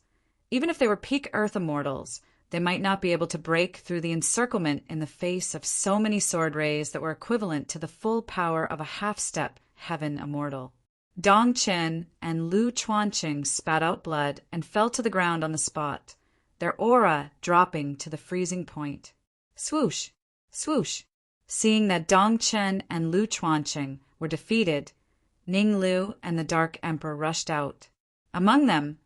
Even if they were peak earth immortals, they might not be able to break through the encirclement in the face of so many sword rays that were equivalent to the full power of a half-step heaven immortal. Dong Qin and Lu Chuanqing spat out blood and fell to the ground on the spot, their aura dropping to the freezing point. Swoosh! Swoosh! Seeing that Dong Qin and Lu Chuanqing were defeated, Ning Lu and the Dark Emperor rushed out. Among them,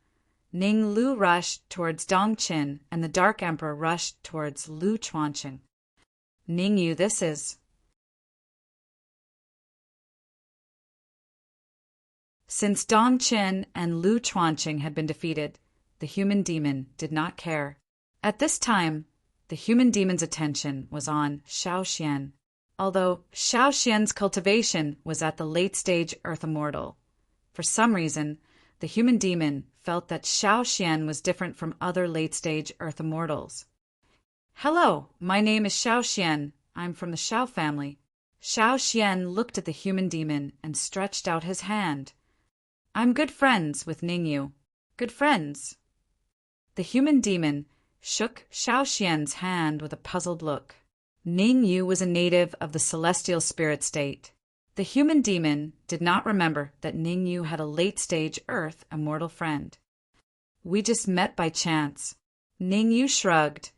Ning Lu rushed towards Dong Qin and the Dark Emperor rushed towards Lu Chuanqing. Ning Yu, this is. Since Dong Qin and Lu Chuanqing had been defeated, the human demon did not care. At this time, the human demon's attention was on Xiaoxian. Although Xiaoxian's cultivation was at the late-stage Earth Immortal, for some reason, the human demon felt that Xiaoxian was different from other late-stage Earth Immortals. Hello, my name is Xiaoxian. I'm from the Xiao family. Xiaoxian looked at the human demon and stretched out his hand. I'm good friends with Ning Yu. Good friends. The human demon shook Xiaoxian's hand with a puzzled look. Ning Yu was a native of the celestial spirit state. The human demon did not remember that Ning Yu had a late-stage Earth immortal friend. We just met by chance. Ning Yu shrugged,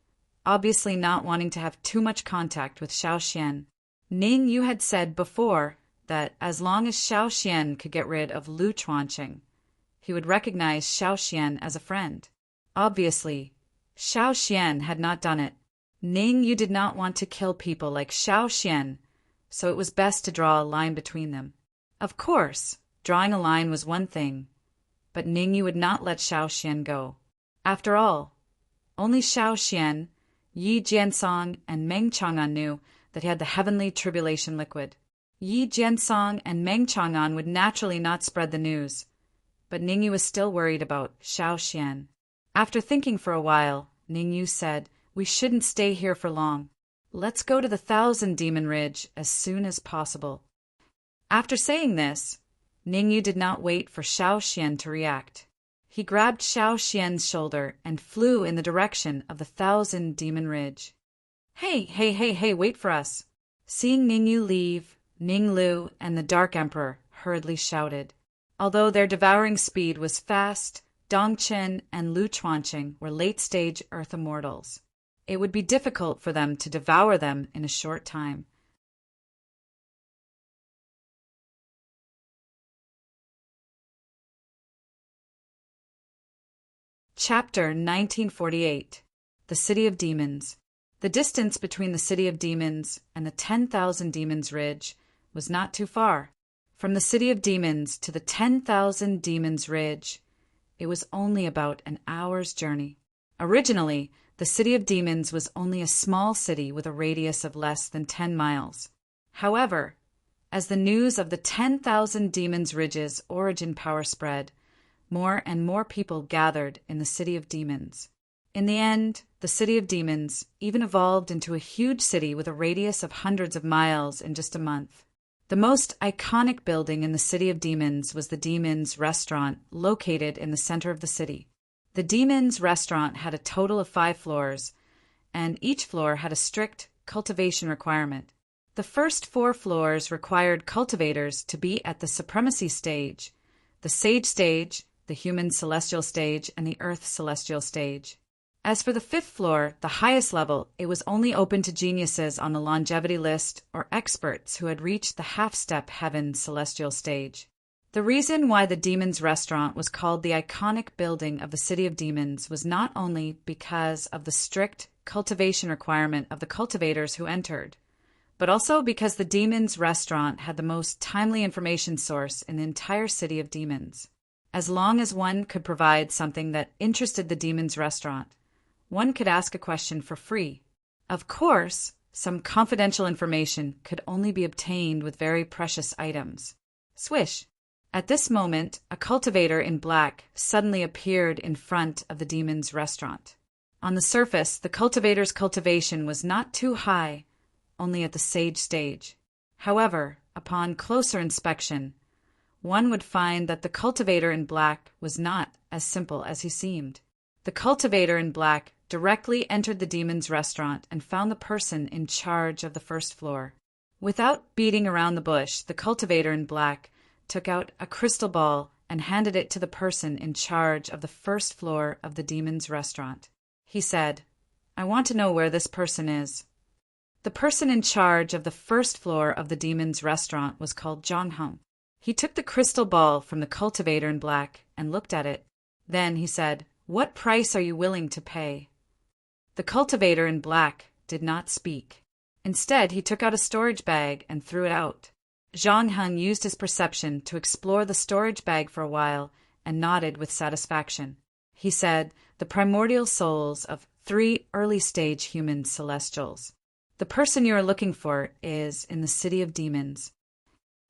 obviously not wanting to have too much contact with Xiaoxian. Ning Yu had said before that as long as Xiaoxian could get rid of Lu Chuanqing, he would recognize Xiaoxian as a friend. Obviously, Xiaoxian had not done it. Ning Yu did not want to kill people like Xiaoxian, so it was best to draw a line between them. Of course, drawing a line was one thing, but Ning Yu would not let Xiaoxian go. After all, only Xiaoxian, Yi Jiansong, and Meng Chang'an knew that he had the heavenly tribulation liquid. Yi Jiansong and Meng Chang'an would naturally not spread the news, but Ningyu was still worried about Shaoxian. After thinking for a while, Ningyu said, "We shouldn't stay here for long. Let's go to the Thousand Demon Ridge as soon as possible." After saying this, Ningyu did not wait for Shaoxian to react. He grabbed Shaoxian's shoulder and flew in the direction of the Thousand Demon Ridge. Hey, wait for us." Seeing Ningyu leave, Ninglu and the Dark Emperor hurriedly shouted. Although their devouring speed was fast, Dongchen and Lu Chuanqing were late-stage Earth immortals. It would be difficult for them to devour them in a short time. Chapter 1948. The City of Demons. The distance between the City of Demons and the 10,000 Demons Ridge was not too far. From the City of Demons to the 10,000 Demons Ridge, it was only about an hour's journey. Originally, the City of Demons was only a small city with a radius of less than 10 miles. However, as the news of the 10,000 Demons Ridge's origin power spread, more and more people gathered in the City of Demons. In the end, the City of Demons even evolved into a huge city with a radius of hundreds of miles in just a month. The most iconic building in the City of Demons was the Demons Restaurant, located in the center of the city. The Demons Restaurant had a total of 5 floors, and each floor had a strict cultivation requirement. The first 4 floors required cultivators to be at the Supremacy Stage, the Sage Stage, the Human Celestial Stage, and the Earth Celestial Stage. As for the 5th floor, the highest level, it was only open to geniuses on the longevity list or experts who had reached the half-step Heaven Celestial Stage. The reason why the Demons Restaurant was called the iconic building of the City of Demons was not only because of the strict cultivation requirement of the cultivators who entered, but also because the Demons Restaurant had the most timely information source in the entire City of Demons. As long as one could provide something that interested the Demons Restaurant, one could ask a question for free. Of course, some confidential information could only be obtained with very precious items. Swish! At this moment, a cultivator in black suddenly appeared in front of the Demons Restaurant. On the surface, the cultivator's cultivation was not too high, only at the Sage Stage. However, upon closer inspection, one would find that the cultivator in black was not as simple as he seemed. The cultivator in black directly entered the Demons Restaurant and found the person in charge of the first floor. Without beating around the bush, the cultivator in black took out a crystal ball and handed it to the person in charge of the first floor of the Demons Restaurant. He said, "I want to know where this person is." The person in charge of the first floor of the Demons Restaurant was called Zhang Heng. He took the crystal ball from the cultivator in black and looked at it. Then he said, "What price are you willing to pay?" The cultivator in black did not speak. Instead, he took out a storage bag and threw it out. Zhang Heng used his perception to explore the storage bag for a while and nodded with satisfaction. He said, "The primordial souls of 3 early-stage human celestials. The person you are looking for is in the City of Demons."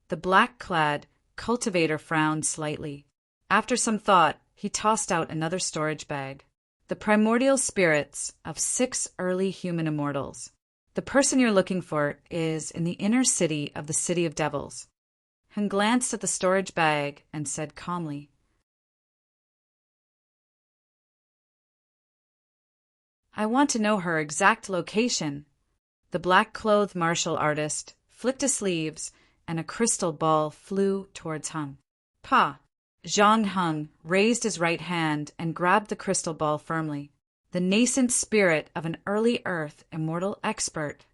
The black-clad cultivator frowned slightly. After some thought, he tossed out another storage bag. "The primordial spirits of 6 early human immortals. The person you're looking for is in the inner city of the City of Devils." Heng glanced at the storage bag and said calmly, "I want to know her exact location." The black-clothed martial artist flicked his sleeves, and a crystal ball flew towards Heng. "Pa!" Zhang Heng raised his right hand and grabbed the crystal ball firmly. The nascent spirit of an early Earth immortal expert.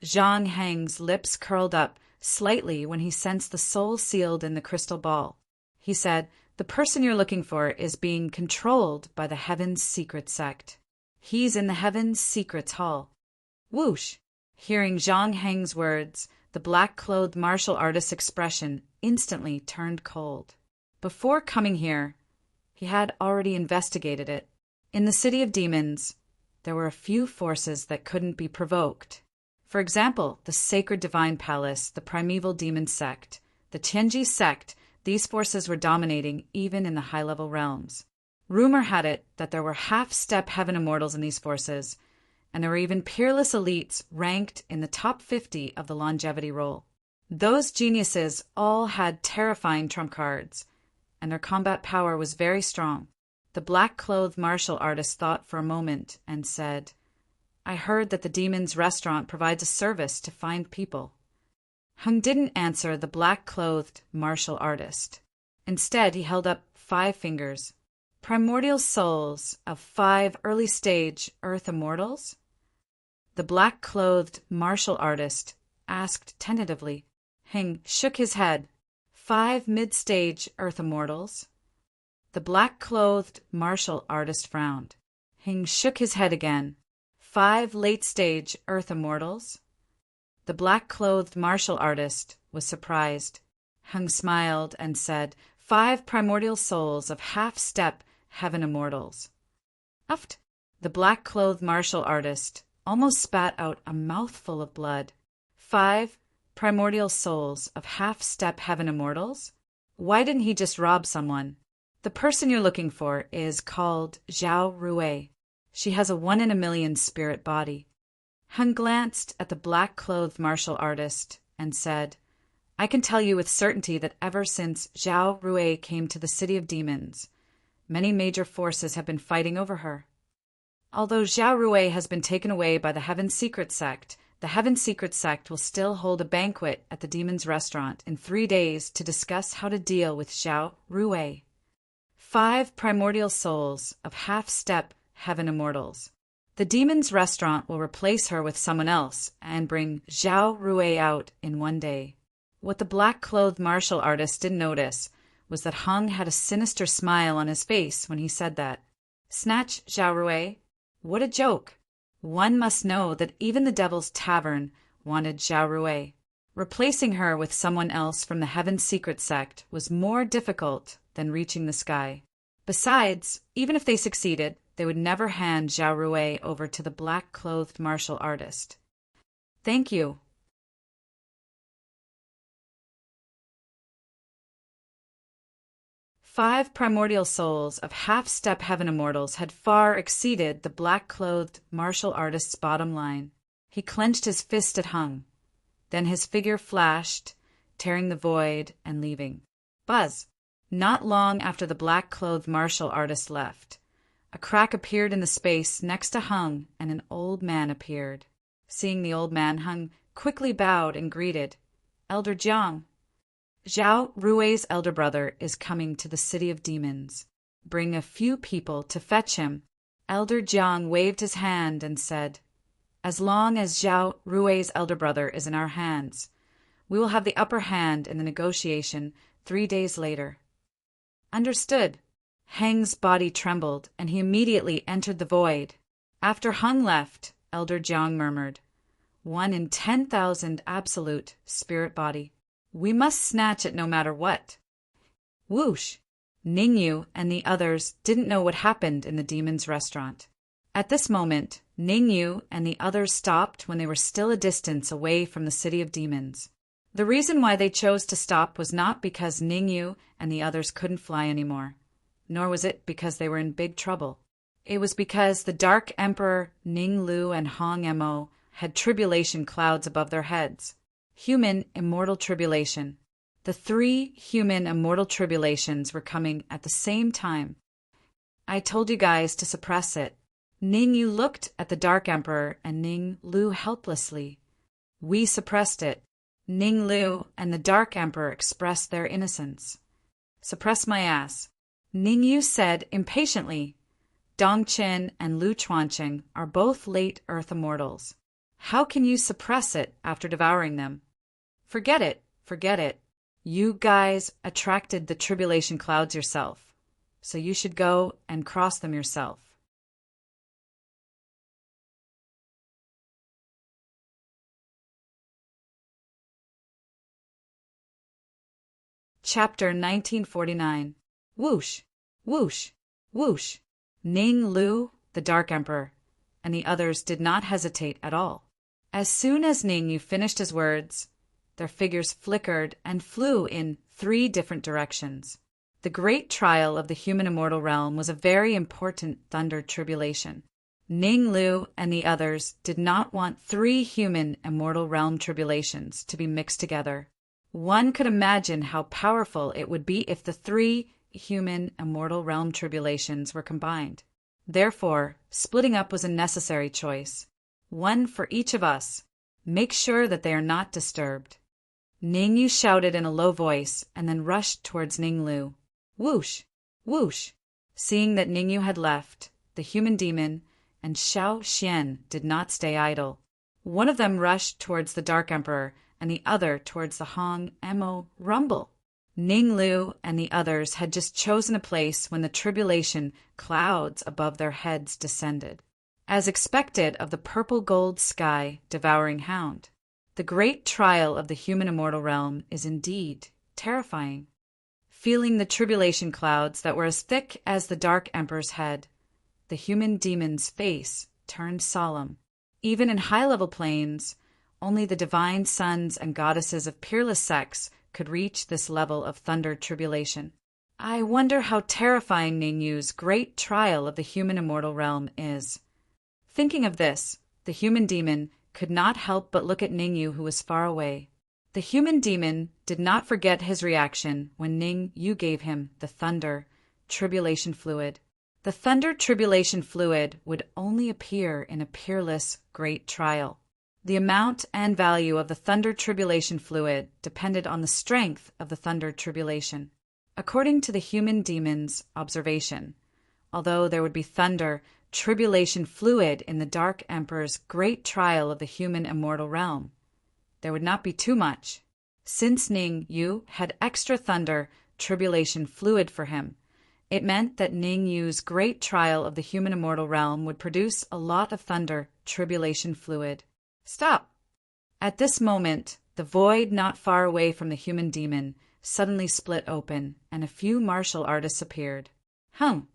Zhang Heng's lips curled up slightly when he sensed the soul sealed in the crystal ball. He said, "The person you're looking for is being controlled by the Heaven's Secret Sect. He's in the Heaven's Secrets Hall." Whoosh! Hearing Zhang Heng's words, the black-clothed martial artist's expression instantly turned cold. Before coming here, he had already investigated it. In the City of Demons, there were a few forces that couldn't be provoked. For example, the Sacred Divine Palace, the primeval demon sect, the Tianji sect, these forces were dominating even in the high-level realms. Rumor had it that there were half-step heaven immortals in these forces, and there were even peerless elites ranked in the top 50 of the longevity roll. Those geniuses all had terrifying trump cards, and their combat power was very strong. The black-clothed martial artist thought for a moment and said, "I heard that the Demon's Restaurant provides a service to find people." Hung didn't answer the black-clothed martial artist. Instead, he held up 5 fingers. "Primordial souls of 5 early-stage Earth immortals?" The black-clothed martial artist asked tentatively. Hing shook his head. "5 mid-stage Earth immortals?" The black-clothed martial artist frowned. Hing shook his head again. "5 late-stage Earth immortals?" The black-clothed martial artist was surprised. Hung smiled and said, "5 primordial souls of half-step heaven immortals." Uft! The black-clothed martial artist almost spat out a mouthful of blood. 5 primordial souls of half-step heaven immortals? Why didn't he just rob someone? The person you're looking for is called Zhao Rui. She has a 1 in a million spirit body. Hung glanced at the black-clothed martial artist and said, "I can tell you with certainty that ever since Zhao Rui came to the City of Demons, many major forces have been fighting over her. Although Zhao Rui has been taken away by the Heaven Secret Sect, the Heaven Secret Sect will still hold a banquet at the Demon's Restaurant in 3 days to discuss how to deal with Zhao Rui. 5 primordial souls of half-step heaven immortals. The Demon's Restaurant will replace her with someone else and bring Zhao Rui out in 1 day." What the black-clothed martial artist didn't notice was that Hung had a sinister smile on his face when he said that. Snatch Zhao Rui? What a joke! One must know that even the Devil's Tavern wanted Zhao Rui. Replacing her with someone else from the Heaven Secret Sect was more difficult than reaching the sky. Besides, even if they succeeded, they would never hand Zhao Rui over to the black-clothed martial artist. "Thank you." Five primordial souls of half-step heaven immortals had far exceeded the black-clothed martial artist's bottom line. He clenched his fist at Hung. Then his figure flashed, tearing the void and leaving. Buzz! Not long after the black-clothed martial artist left, a crack appeared in the space next to Hung, and an old man appeared. Seeing the old man, Hung quickly bowed and greeted, "Elder Jiang, Zhao Rui's elder brother is coming to the City of Demons. Bring a few people to fetch him." Elder Jiang waved his hand and said, "As long as Zhao Rui's elder brother is in our hands, we will have the upper hand in the negotiation 3 days later." "Understood." Heng's body trembled, and he immediately entered the void. After Hung left, Elder Jiang murmured, 1 in 10,000 absolute spirit body. We must snatch it no matter what. Whoosh! Ningyu and the others didn't know what happened in the Demon's Restaurant. At this moment, Ningyu and the others stopped when they were still a distance away from the City of Demons. The reason why they chose to stop was not because Ningyu and the others couldn't fly anymore, nor was it because they were in big trouble. It was because the Dark Emperor Ning Lu and Hong Mo had tribulation clouds above their heads. Human immortal tribulation. The 3 human immortal tribulations were coming at the same time. I told you guys to suppress it. Ning Yu looked at the Dark Emperor and Ning Lu helplessly. We suppressed it. Ning Lu and the Dark Emperor expressed their innocence. "Suppress my ass," Ning Yu said impatiently. Dong Qin and Lu Chuanqing are both late Earth immortals. How can you suppress it after devouring them? Forget it, forget it. You guys attracted the tribulation clouds yourself, so you should go and cross them yourself. Chapter 1949. Whoosh, whoosh, whoosh. Ning Lu, the Dark Emperor, and the others did not hesitate at all. As soon as Ningyu finished his words, their figures flickered and flew in 3 different directions. The great trial of the human immortal realm was a very important thunder tribulation. Ning Lu and the others did not want 3 human immortal realm tribulations to be mixed together. One could imagine how powerful it would be if the 3 human immortal realm tribulations were combined. Therefore, splitting up was a necessary choice. One for each of us. Make sure that they are not disturbed. Ningyu shouted in a low voice and then rushed towards Ninglu. Whoosh! Whoosh! Seeing that Ningyu had left, the human demon and Xiao Xian did not stay idle. One of them rushed towards the Dark Emperor and the other towards the Hong Mo Rumble. Ninglu and the others had just chosen a place when the tribulation clouds above their heads descended. As expected of the purple-gold sky devouring hound, the great trial of the human immortal realm is indeed terrifying. Feeling the tribulation clouds that were as thick as the Dark Emperor's head, the human demon's face turned solemn. Even in high-level planes, only the divine sons and goddesses of peerless sex could reach this level of thunder tribulation. I wonder how terrifying Ningyu's great trial of the human immortal realm is. Thinking of this, the human demon could not help but look at Ningyu, who was far away. The human demon did not forget his reaction when Ningyu gave him the thunder tribulation fluid. The thunder tribulation fluid would only appear in a peerless great trial. The amount and value of the thunder tribulation fluid depended on the strength of the thunder tribulation. According to the human demon's observation, although there would be thunder tribulation fluid in the Dark Emperor's great trial of the human immortal realm, there would not be too much. Since Ningyu had extra thunder tribulation fluid for him, it meant that Ningyu's great trial of the human immortal realm would produce a lot of thunder tribulation fluid. Stop! At this moment, the void not far away from the human demon suddenly split open, and a few martial artists appeared. Hung.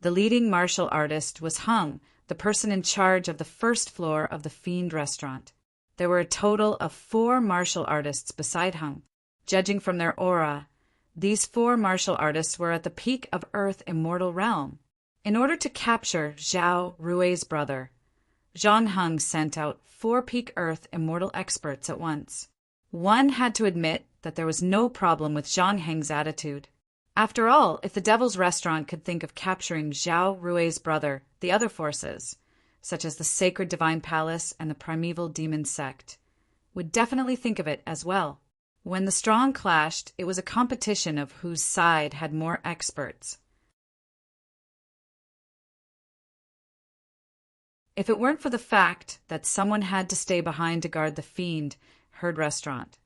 The leading martial artist was Hung, the person in charge of the first floor of the Fiend restaurant. There were a total of 4 martial artists beside Hung. Judging from their aura, these 4 martial artists were at the peak of Earth immortal realm. In order to capture Zhao Rui's brother, Zhang Heng sent out 4 peak Earth immortal experts at once. One had to admit that there was no problem with Zhang Heng's attitude. After all, if the Devil's Restaurant could think of capturing Zhao Rui's brother, the other forces, such as the Sacred Divine Palace and the Primeval Demon Sect, would definitely think of it as well. When the strong clashed, it was a competition of whose side had more experts. If it weren't for the fact that someone had to stay behind to guard the Fiend Herd Restaurant,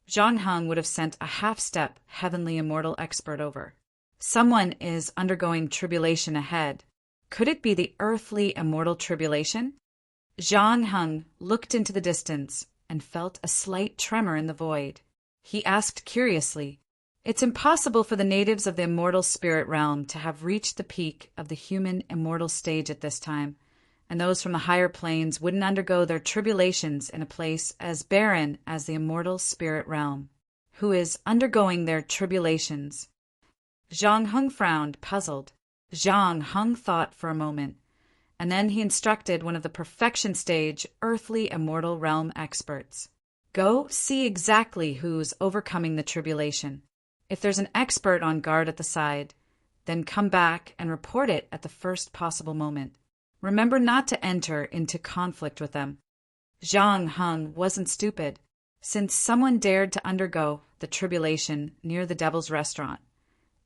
Zhang Heng would have sent a half-step heavenly immortal expert over. Someone is undergoing tribulation ahead. Could it be the earthly immortal tribulation? Zhang Heng looked into the distance and felt a slight tremor in the void. He asked curiously, "It's impossible for the natives of the immortal spirit realm to have reached the peak of the human immortal stage at this time, and those from the higher planes wouldn't undergo their tribulations in a place as barren as the immortal spirit realm. Who is undergoing their tribulations?" Zhang Heng frowned, puzzled. Zhang Heng thought for a moment, and then he instructed one of the perfection stage earthly immortal realm experts. Go see exactly who's overcoming the tribulation. If there's an expert on guard at the side, then come back and report it at the first possible moment. Remember not to enter into conflict with them. Zhang Heng wasn't stupid. Since someone dared to undergo the tribulation near the Devil's Restaurant,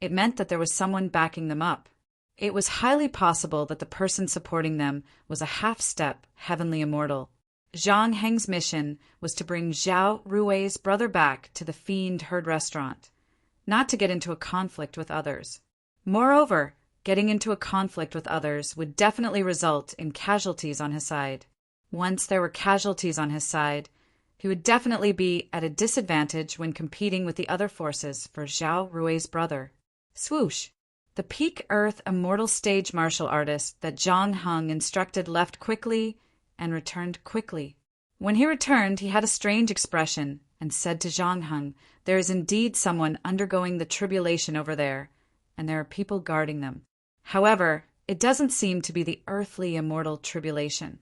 it meant that there was someone backing them up. It was highly possible that the person supporting them was a half-step heavenly immortal. Zhang Heng's mission was to bring Zhao Rui's brother back to the Fiend Herd Restaurant, not to get into a conflict with others. Moreover, getting into a conflict with others would definitely result in casualties on his side. Once there were casualties on his side, he would definitely be at a disadvantage when competing with the other forces for Zhao Rui's brother. Swoosh! The peak Earth immortal stage martial artist that Zhang Heng instructed left quickly and returned quickly. When he returned, he had a strange expression and said to Zhang Heng, "There is indeed someone undergoing the tribulation over there, and there are people guarding them. However, it doesn't seem to be the earthly immortal tribulation.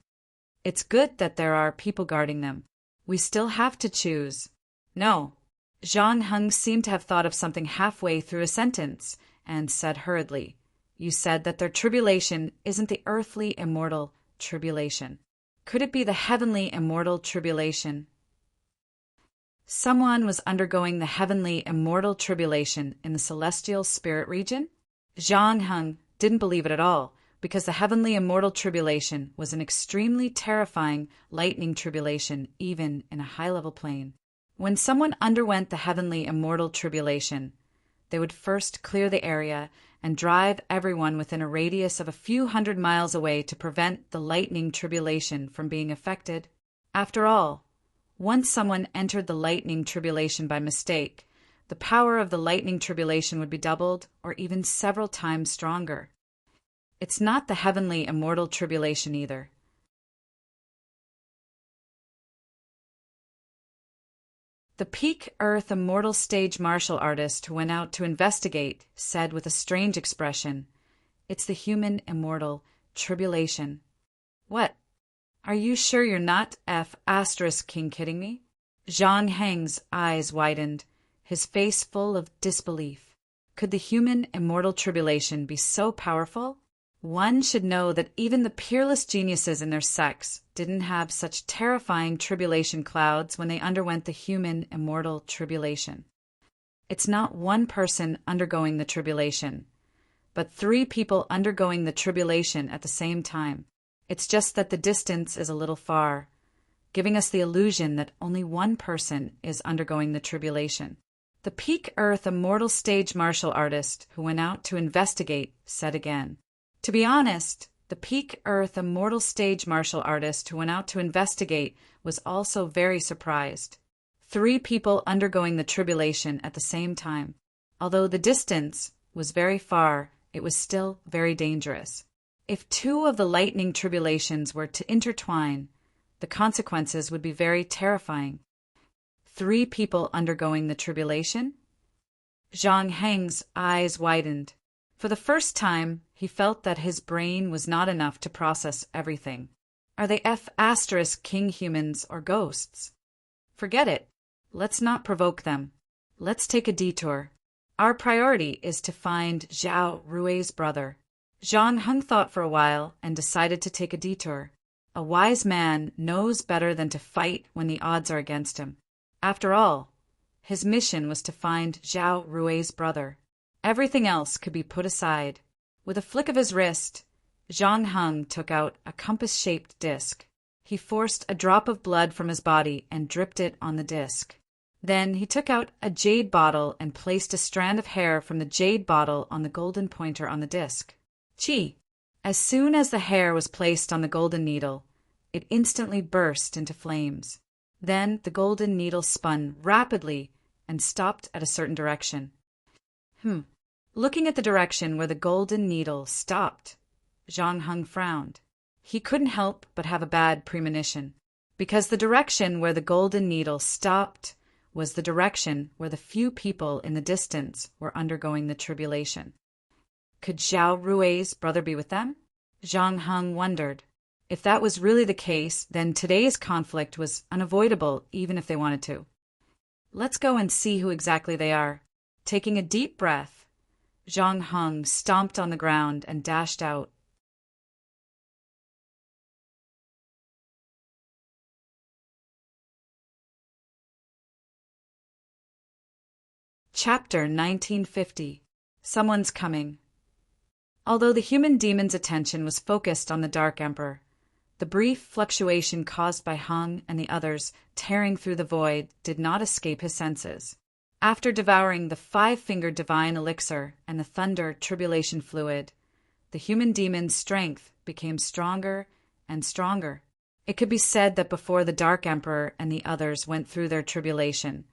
It's good that there are people guarding them. We still have to choose." "No." Zhang Heng seemed to have thought of something halfway through a sentence and said hurriedly, "You said that their tribulation isn't the earthly immortal tribulation. Could it be the heavenly immortal tribulation?" Someone was undergoing the heavenly immortal tribulation in the celestial spirit region? Zhang Heng didn't believe it at all, because the heavenly immortal tribulation was an extremely terrifying lightning tribulation even in a high-level plane. When someone underwent the heavenly immortal tribulation, they would first clear the area and drive everyone within a radius of a few hundred miles away to prevent the lightning tribulation from being affected. After all, once someone entered the lightning tribulation by mistake, the power of the lightning tribulation would be doubled or even several times stronger. It's not the heavenly immortal tribulation either. The peak Earth immortal stage martial artist who went out to investigate said with a strange expression, "It's the human immortal tribulation." "What? Are you sure you're not *king kidding me?" Zhang Heng's eyes widened, his face full of disbelief. Could the human immortal tribulation be so powerful? One should know that even the peerless geniuses in their sects didn't have such terrifying tribulation clouds when they underwent the human immortal tribulation. It's not one person undergoing the tribulation, but 3 people undergoing the tribulation at the same time. It's just that the distance is a little far, giving us the illusion that only one person is undergoing the tribulation. The peak Earth immortal stage martial artist who went out to investigate said again. To be honest, the peak Earth immortal stage martial artist who went out to investigate was also very surprised. 3 people undergoing the tribulation at the same time. Although the distance was very far, it was still very dangerous. If 2 of the lightning tribulations were to intertwine, the consequences would be very terrifying. 3 people undergoing the tribulation? Zhang Heng's eyes widened. For the first time, he felt that his brain was not enough to process everything. Are they *king humans or ghosts? Forget it. Let's not provoke them. Let's take a detour. Our priority is to find Zhao Rui's brother. Zhang Heng thought for a while and decided to take a detour. A wise man knows better than to fight when the odds are against him. After all, his mission was to find Zhao Rui's brother. Everything else could be put aside. With a flick of his wrist, Zhang Heng took out a compass-shaped disc. He forced a drop of blood from his body and dripped it on the disc. Then he took out a jade bottle and placed a strand of hair from the jade bottle on the golden pointer on the disc. Chi! As soon as the hair was placed on the golden needle, it instantly burst into flames. Then the golden needle spun rapidly and stopped at a certain direction. Looking at the direction where the golden needle stopped, Zhang Heng frowned. He couldn't help but have a bad premonition, because the direction where the golden needle stopped was the direction where the few people in the distance were undergoing the tribulation. Could Zhao Rui's brother be with them? Zhang Heng wondered. If that was really the case, then today's conflict was unavoidable even if they wanted to. Let's go and see who exactly they are. Taking a deep breath, Zhang Heng stomped on the ground and dashed out. Chapter 1950. Someone's Coming. Although the human demon's attention was focused on the Dark Emperor, the brief fluctuation caused by Heng and the others tearing through the void did not escape his senses. After devouring the 5-fingered divine elixir and the thunder tribulation fluid, the human demon's strength became stronger and stronger. It could be said that before the Dark Emperor and the others went through their tribulation,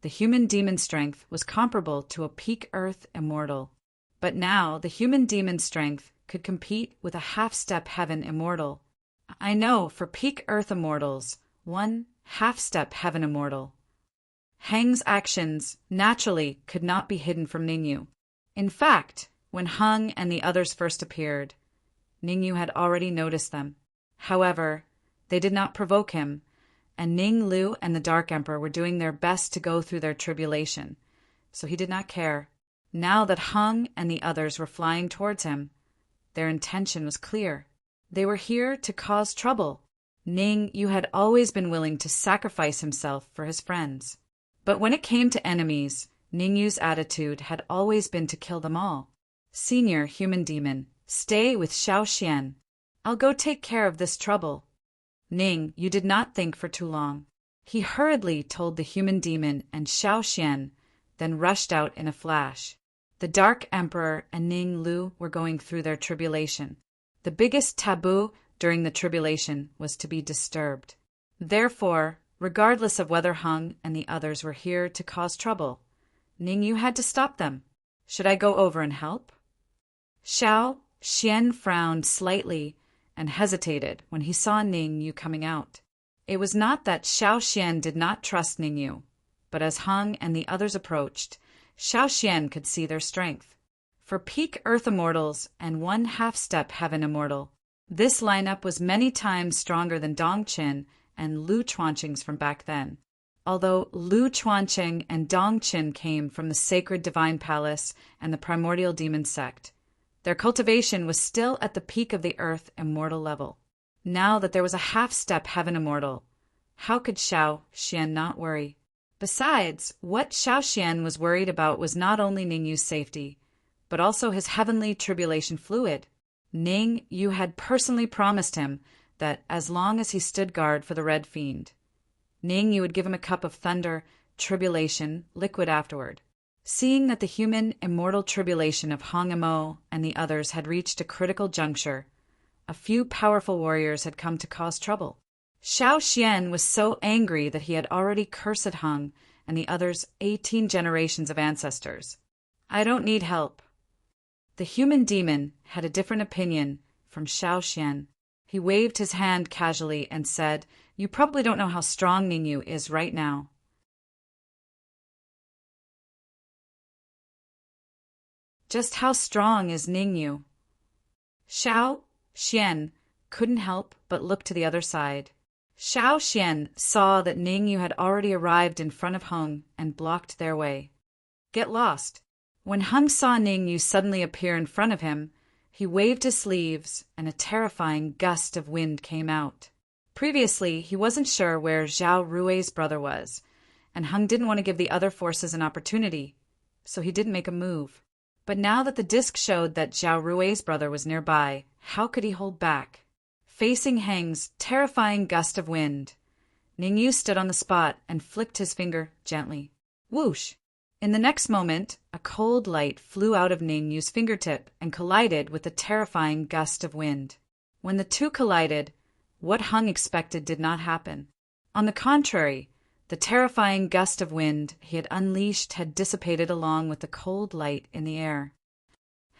the human demon strength was comparable to a peak Earth immortal. But now the human demon strength could compete with a half-step heaven immortal. I know for peak Earth immortals, one half-step heaven immortal. Hang's actions, naturally, could not be hidden from Ningyu. In fact, when Hung and the others first appeared, Ningyu had already noticed them. However, they did not provoke him, and Ning Lu and the Dark Emperor were doing their best to go through their tribulation, so he did not care. Now that Hung and the others were flying towards him, their intention was clear. They were here to cause trouble. Ning Yu had always been willing to sacrifice himself for his friends. But when it came to enemies, Ning Yu's attitude had always been to kill them all. Senior human demon, stay with Xiao Xian. I'll go take care of this trouble. Ning Yu did not think for too long. He hurriedly told the human demon and Xiao Xian, then rushed out in a flash. The Dark Emperor and Ning Lu were going through their tribulation. The biggest taboo during the tribulation was to be disturbed. Therefore, regardless of whether Hung and the others were here to cause trouble, Ning Yu had to stop them. Should I go over and help? Xiao Xian frowned slightly and hesitated when he saw Ning Yu coming out. It was not that Xiao Xian did not trust Ning Yu, but as Hung and the others approached, Xiao Xian could see their strength. For peak Earth Immortals and one half-step Heaven Immortal, this lineup was many times stronger than Dongqin and Lu Chuanqing's from back then. Although Lu Chuanqing and Dongqin came from the Sacred Divine Palace and the Primordial Demon Sect, their cultivation was still at the peak of the Earth Immortal level. Now that there was a half-step Heaven Immortal, how could Xiao Xian not worry? Besides, what Xiao Xian was worried about was not only Ning Yu's safety, but also his heavenly tribulation fluid. Ning Yu had personally promised him that as long as he stood guard for the Red Fiend, Ning Yu would give him a cup of thunder tribulation liquid afterward. Seeing that the human immortal tribulation of Hong Emo and the others had reached a critical juncture, a few powerful warriors had come to cause trouble. Xiao Xian was so angry that he had already cursed Hung and the others' 18 generations of ancestors. I don't need help. The human demon had a different opinion from Xiao Xian. He waved his hand casually and said, "You probably don't know how strong Ning Yu is right now." Just how strong is Ning Yu? Xiao Xian couldn't help but look to the other side. Xiao Xian saw that Ning Yu had already arrived in front of Hung and blocked their way. Get lost. When Hung saw Ning Yu suddenly appear in front of him, he waved his sleeves and a terrifying gust of wind came out. Previously, he wasn't sure where Zhao Rui's brother was, and Hung didn't want to give the other forces an opportunity, so he didn't make a move. But now that the disc showed that Zhao Rui's brother was nearby, how could he hold back? Facing Hang's terrifying gust of wind, Ning Yu stood on the spot and flicked his finger gently. Whoosh! In the next moment, a cold light flew out of Ning Yu's fingertip and collided with the terrifying gust of wind. When the two collided, what Hung expected did not happen. On the contrary, the terrifying gust of wind he had unleashed had dissipated along with the cold light in the air.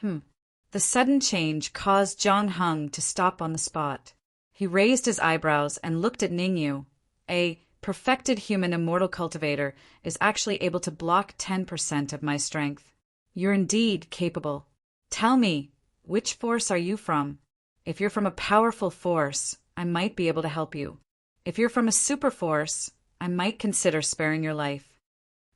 The sudden change caused Zhang Hung to stop on the spot. He raised his eyebrows and looked at Ning Yu. A perfected human immortal cultivator is actually able to block 10% of my strength. You're indeed capable. Tell me, which force are you from? If you're from a powerful force, I might be able to help you. If you're from a super force, I might consider sparing your life.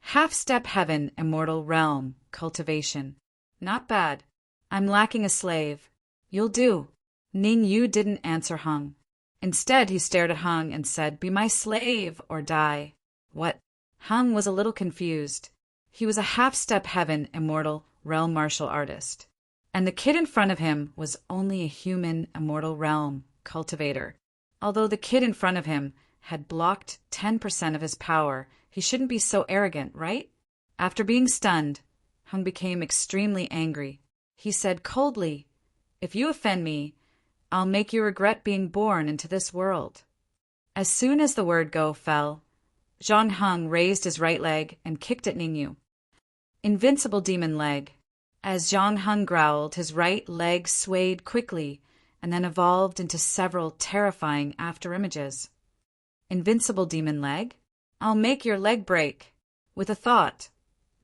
Half-step heaven, immortal realm, cultivation. Not bad. I'm lacking a slave. You'll do. Ning Yu didn't answer Hung. Instead, he stared at Hung and said, "Be my slave or die." What? Hung was a little confused. He was a half-step heaven, immortal realm martial artist. And the kid in front of him was only a human immortal realm cultivator. Although the kid in front of him had blocked 10% of his power, he shouldn't be so arrogant, right? After being stunned, Hung became extremely angry. He said coldly, "If you offend me, I'll make you regret being born into this world." As soon as the word "go" fell, Zhang Hung raised his right leg and kicked at Ning Yu. Invincible demon leg. As Zhang Hung growled, his right leg swayed quickly and then evolved into several terrifying afterimages. Invincible demon leg? I'll make your leg break. With a thought,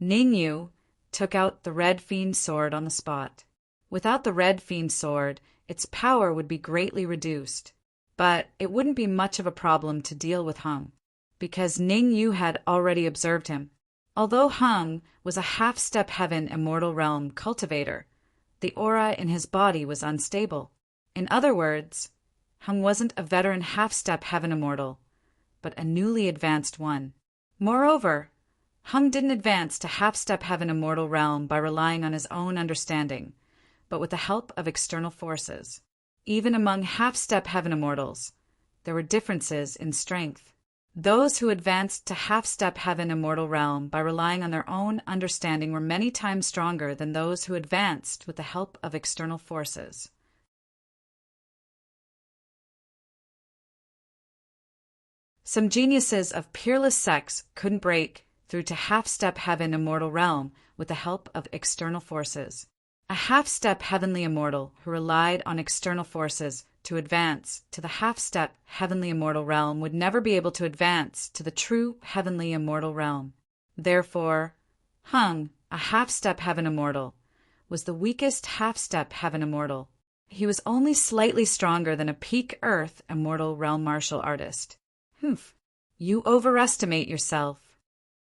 Ning Yu took out the Red Fiend sword on the spot. Without the Red Fiend sword, its power would be greatly reduced. But it wouldn't be much of a problem to deal with Hung, because Ning Yu had already observed him. Although Hung was a half-step heaven immortal realm cultivator, the aura in his body was unstable. In other words, Hung wasn't a veteran half-step heaven immortal, but a newly advanced one. Moreover, Hung didn't advance to half-step heaven immortal realm by relying on his own understanding, but with the help of external forces. Even among half-step heaven immortals, there were differences in strength. Those who advanced to half-step heaven immortal realm by relying on their own understanding were many times stronger than those who advanced with the help of external forces. Some geniuses of peerless sex couldn't break through to half-step heaven immortal realm with the help of external forces. A half-step heavenly immortal who relied on external forces to advance to the half-step heavenly immortal realm would never be able to advance to the true heavenly immortal realm. Therefore, Hung, a half-step heaven immortal, was the weakest half-step heaven immortal. He was only slightly stronger than a peak earth immortal realm martial artist. Humph, you overestimate yourself.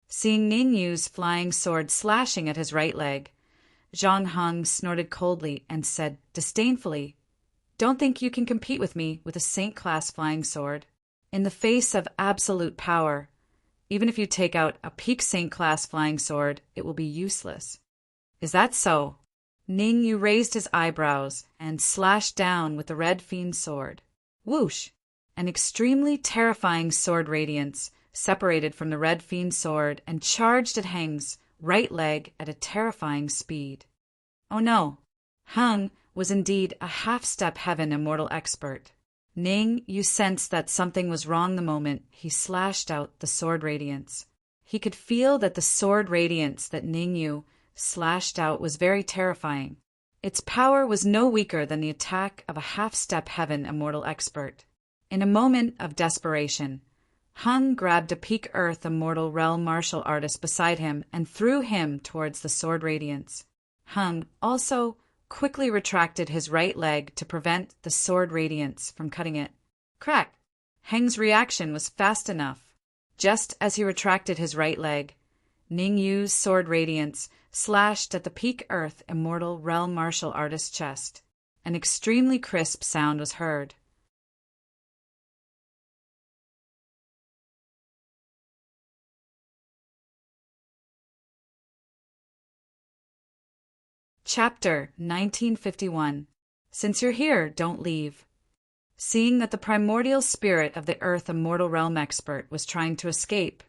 Seeing Ning Yu's flying sword slashing at his right leg, Zhang Hung snorted coldly and said disdainfully, "Don't think you can compete with me with a saint-class flying sword. In the face of absolute power, even if you take out a peak saint-class flying sword, it will be useless." "Is that so?" Ning Yu raised his eyebrows and slashed down with the Red Fiend sword. Whoosh! An extremely terrifying sword radiance separated from the Red Fiend sword and charged at Hang's right leg at a terrifying speed. Oh no! Hung was indeed a half-step heaven immortal expert. Ning Yu sensed that something was wrong the moment he slashed out the sword radiance. He could feel that the sword radiance that Ning Yu slashed out was very terrifying. Its power was no weaker than the attack of a half-step heaven immortal expert. In a moment of desperation, Hung grabbed a peak earth immortal realm martial artist beside him and threw him towards the sword radiance. Hung also quickly retracted his right leg to prevent the sword radiance from cutting it. Crack! Hang's reaction was fast enough. Just as he retracted his right leg, Ning Yu's sword radiance slashed at the peak earth immortal realm martial artist's chest. An extremely crisp sound was heard. Chapter 1951. Since you're here, don't leave. Seeing that the primordial spirit of the earth immortal realm expert was trying to escape,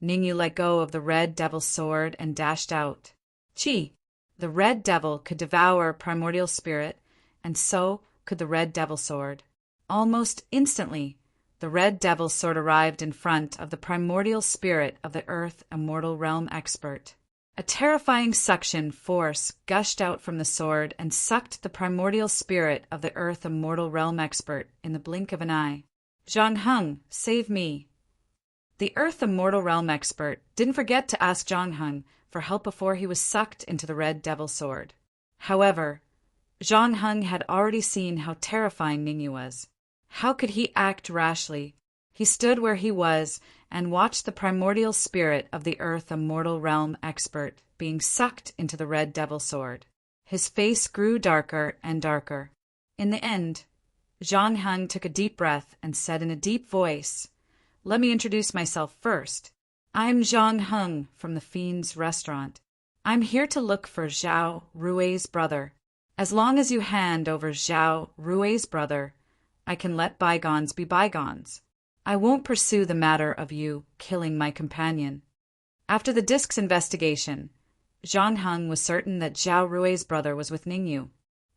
Ning Yu let go of the red devil sword and dashed out. Chi! The red devil could devour primordial spirit, and so could the red devil sword. Almost instantly, the red devil sword arrived in front of the primordial spirit of the earth immortal realm expert. A terrifying suction force gushed out from the sword and sucked the primordial spirit of the earth immortal realm expert in the blink of an eye. Zhang Hung, save me. The earth immortal realm expert didn't forget to ask Zhang Hung for help before he was sucked into the red devil sword. However, Zhang Hung had already seen how terrifying Ning Yu was. How could he act rashly? He stood where he was and watched the primordial spirit of the earth immortal realm expert being sucked into the red devil sword. His face grew darker and darker. In the end, Zhang Hung took a deep breath and said in a deep voice, "Let me introduce myself first. I'm Zhang Hung from the Fiend's Restaurant. I'm here to look for Zhao Rui's brother. As long as you hand over Zhao Rui's brother, I can let bygones be bygones. I won't pursue the matter of you killing my companion." After the disc's investigation, Zhang Hung was certain that Zhao Rui's brother was with Ning Yu.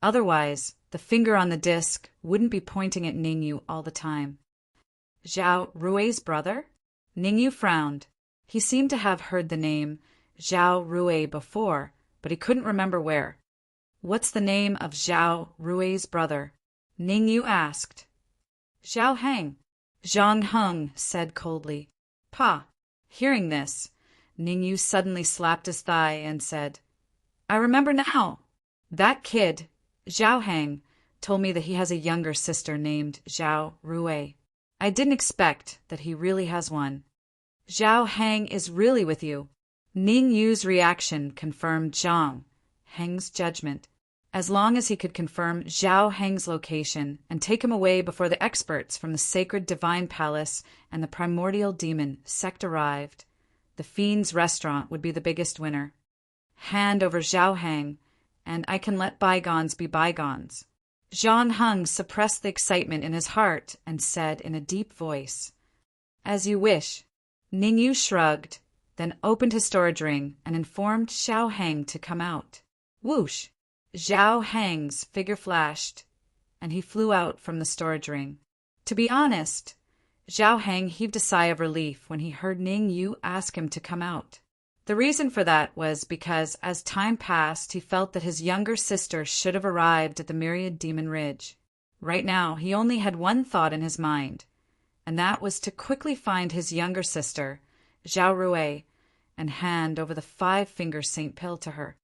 Otherwise, the finger on the disc wouldn't be pointing at Ning Yu all the time. Zhao Rui's brother? Ning Yu frowned. He seemed to have heard the name Zhao Rui before, but he couldn't remember where. "What's the name of Zhao Rui's brother?" Ning Yu asked. "Zhao Hang." Zhang Heng said coldly. Pa. Hearing this, Ningyu suddenly slapped his thigh and said, I remember now. That kid, Zhao Heng, told me that he has a younger sister named Zhao Rui. I didn't expect that he really has one. Zhao Heng is really with you. Ning Yu's reaction confirmed Zhang Heng's judgment. As long as he could confirm Zhao Heng's location and take him away before the experts from the sacred divine palace and the primordial demon sect arrived, the fiend's restaurant would be the biggest winner. Hand over Zhao Heng, and I can let bygones be bygones. Zhang Heng suppressed the excitement in his heart and said in a deep voice, As you wish. Ningyu shrugged, then opened his storage ring and informed Zhao Heng to come out. Whoosh! Zhao Heng's figure flashed, and he flew out from the storage ring. To be honest, Zhao Heng heaved a sigh of relief when he heard Ning Yu ask him to come out. The reason for that was because as time passed, he felt that his younger sister should have arrived at the Myriad Demon Ridge. Right now, he only had one thought in his mind, and that was to quickly find his younger sister, Zhao Rui, and hand over the 5-finger Saint Pill to her.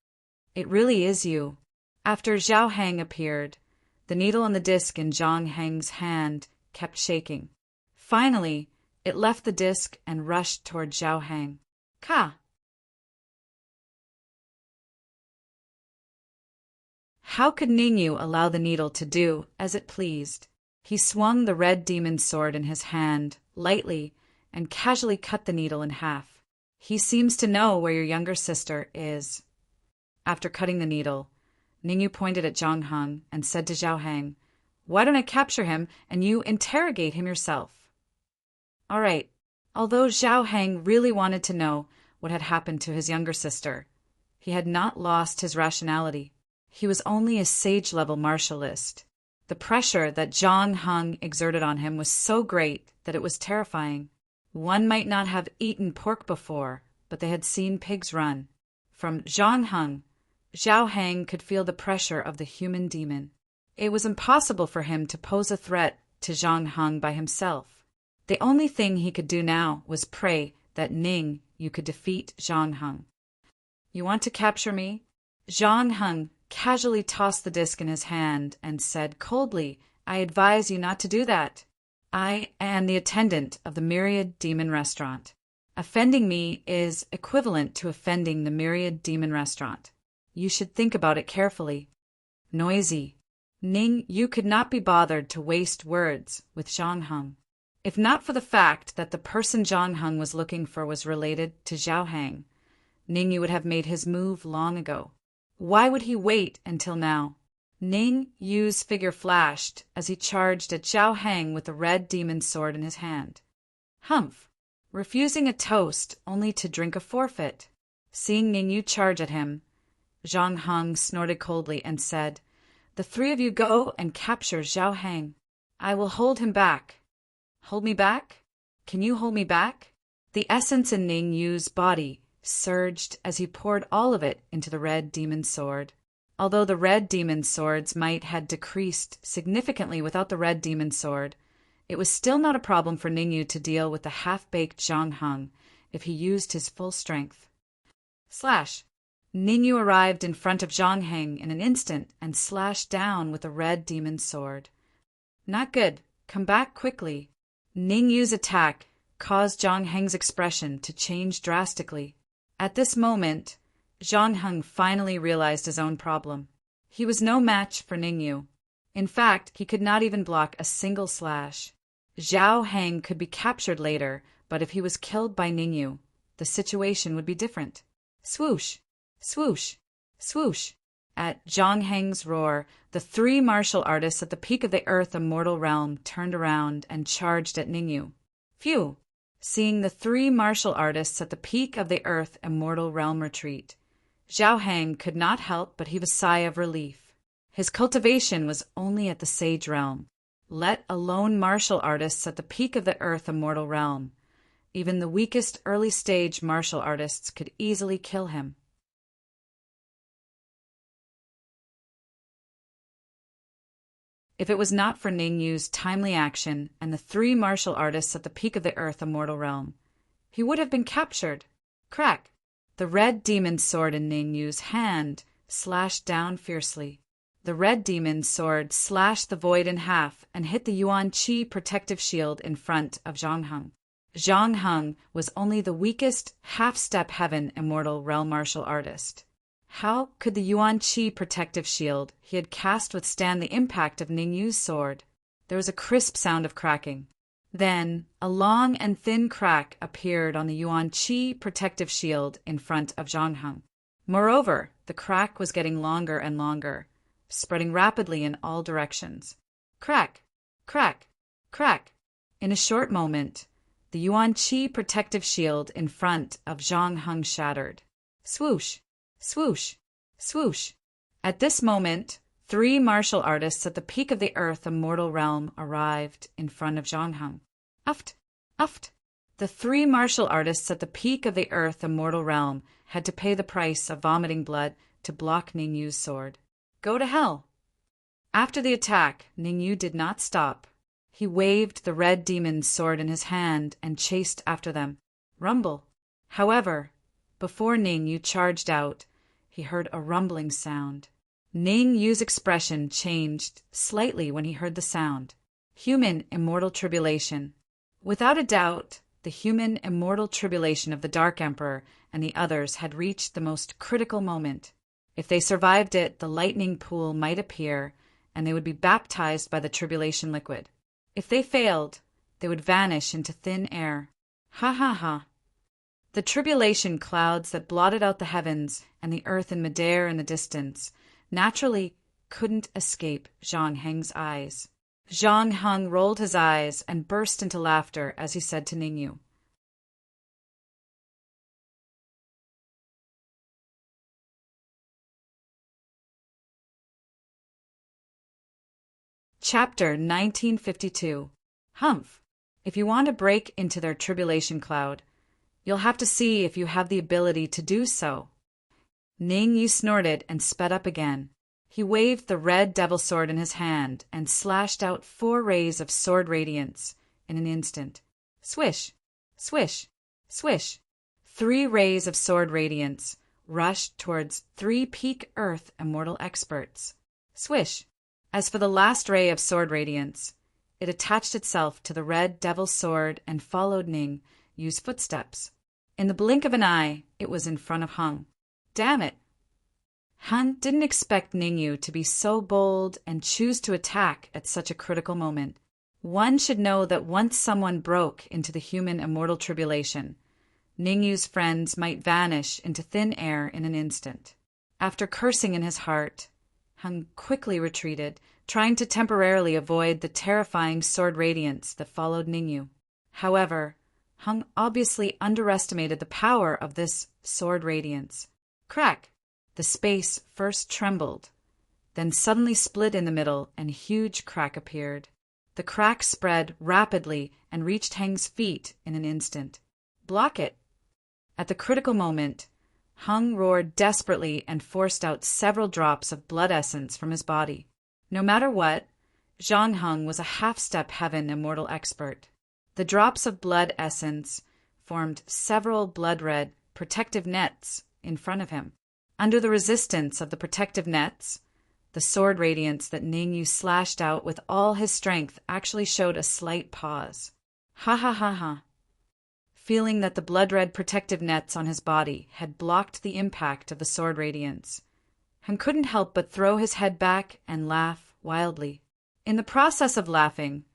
It really is you. After Zhao Heng appeared, the needle on the disc in Zhang Heng's hand kept shaking. Finally, it left the disc and rushed toward Zhao Heng. Ka! How could Ningyu allow the needle to do as it pleased? He swung the red demon sword in his hand, lightly, and casually cut the needle in half. He seems to know where your younger sister is. After cutting the needle, Ningyu pointed at Zhang Heng and said to Zhao Heng, Why don't I capture him and you interrogate him yourself? All right. Although Zhao Heng really wanted to know what had happened to his younger sister, he had not lost his rationality. He was only a sage-level martialist. The pressure that Zhang Heng exerted on him was so great that it was terrifying. One might not have eaten pork before, but they had seen pigs run. From Zhang Heng, Zhao Heng could feel the pressure of the human demon. It was impossible for him to pose a threat to Zhang Heng by himself. The only thing he could do now was pray that Ning Yu could defeat Zhang Heng. You want to capture me? Zhang Heng casually tossed the disc in his hand and said coldly, I advise you not to do that. I am the attendant of the Myriad Demon Restaurant. Offending me is equivalent to offending the Myriad Demon Restaurant. You should think about it carefully. Noisy. Ning Yu could not be bothered to waste words with Zhang Heng. If not for the fact that the person Zhang Heng was looking for was related to Zhao Heng, Ning Yu would have made his move long ago. Why would he wait until now? Ning Yu's figure flashed as he charged at Zhao Heng with the red demon sword in his hand. Humph! Refusing a toast only to drink a forfeit. Seeing Ning Yu charge at him, Zhang Heng snorted coldly and said, The 3 of you go and capture Zhao Heng. I will hold him back. Hold me back? Can you hold me back? The essence in Ning Yu's body surged as he poured all of it into the red demon sword. Although the red demon sword's might had decreased significantly without the red demon sword, it was still not a problem for Ning Yu to deal with the half-baked Zhang Heng if he used his full strength. Slash! Ning Yu arrived in front of Zhang Heng in an instant and slashed down with the red demon sword. Not good. Come back quickly. Ning Yu's attack caused Zhang Heng's expression to change drastically. At this moment, Zhang Heng finally realized his own problem. He was no match for Ning Yu. In fact, he could not even block a single slash. Zhao Heng could be captured later, but if he was killed by Ning Yu, the situation would be different. Swoosh! Swoosh! Swoosh! At Zhang Heng's roar, the 3 martial artists at the peak of the Earth Immortal Realm turned around and charged at Ning Yu. Phew! Seeing the 3 martial artists at the peak of the Earth Immortal Realm retreat, Zhao Heng could not help but heave a sigh of relief. His cultivation was only at the Sage Realm, let alone martial artists at the peak of the Earth Immortal Realm. Even the weakest early-stage martial artists could easily kill him. If it was not for Ning Yu's timely action and the three martial artists at the peak of the earth immortal realm, he would have been captured. Crack! The red demon's sword in Ning Yu's hand slashed down fiercely. The red demon's sword slashed the void in half and hit the Yuan Qi protective shield in front of Zhang Heng. Zhang Heng was only the weakest half-step heaven immortal realm martial artist. How could the Yuan Qi protective shield he had cast withstand the impact of Ning Yu's sword? There was a crisp sound of cracking. Then, a long and thin crack appeared on the Yuan Qi protective shield in front of Zhang Heng. Moreover, the crack was getting longer and longer, spreading rapidly in all directions. Crack! Crack! Crack! In a short moment, the Yuan Qi protective shield in front of Zhang Heng shattered. Swoosh! Swoosh! Swoosh! At this moment, three martial artists at the peak of the earth immortal realm arrived in front of Zhang Heng. Uft! Uft! The three martial artists at the peak of the earth immortal realm had to pay the price of vomiting blood to block Ning Yu's sword. Go to hell! After the attack, Ning Yu did not stop. He waved the red demon's sword in his hand and chased after them. Rumble! However, before Ning Yu charged out, he heard a rumbling sound. Ning Yu's expression changed slightly when he heard the sound. Human immortal tribulation. Without a doubt, the human immortal tribulation of the Dark Emperor and the others had reached the most critical moment. If they survived it, the lightning pool might appear, and they would be baptized by the tribulation liquid. If they failed, they would vanish into thin air. Ha ha ha. The tribulation clouds that blotted out the heavens and the earth in midair in the distance naturally couldn't escape Zhang Heng's eyes. Zhang Heng rolled his eyes and burst into laughter as he said to Ning Yu, Chapter 1952. Humph! If you want to break into their tribulation cloud, you'll have to see if you have the ability to do so. Ning Yu snorted and sped up again. He waved the red devil sword in his hand and slashed out 4 rays of sword radiance in an instant. Swish! Swish! Swish! 3 rays of sword radiance rushed towards 3 peak earth immortal experts. Swish! As for the last ray of sword radiance, it attached itself to the red devil's sword and followed Ning Yu's footsteps. In the blink of an eye, it was in front of Heng. Damn it! Heng didn't expect Ning Yu to be so bold and choose to attack at such a critical moment. One should know that once someone broke into the human immortal tribulation, Ning Yu's friends might vanish into thin air in an instant. After cursing in his heart, Heng quickly retreated, trying to temporarily avoid the terrifying sword radiance that followed Ning Yu. However, Heng obviously underestimated the power of this sword radiance. Crack! The space first trembled, then suddenly split in the middle and a huge crack appeared. The crack spread rapidly and reached Heng's feet in an instant. Block it! At the critical moment, Heng roared desperately and forced out several drops of blood essence from his body. No matter what, Zhang Heng was a half-step heaven immortal expert. The drops of blood essence formed several blood-red protective nets in front of him. Under the resistance of the protective nets, the sword radiance that Ning Yu slashed out with all his strength actually showed a slight pause. Ha ha ha ha. Feeling that the blood-red protective nets on his body had blocked the impact of the sword radiance, Heng couldn't help but throw his head back and laugh wildly. In the process of laughing,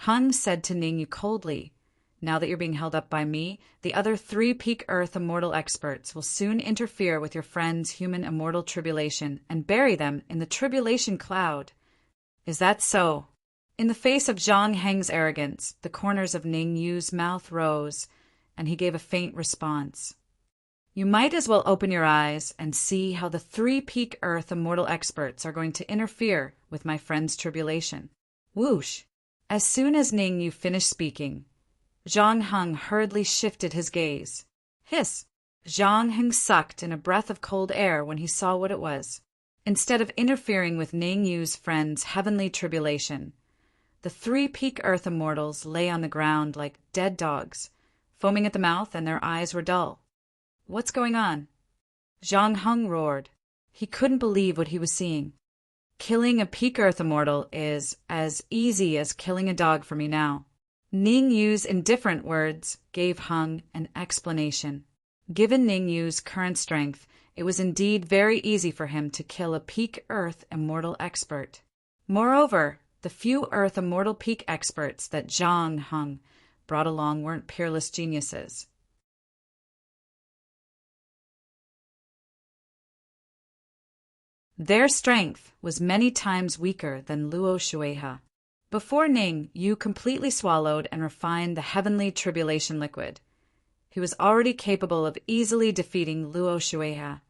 Heng said to Ning Yu coldly, "Now that you're being held up by me, the other 3 peak earth immortal experts will soon interfere with your friend's human immortal tribulation and bury them in the tribulation cloud." Is that so? In the face of Zhang Heng's arrogance, the corners of Ning Yu's mouth rose, and he gave a faint response. You might as well open your eyes and see how the 3 peak earth immortal experts are going to interfere with my friend's tribulation. Whoosh! As soon as Ning Yu finished speaking, Zhang Heng hurriedly shifted his gaze. Hiss! Zhang Heng sucked in a breath of cold air when he saw what it was. Instead of interfering with Ning Yu's friend's heavenly tribulation, the three peak earth immortals lay on the ground like dead dogs, foaming at the mouth, and their eyes were dull. "What's going on?" Zhang Heng roared. He couldn't believe what he was seeing. "Killing a peak earth immortal is as easy as killing a dog for me now." Ning Yu's indifferent words gave Heng an explanation. Given Ning Yu's current strength, it was indeed very easy for him to kill a peak earth immortal expert. Moreover, the few earth immortal peak experts that Zhang Heng brought along weren't peerless geniuses. Their strength was many times weaker than Luo Shueha. Before Ning Yu completely swallowed and refined the heavenly tribulation liquid, he was already capable of easily defeating Luo Shueha,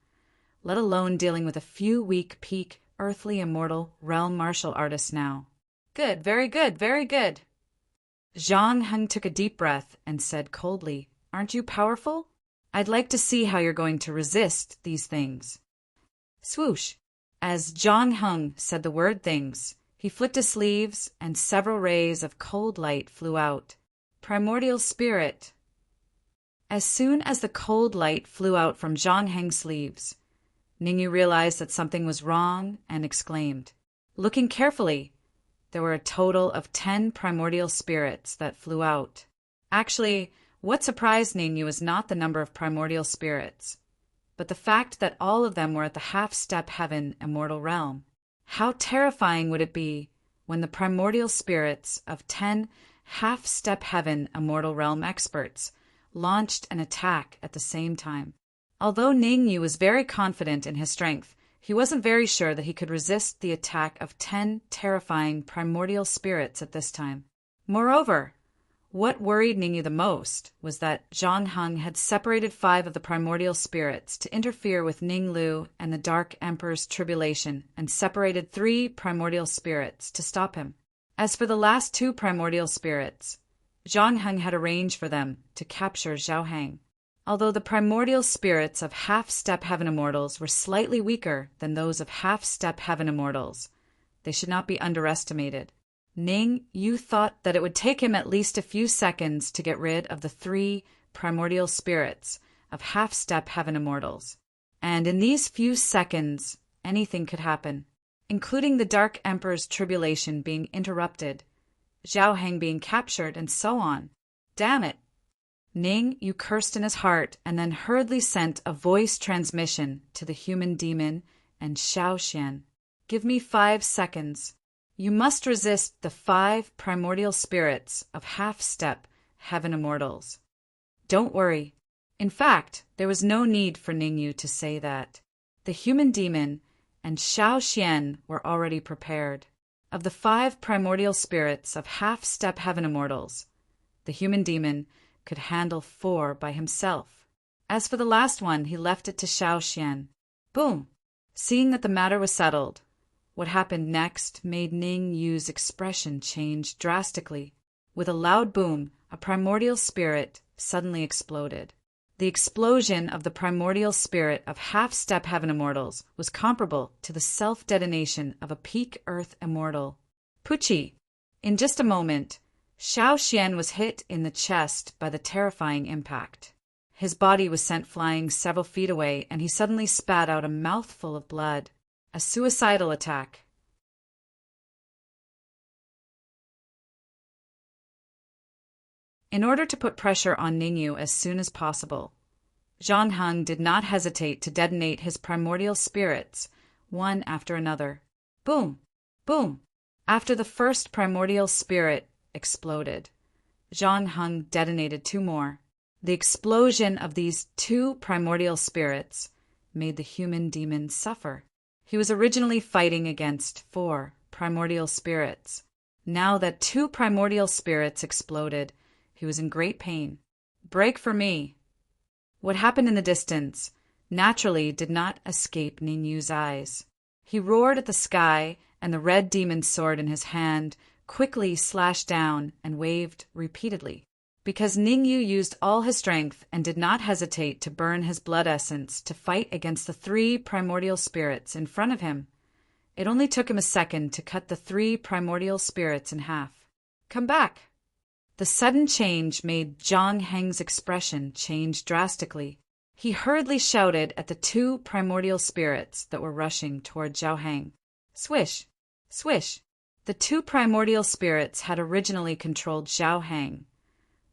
let alone dealing with a few weak peak earthly immortal realm martial artists now. "Good, very good, very good." Zhang Heng took a deep breath and said coldly, "Aren't you powerful? I'd like to see how you're going to resist these things." Swoosh! As Zhang Heng said the word "things," he flicked his sleeves and several rays of cold light flew out. Primordial spirit. As soon as the cold light flew out from Zhang Heng's sleeves, Ningyu realized that something was wrong and exclaimed. Looking carefully, there were a total of 10 primordial spirits that flew out. Actually, what surprised Ningyu was not the number of primordial spirits, but the fact that all of them were at the half-step heaven immortal realm. How terrifying would it be when the primordial spirits of 10 half-step heaven immortal realm experts launched an attack at the same time? Although Ningyu was very confident in his strength, he wasn't very sure that he could resist the attack of 10 terrifying primordial spirits at this time. Moreover, what worried Ningyu the most was that Zhang Heng had separated 5 of the primordial spirits to interfere with Ning Lu and the Dark Emperor's tribulation and separated 3 primordial spirits to stop him. As for the last 2 primordial spirits, Zhang Heng had arranged for them to capture Zhao Hang. Although the primordial spirits of half-step heaven immortals were slightly weaker than those of half-step heaven immortals, they should not be underestimated. Ning Yu thought that it would take him at least a few seconds to get rid of the 3 primordial spirits of half-step heaven immortals. And in these few seconds, anything could happen, including the Dark Emperor's tribulation being interrupted, Zhao Hang being captured, and so on. Damn it! Ning Yu cursed in his heart and then hurriedly sent a voice transmission to the human demon and Xiao Xian. "Give me 5 seconds. You must resist the 5 primordial spirits of half-step heaven immortals." Don't worry. In fact, there was no need for Ningyu to say that. The human demon and Xiao Xian were already prepared. Of the 5 primordial spirits of half-step heaven immortals, the human demon could handle 4 by himself. As for the last one, he left it to Xiao Xian. Boom! Seeing that the matter was settled, what happened next made Ning Yu's expression change drastically. With a loud boom, a primordial spirit suddenly exploded. The explosion of the primordial spirit of half-step heaven immortals was comparable to the self-detonation of a peak earth immortal. Pucci! In just a moment, Xiao Xian was hit in the chest by the terrifying impact. His body was sent flying several feet away, and he suddenly spat out a mouthful of blood. A suicidal attack. In order to put pressure on Ningyu as soon as possible, Zhang Heng did not hesitate to detonate his primordial spirits, one after another. Boom! Boom! After the first primordial spirit exploded, Zhang Heng detonated 2 more. The explosion of these 2 primordial spirits made the human demon suffer. He was originally fighting against 4 primordial spirits. Now that 2 primordial spirits exploded, he was in great pain. Break for me! What happened in the distance naturally did not escape Ningyu's eyes. He roared at the sky, and the red demon's sword in his hand quickly slashed down and waved repeatedly. Because Ningyu used all his strength and did not hesitate to burn his blood essence to fight against the 3 primordial spirits in front of him. It only took him a second to cut the 3 primordial spirits in half. "Come back!" The sudden change made Zhang Heng's expression change drastically. He hurriedly shouted at the 2 primordial spirits that were rushing toward Zhao Heng. Swish! Swish! The 2 primordial spirits had originally controlled Zhao Heng,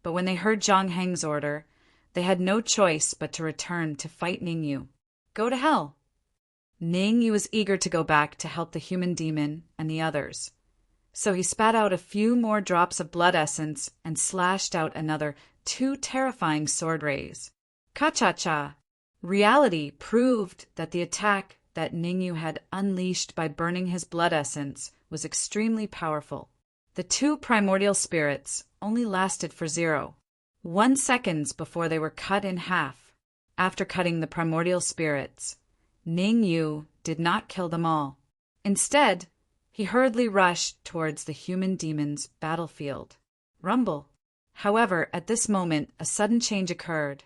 but when they heard Zhang Heng's order, they had no choice but to return to fight Ningyu. Go to hell! Ningyu was eager to go back to help the human demon and the others, so he spat out a few more drops of blood essence and slashed out another 2 terrifying sword rays. Ka-cha-cha! Reality proved that the attack that Ningyu had unleashed by burning his blood essence was extremely powerful. The 2 primordial spirits only lasted for 0.1 seconds before they were cut in half. After cutting the primordial spirits, Ningyu did not kill them all. Instead, he hurriedly rushed towards the human demon's battlefield. Rumble! However, at this moment, a sudden change occurred.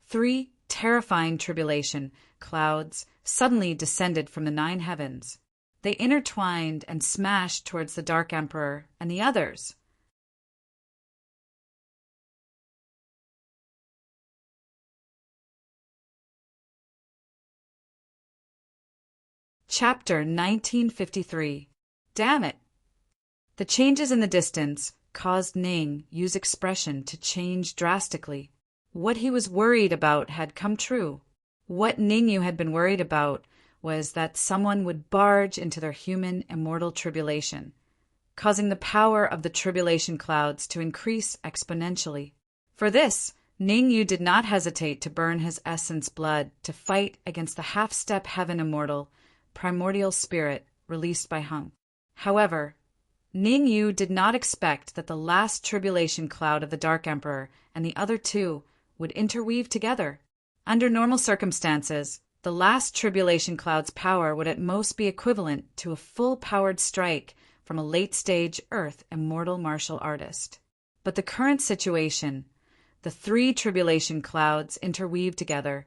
3 terrifying tribulation clouds suddenly descended from the 9 heavens. They intertwined and smashed towards the Dark Emperor and the others. Chapter 1953. Damn it! The changes in the distance caused Ningyu's expression to change drastically. What he was worried about had come true. What Ningyu had been worried about was that someone would barge into their human immortal tribulation, causing the power of the tribulation clouds to increase exponentially. For this, Ningyu did not hesitate to burn his essence blood to fight against the half-step heaven immortal primordial spirit released by Heng. However, Ningyu did not expect that the last tribulation cloud of the Dark Emperor and the other 2 would interweave together. Under normal circumstances, the last tribulation cloud's power would at most be equivalent to a full-powered strike from a late-stage Earth immortal martial artist. But the current situation, the 3 tribulation clouds interweaved together,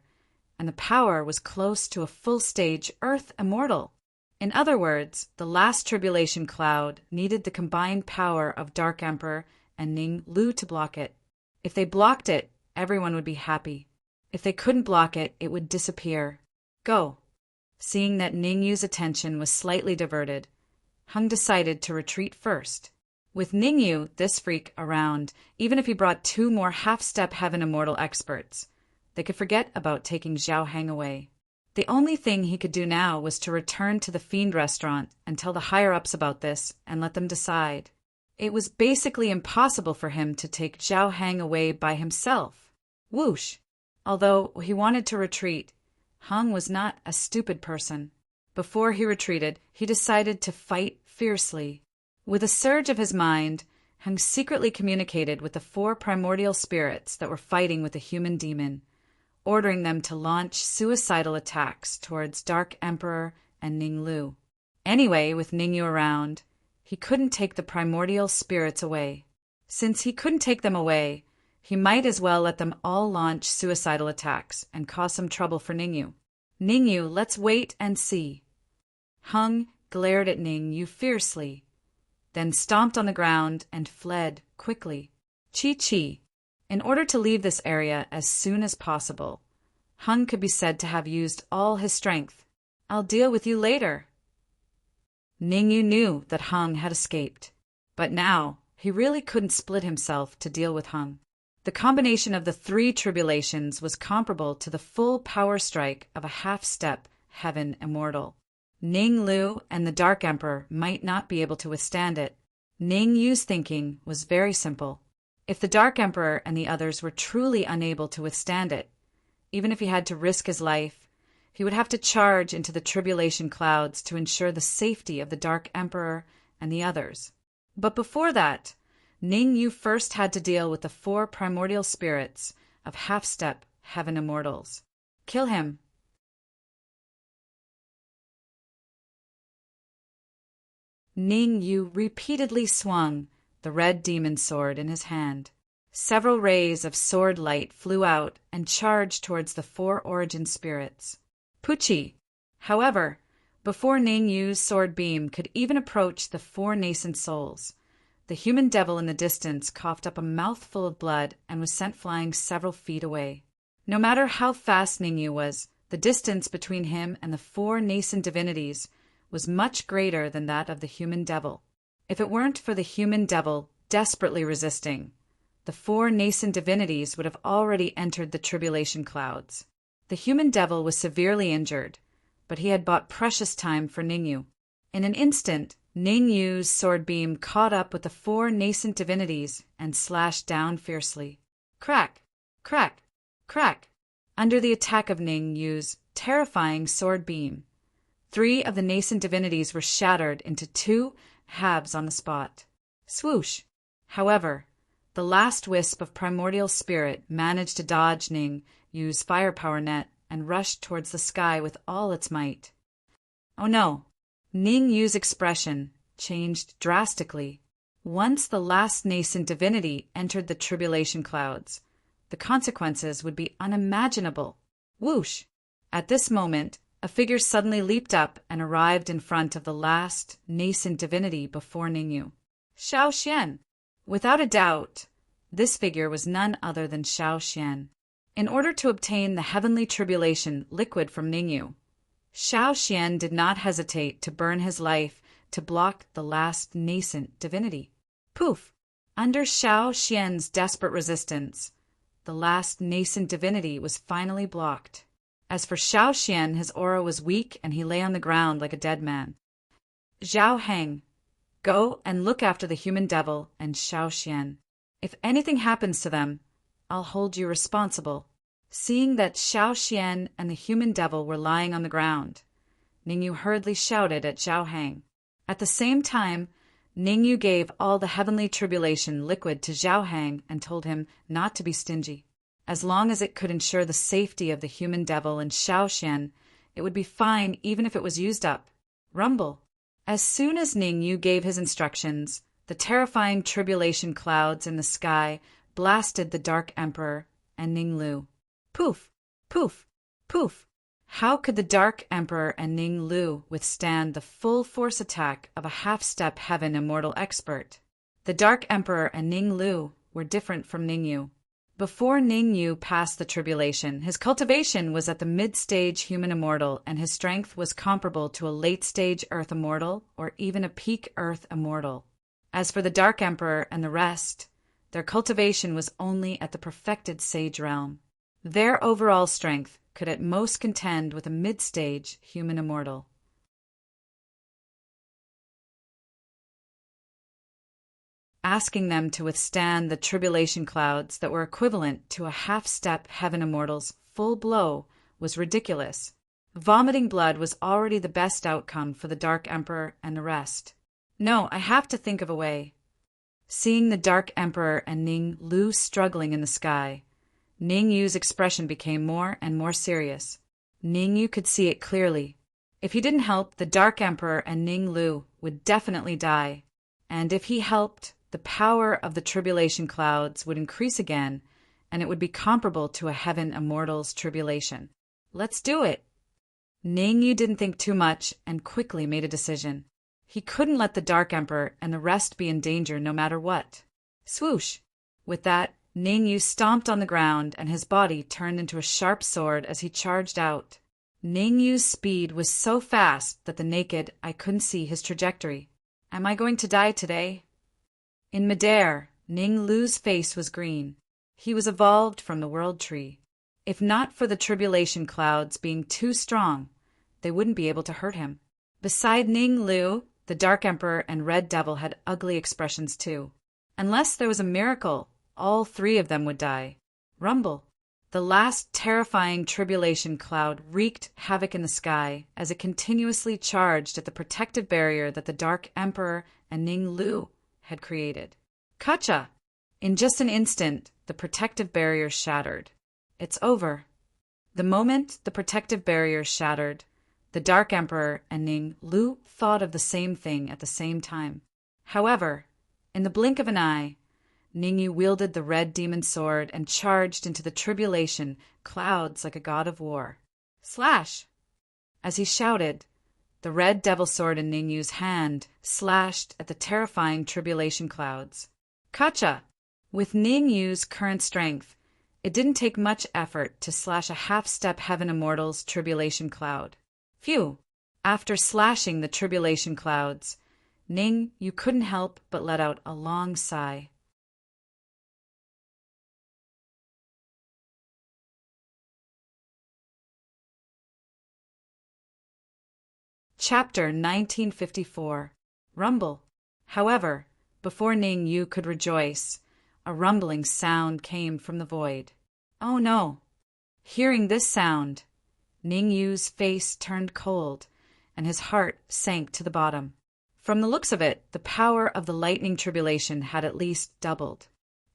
and the power was close to a full-stage Earth immortal. In other words, the last tribulation cloud needed the combined power of Dark Emperor and Ning Lu to block it. If they blocked it, everyone would be happy. If they couldn't block it, it would disappear. Go! Seeing that Ningyu's attention was slightly diverted, Heng decided to retreat first. With Ningyu, this freak, around, even if he brought 2 more half-step heaven immortal experts, they could forget about taking Zhao Heng away. The only thing he could do now was to return to the Fiend Restaurant and tell the higher-ups about this and let them decide. It was basically impossible for him to take Zhao Heng away by himself. Whoosh! Although he wanted to retreat, Heng was not a stupid person. Before he retreated, he decided to fight fiercely. With a surge of his mind, Heng secretly communicated with the 4 primordial spirits that were fighting with the human demon, ordering them to launch suicidal attacks towards Dark Emperor and Ning Lu. Anyway, with Ningyu around, he couldn't take the primordial spirits away. Since he couldn't take them away, he might as well let them all launch suicidal attacks and cause some trouble for Ningyu. Ningyu, let's wait and see. Heng glared at Ningyu fiercely, then stomped on the ground and fled quickly. Chi-chi. In order to leave this area as soon as possible, Heng could be said to have used all his strength. I'll deal with you later. Ningyu knew that Heng had escaped, but now he really couldn't split himself to deal with Heng. The combination of the 3 tribulations was comparable to the full power strike of a half-step heaven immortal. Ning Lu and the Dark Emperor might not be able to withstand it. Ning Yu's thinking was very simple. If the Dark Emperor and the others were truly unable to withstand it, even if he had to risk his life, he would have to charge into the tribulation clouds to ensure the safety of the Dark Emperor and the others. But before that, Ning Yu first had to deal with the 4 primordial spirits of half-step heaven immortals. Kill him. Ning Yu repeatedly swung the red demon sword in his hand, Several rays of sword light flew out and charged towards the four origin spirits. Pucci! However, before Ning Yu's sword beam could even approach the four nascent souls, the human devil in the distance coughed up a mouthful of blood and was sent flying several feet away. No matter how fast Ning Yu was, the distance between him and the four nascent divinities was much greater than that of the human devil. If it weren't for the human devil desperately resisting, the four nascent divinities would have already entered the tribulation clouds. The human devil was severely injured, but he had bought precious time for Ning Yu. In an instant, Ning Yu's sword beam caught up with the four nascent divinities and slashed down fiercely. Crack! Crack! Crack! Under the attack of Ning Yu's terrifying sword beam, 3 of the nascent divinities were shattered into 2 halves on the spot. Swoosh! However, the last wisp of primordial spirit managed to dodge Ning Yu's firepower net and rushed towards the sky with all its might. Oh no! Ning Yu's expression changed drastically. Once the last nascent divinity entered the tribulation clouds, the consequences would be unimaginable. Whoosh! At this moment, a figure suddenly leaped up and arrived in front of the last nascent divinity before Ning Yu. Xiao Xian! Without a doubt, this figure was none other than Xiao Xian. In order to obtain the heavenly tribulation liquid from Ning Yu, Xiao Xian did not hesitate to burn his life to block the last nascent divinity. Poof! Under Xiao Xian's desperate resistance, the last nascent divinity was finally blocked. As for Xiao Xian, his aura was weak and he lay on the ground like a dead man. Zhao Heng, go and look after the human devil and Xiao Xian. If anything happens to them, I'll hold you responsible. Seeing that Xiao Xian and the human devil were lying on the ground, Ning Yu hurriedly shouted at Zhao Heng. At the same time, Ning Yu gave all the heavenly tribulation liquid to Zhao Heng and told him not to be stingy. As long as it could ensure the safety of the human devil and Xiao Xian, it would be fine even if it was used up. Rumble! As soon as Ning Yu gave his instructions, the terrifying tribulation clouds in the sky blasted the Dark Emperor and Ning Lu. Poof! Poof! Poof! How could the Dark Emperor and Ning Lu withstand the full force attack of a half-step heaven immortal expert? The Dark Emperor and Ning Lu were different from Ning Yu. Before Ning Yu passed the tribulation, his cultivation was at the mid-stage human immortal and his strength was comparable to a late-stage earth immortal or even a peak earth immortal. As for the Dark Emperor and the rest, their cultivation was only at the perfected sage realm. Their overall strength could at most contend with a mid-stage human immortal. Asking them to withstand the tribulation clouds that were equivalent to a half-step heaven immortal's full blow was ridiculous. Vomiting blood was already the best outcome for the Dark Emperor and the rest. No, I have to think of a way. Seeing the Dark Emperor and Ning Lu struggling in the sky, Ning Yu's expression became more and more serious. Ning Yu could see it clearly. If he didn't help, the Dark Emperor and Ning Lu would definitely die. And if he helped, the power of the tribulation clouds would increase again, and it would be comparable to a heaven immortal's tribulation. Let's do it! Ning Yu didn't think too much and quickly made a decision. He couldn't let the Dark Emperor and the rest be in danger no matter what. Swoosh! With that, Ning Yu stomped on the ground and his body turned into a sharp sword as he charged out. Ning Yu's speed was so fast that the naked eye couldn't see his trajectory. Am I going to die today? In midair, Ning Lu's face was green. He was evolved from the World Tree. If not for the tribulation clouds being too strong, they wouldn't be able to hurt him. Beside Ning Lu, the Dark Emperor and Red Devil had ugly expressions too. Unless there was a miracle, all 3 of them would die. Rumble! The last terrifying tribulation cloud wreaked havoc in the sky as it continuously charged at the protective barrier that the Dark Emperor and Ning Lu had created. Kacha! In just an instant, the protective barrier shattered. It's over. The moment the protective barrier shattered, the Dark Emperor and Ning Lu thought of the same thing at the same time. However, in the blink of an eye, Ningyu wielded the red demon sword and charged into the tribulation clouds like a god of war. Slash! As he shouted, the red devil sword in Ningyu's hand slashed at the terrifying tribulation clouds. Kacha! With Ningyu's current strength, it didn't take much effort to slash a half-step Heaven Immortal's tribulation cloud. Phew! After slashing the tribulation clouds, Ningyu couldn't help but let out a long sigh. Chapter 1954. Rumble. However, before Ningyu could rejoice, a rumbling sound came from the void. Oh no! Hearing this sound, Ningyu's face turned cold, and his heart sank to the bottom. From the looks of it, the power of the lightning tribulation had at least doubled.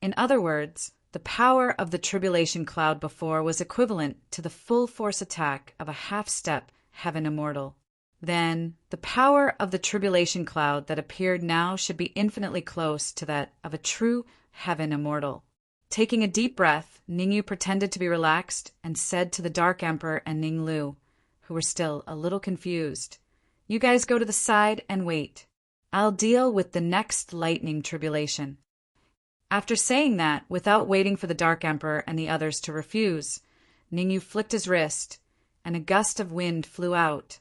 In other words, the power of the tribulation cloud before was equivalent to the full force attack of a half-step Heaven Immortal. Then, the power of the tribulation cloud that appeared now should be infinitely close to that of a true Heaven Immortal. Taking a deep breath, Ningyu pretended to be relaxed and said to the Dark Emperor and Ninglu, who were still a little confused, "You guys go to the side and wait. I'll deal with the next lightning tribulation." After saying that, without waiting for the Dark Emperor and the others to refuse, Ningyu flicked his wrist, and a gust of wind flew out,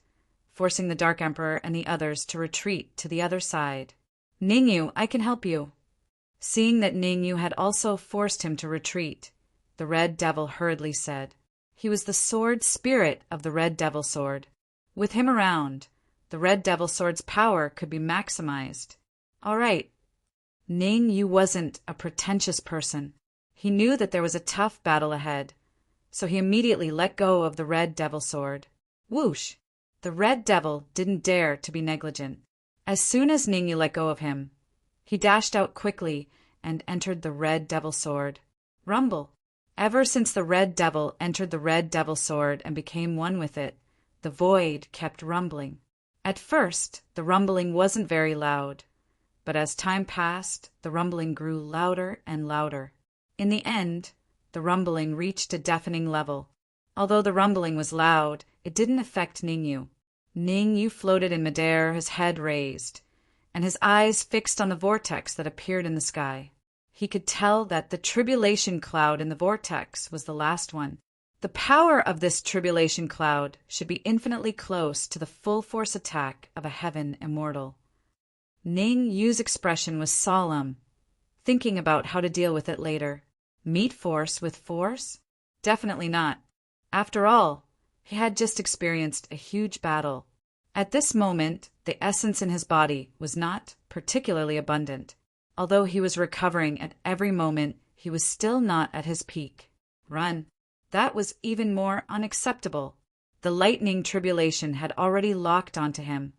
forcing the Dark Emperor and the others to retreat to the other side. "Ningyu, I can help you." Seeing that Ningyu had also forced him to retreat, the Red Devil hurriedly said. He was the sword spirit of the Red Devil sword. With him around, the Red Devil sword's power could be maximized. All right. Ningyu wasn't a pretentious person. He knew that there was a tough battle ahead, so he immediately let go of the Red Devil sword. Whoosh! The Red Devil didn't dare to be negligent. As soon as Ningyu let go of him, he dashed out quickly and entered the Red Devil sword. Rumble. Ever since the Red Devil entered the Red Devil sword and became one with it, the void kept rumbling. At first, the rumbling wasn't very loud, but as time passed, the rumbling grew louder and louder. In the end, the rumbling reached a deafening level. Although the rumbling was loud, it didn't affect Ningyu. Ningyu floated in midair, his head raised, and his eyes fixed on the vortex that appeared in the sky. He could tell that the tribulation cloud in the vortex was the last one. The power of this tribulation cloud should be infinitely close to the full force attack of a Heaven Immortal. Ningyu's expression was solemn, thinking about how to deal with it later. Meet force with force? Definitely not. After all, he had just experienced a huge battle. At this moment, the essence in his body was not particularly abundant. Although he was recovering at every moment, he was still not at his peak. Run. That was even more unacceptable. The lightning tribulation had already locked onto him,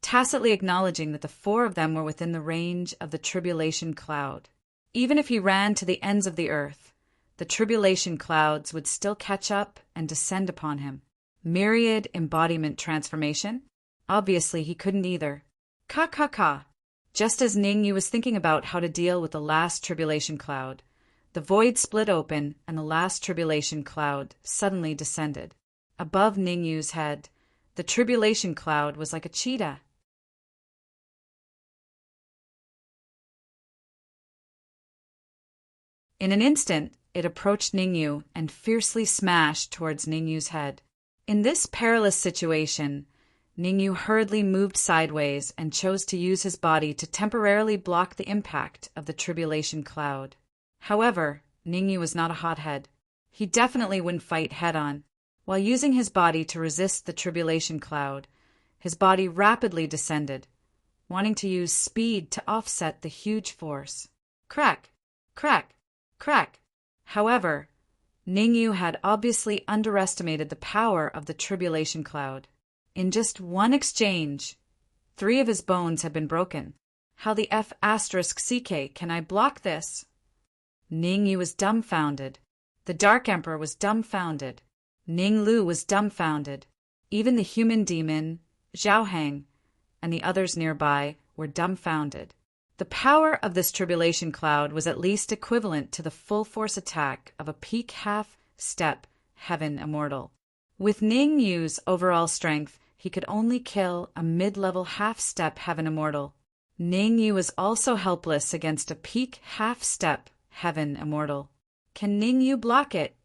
tacitly acknowledging that the four of them were within the range of the tribulation cloud. Even if he ran to the ends of the earth, the tribulation clouds would still catch up and descend upon him. Myriad embodiment transformation? Obviously, he couldn't either. Ka. Just as Ningyu was thinking about how to deal with the last tribulation cloud, the void split open and the last tribulation cloud suddenly descended. Above Ningyu's head, the tribulation cloud was like a cheetah. In an instant, it approached Ningyu and fiercely smashed towards Ningyu's head. In this perilous situation, Ningyu hurriedly moved sideways and chose to use his body to temporarily block the impact of the tribulation cloud. However, Ningyu was not a hothead. He definitely wouldn't fight head-on. While using his body to resist the tribulation cloud, his body rapidly descended, wanting to use speed to offset the huge force. Crack! Crack! Crack! However, Ningyu had obviously underestimated the power of the tribulation cloud. In just one exchange, 3 of his bones had been broken. How the F*CK can I block this? Ningyu was dumbfounded. The Dark Emperor was dumbfounded. Ninglu was dumbfounded. Even the human demon, Zhaohang, and the others nearby were dumbfounded. The power of this tribulation cloud was at least equivalent to the full force attack of a peak half-step heaven immortal. With Ning Yu's overall strength, he could only kill a mid-level half-step heaven immortal. Ning Yu was also helpless against a peak half-step heaven immortal. Can Ning Yu block it?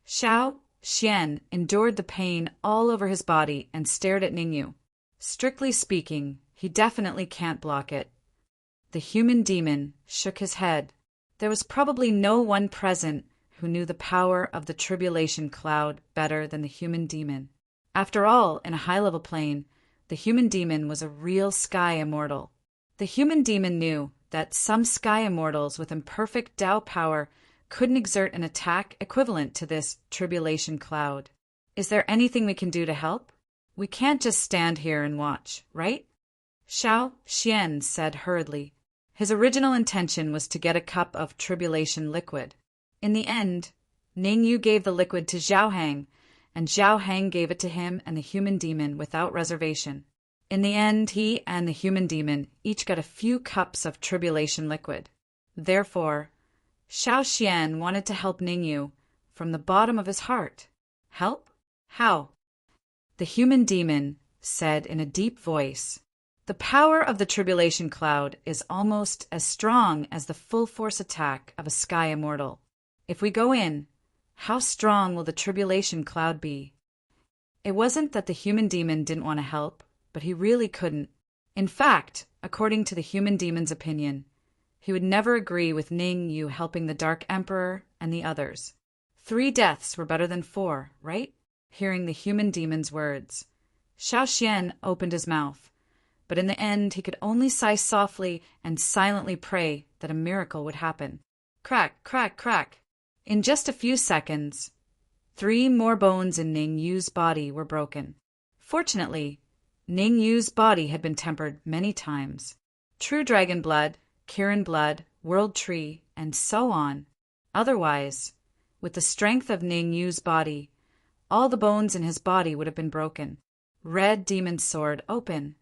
Xiao Xian endured the pain all over his body and stared at Ning Yu. Strictly speaking, he definitely can't block it. The human demon shook his head. There was probably no one present who knew the power of the tribulation cloud better than the human demon. After all, in a high-level plane, the human demon was a real sky immortal. The human demon knew that some sky immortals with imperfect Tao power couldn't exert an attack equivalent to this tribulation cloud. Is there anything we can do to help? We can't just stand here and watch, right? Xiao Xian said hurriedly. His original intention was to get a cup of tribulation liquid. In the end, Ning Yu gave the liquid to Zhao Hang, and Zhao Hang gave it to him and the human demon without reservation. In the end, he and the human demon each got a few cups of tribulation liquid. Therefore, Xiao Xian wanted to help Ning Yu from the bottom of his heart. Help? How? The human demon said in a deep voice, "The power of the tribulation cloud is almost as strong as the full force attack of a sky immortal. If we go in, how strong will the tribulation cloud be?" It wasn't that the human demon didn't want to help, but he really couldn't. In fact, according to the human demon's opinion, he would never agree with Ning Yu helping the Dark Emperor and the others. 3 deaths were better than 4, right? Hearing the human demon's words, Xiao Xian opened his mouth, but in the end he could only sigh softly and silently pray that a miracle would happen. Crack, crack, crack. In just a few seconds, 3 more bones in Ning Yu's body were broken. Fortunately, Ning Yu's body had been tempered many times. True dragon blood, Kirin blood, world tree, and so on. Otherwise, with the strength of Ning Yu's body, all the bones in his body would have been broken. Red demon sword open.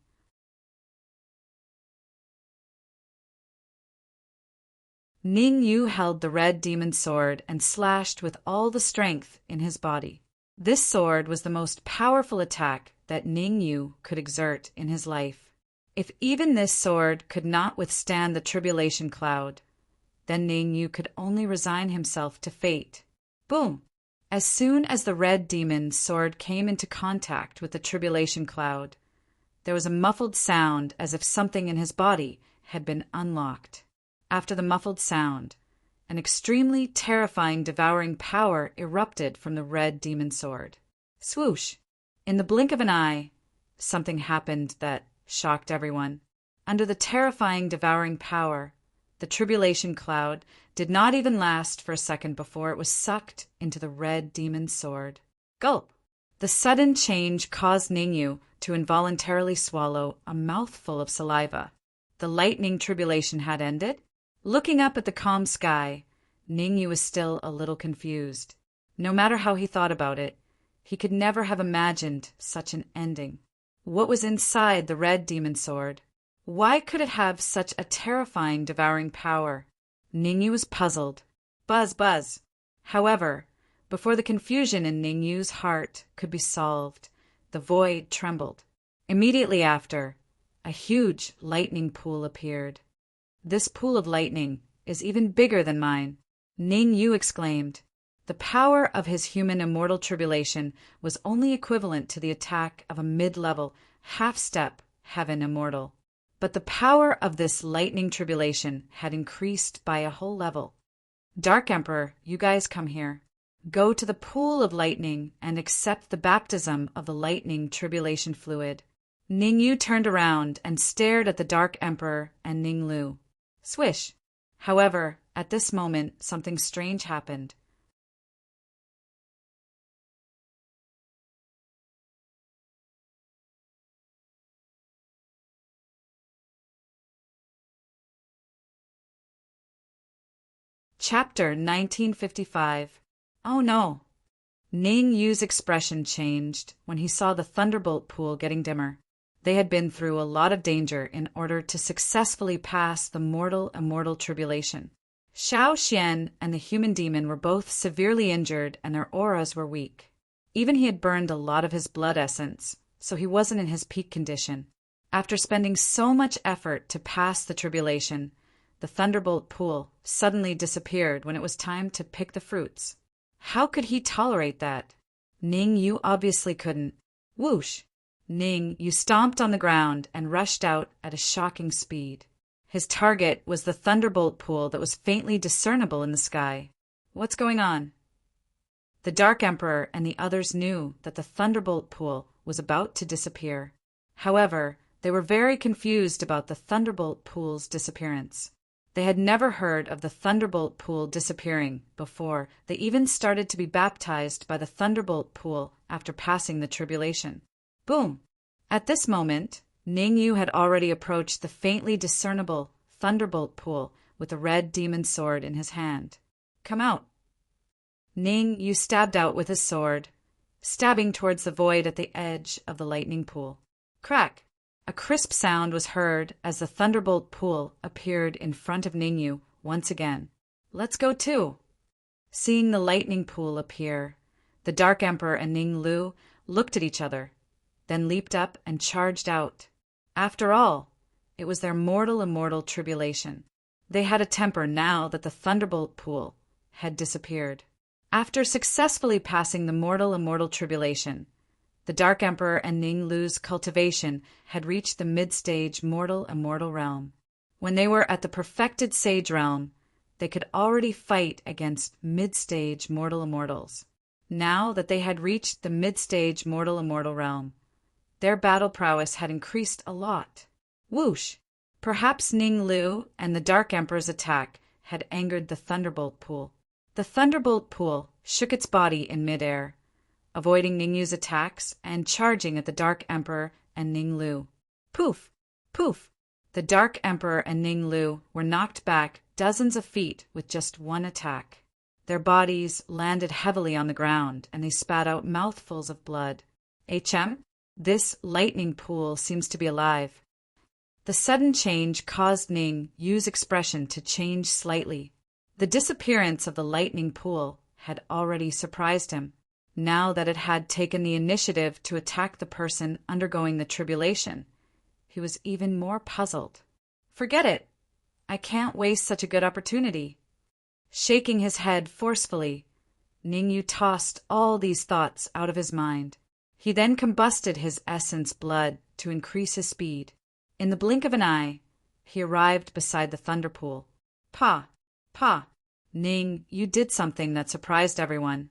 Ning Yu held the red demon sword and slashed with all the strength in his body. This sword was the most powerful attack that Ning Yu could exert in his life. If even this sword could not withstand the tribulation cloud, then Ning Yu could only resign himself to fate. Boom! As soon as the red demon's sword came into contact with the tribulation cloud, there was a muffled sound as if something in his body had been unlocked. After the muffled sound, an extremely terrifying devouring power erupted from the red demon sword. Swoosh! In the blink of an eye, something happened that shocked everyone. Under the terrifying devouring power, the tribulation cloud did not even last for a second before it was sucked into the red demon sword. Gulp! The sudden change caused Ning Yu to involuntarily swallow a mouthful of saliva. The lightning tribulation had ended. Looking up at the calm sky, Ning Yu was still a little confused. No matter how he thought about it, he could never have imagined such an ending. What was inside the red demon sword? Why could it have such a terrifying devouring power? Ning Yu was puzzled. Buzz, buzz. However, before the confusion in Ning Yu's heart could be solved, the void trembled. Immediately after, a huge lightning pool appeared. This pool of lightning is even bigger than mine, Ning Yu exclaimed. The power of his human immortal tribulation was only equivalent to the attack of a mid-level, half-step heaven immortal. But the power of this lightning tribulation had increased by a whole level. Dark Emperor, you guys come here. Go to the pool of lightning and accept the baptism of the lightning tribulation fluid. Ning Yu turned around and stared at the Dark Emperor and Ning Lu. Swish! However, at this moment, something strange happened. Chapter 1955. Oh no! Ning Yu's expression changed when he saw the thunderbolt pool getting dimmer. They had been through a lot of danger in order to successfully pass the immortal tribulation. Xiao Xian and the human demon were both severely injured and their auras were weak. Even he had burned a lot of his blood essence, so he wasn't in his peak condition. After spending so much effort to pass the tribulation, the thunderbolt pool suddenly disappeared when it was time to pick the fruits. How could he tolerate that? Ning Yu obviously couldn't. Whoosh! Ning Yu stomped on the ground and rushed out at a shocking speed. His target was the thunderbolt pool that was faintly discernible in the sky. What's going on? The Dark Emperor and the others knew that the thunderbolt pool was about to disappear. However, they were very confused about the thunderbolt pool's disappearance. They had never heard of the thunderbolt pool disappearing before they even started to be baptized by the thunderbolt pool after passing the tribulation. Boom! At this moment, Ning Yu had already approached the faintly discernible thunderbolt pool with a red demon sword in his hand. Come out! Ning Yu stabbed out with his sword, stabbing towards the void at the edge of the lightning pool. Crack! A crisp sound was heard as the thunderbolt pool appeared in front of Ning Yu once again. Let's go too! Seeing the lightning pool appear, the Dark Emperor and Ning Lu looked at each other, then leaped up and charged out. After all, it was their immortal tribulation. They had a temper now that the thunderbolt pool had disappeared. After successfully passing the immortal tribulation, the Dark Emperor and Ning Lu's cultivation had reached the mid-stage immortal realm. When they were at the perfected sage realm, they could already fight against mid-stage immortals. Now that they had reached the mid-stage immortal realm, their battle prowess had increased a lot. Whoosh! Perhaps Ning Lu and the Dark Emperor's attack had angered the thunderbolt pool. The thunderbolt pool shook its body in midair, avoiding Ning Yu's attacks and charging at the Dark Emperor and Ning Lu. Poof! Poof! The Dark Emperor and Ning Lu were knocked back dozens of feet with just one attack. Their bodies landed heavily on the ground and they spat out mouthfuls of blood. HM? This lightning pool seems to be alive. The sudden change caused Ning Yu's expression to change slightly. The disappearance of the lightning pool had already surprised him. Now that it had taken the initiative to attack the person undergoing the tribulation, he was even more puzzled. Forget it. I can't waste such a good opportunity. Shaking his head forcefully, Ning Yu tossed all these thoughts out of his mind. He then combusted his essence blood to increase his speed. In the blink of an eye, he arrived beside the thunder pool. Pa! Pa! Ning, you did something that surprised everyone.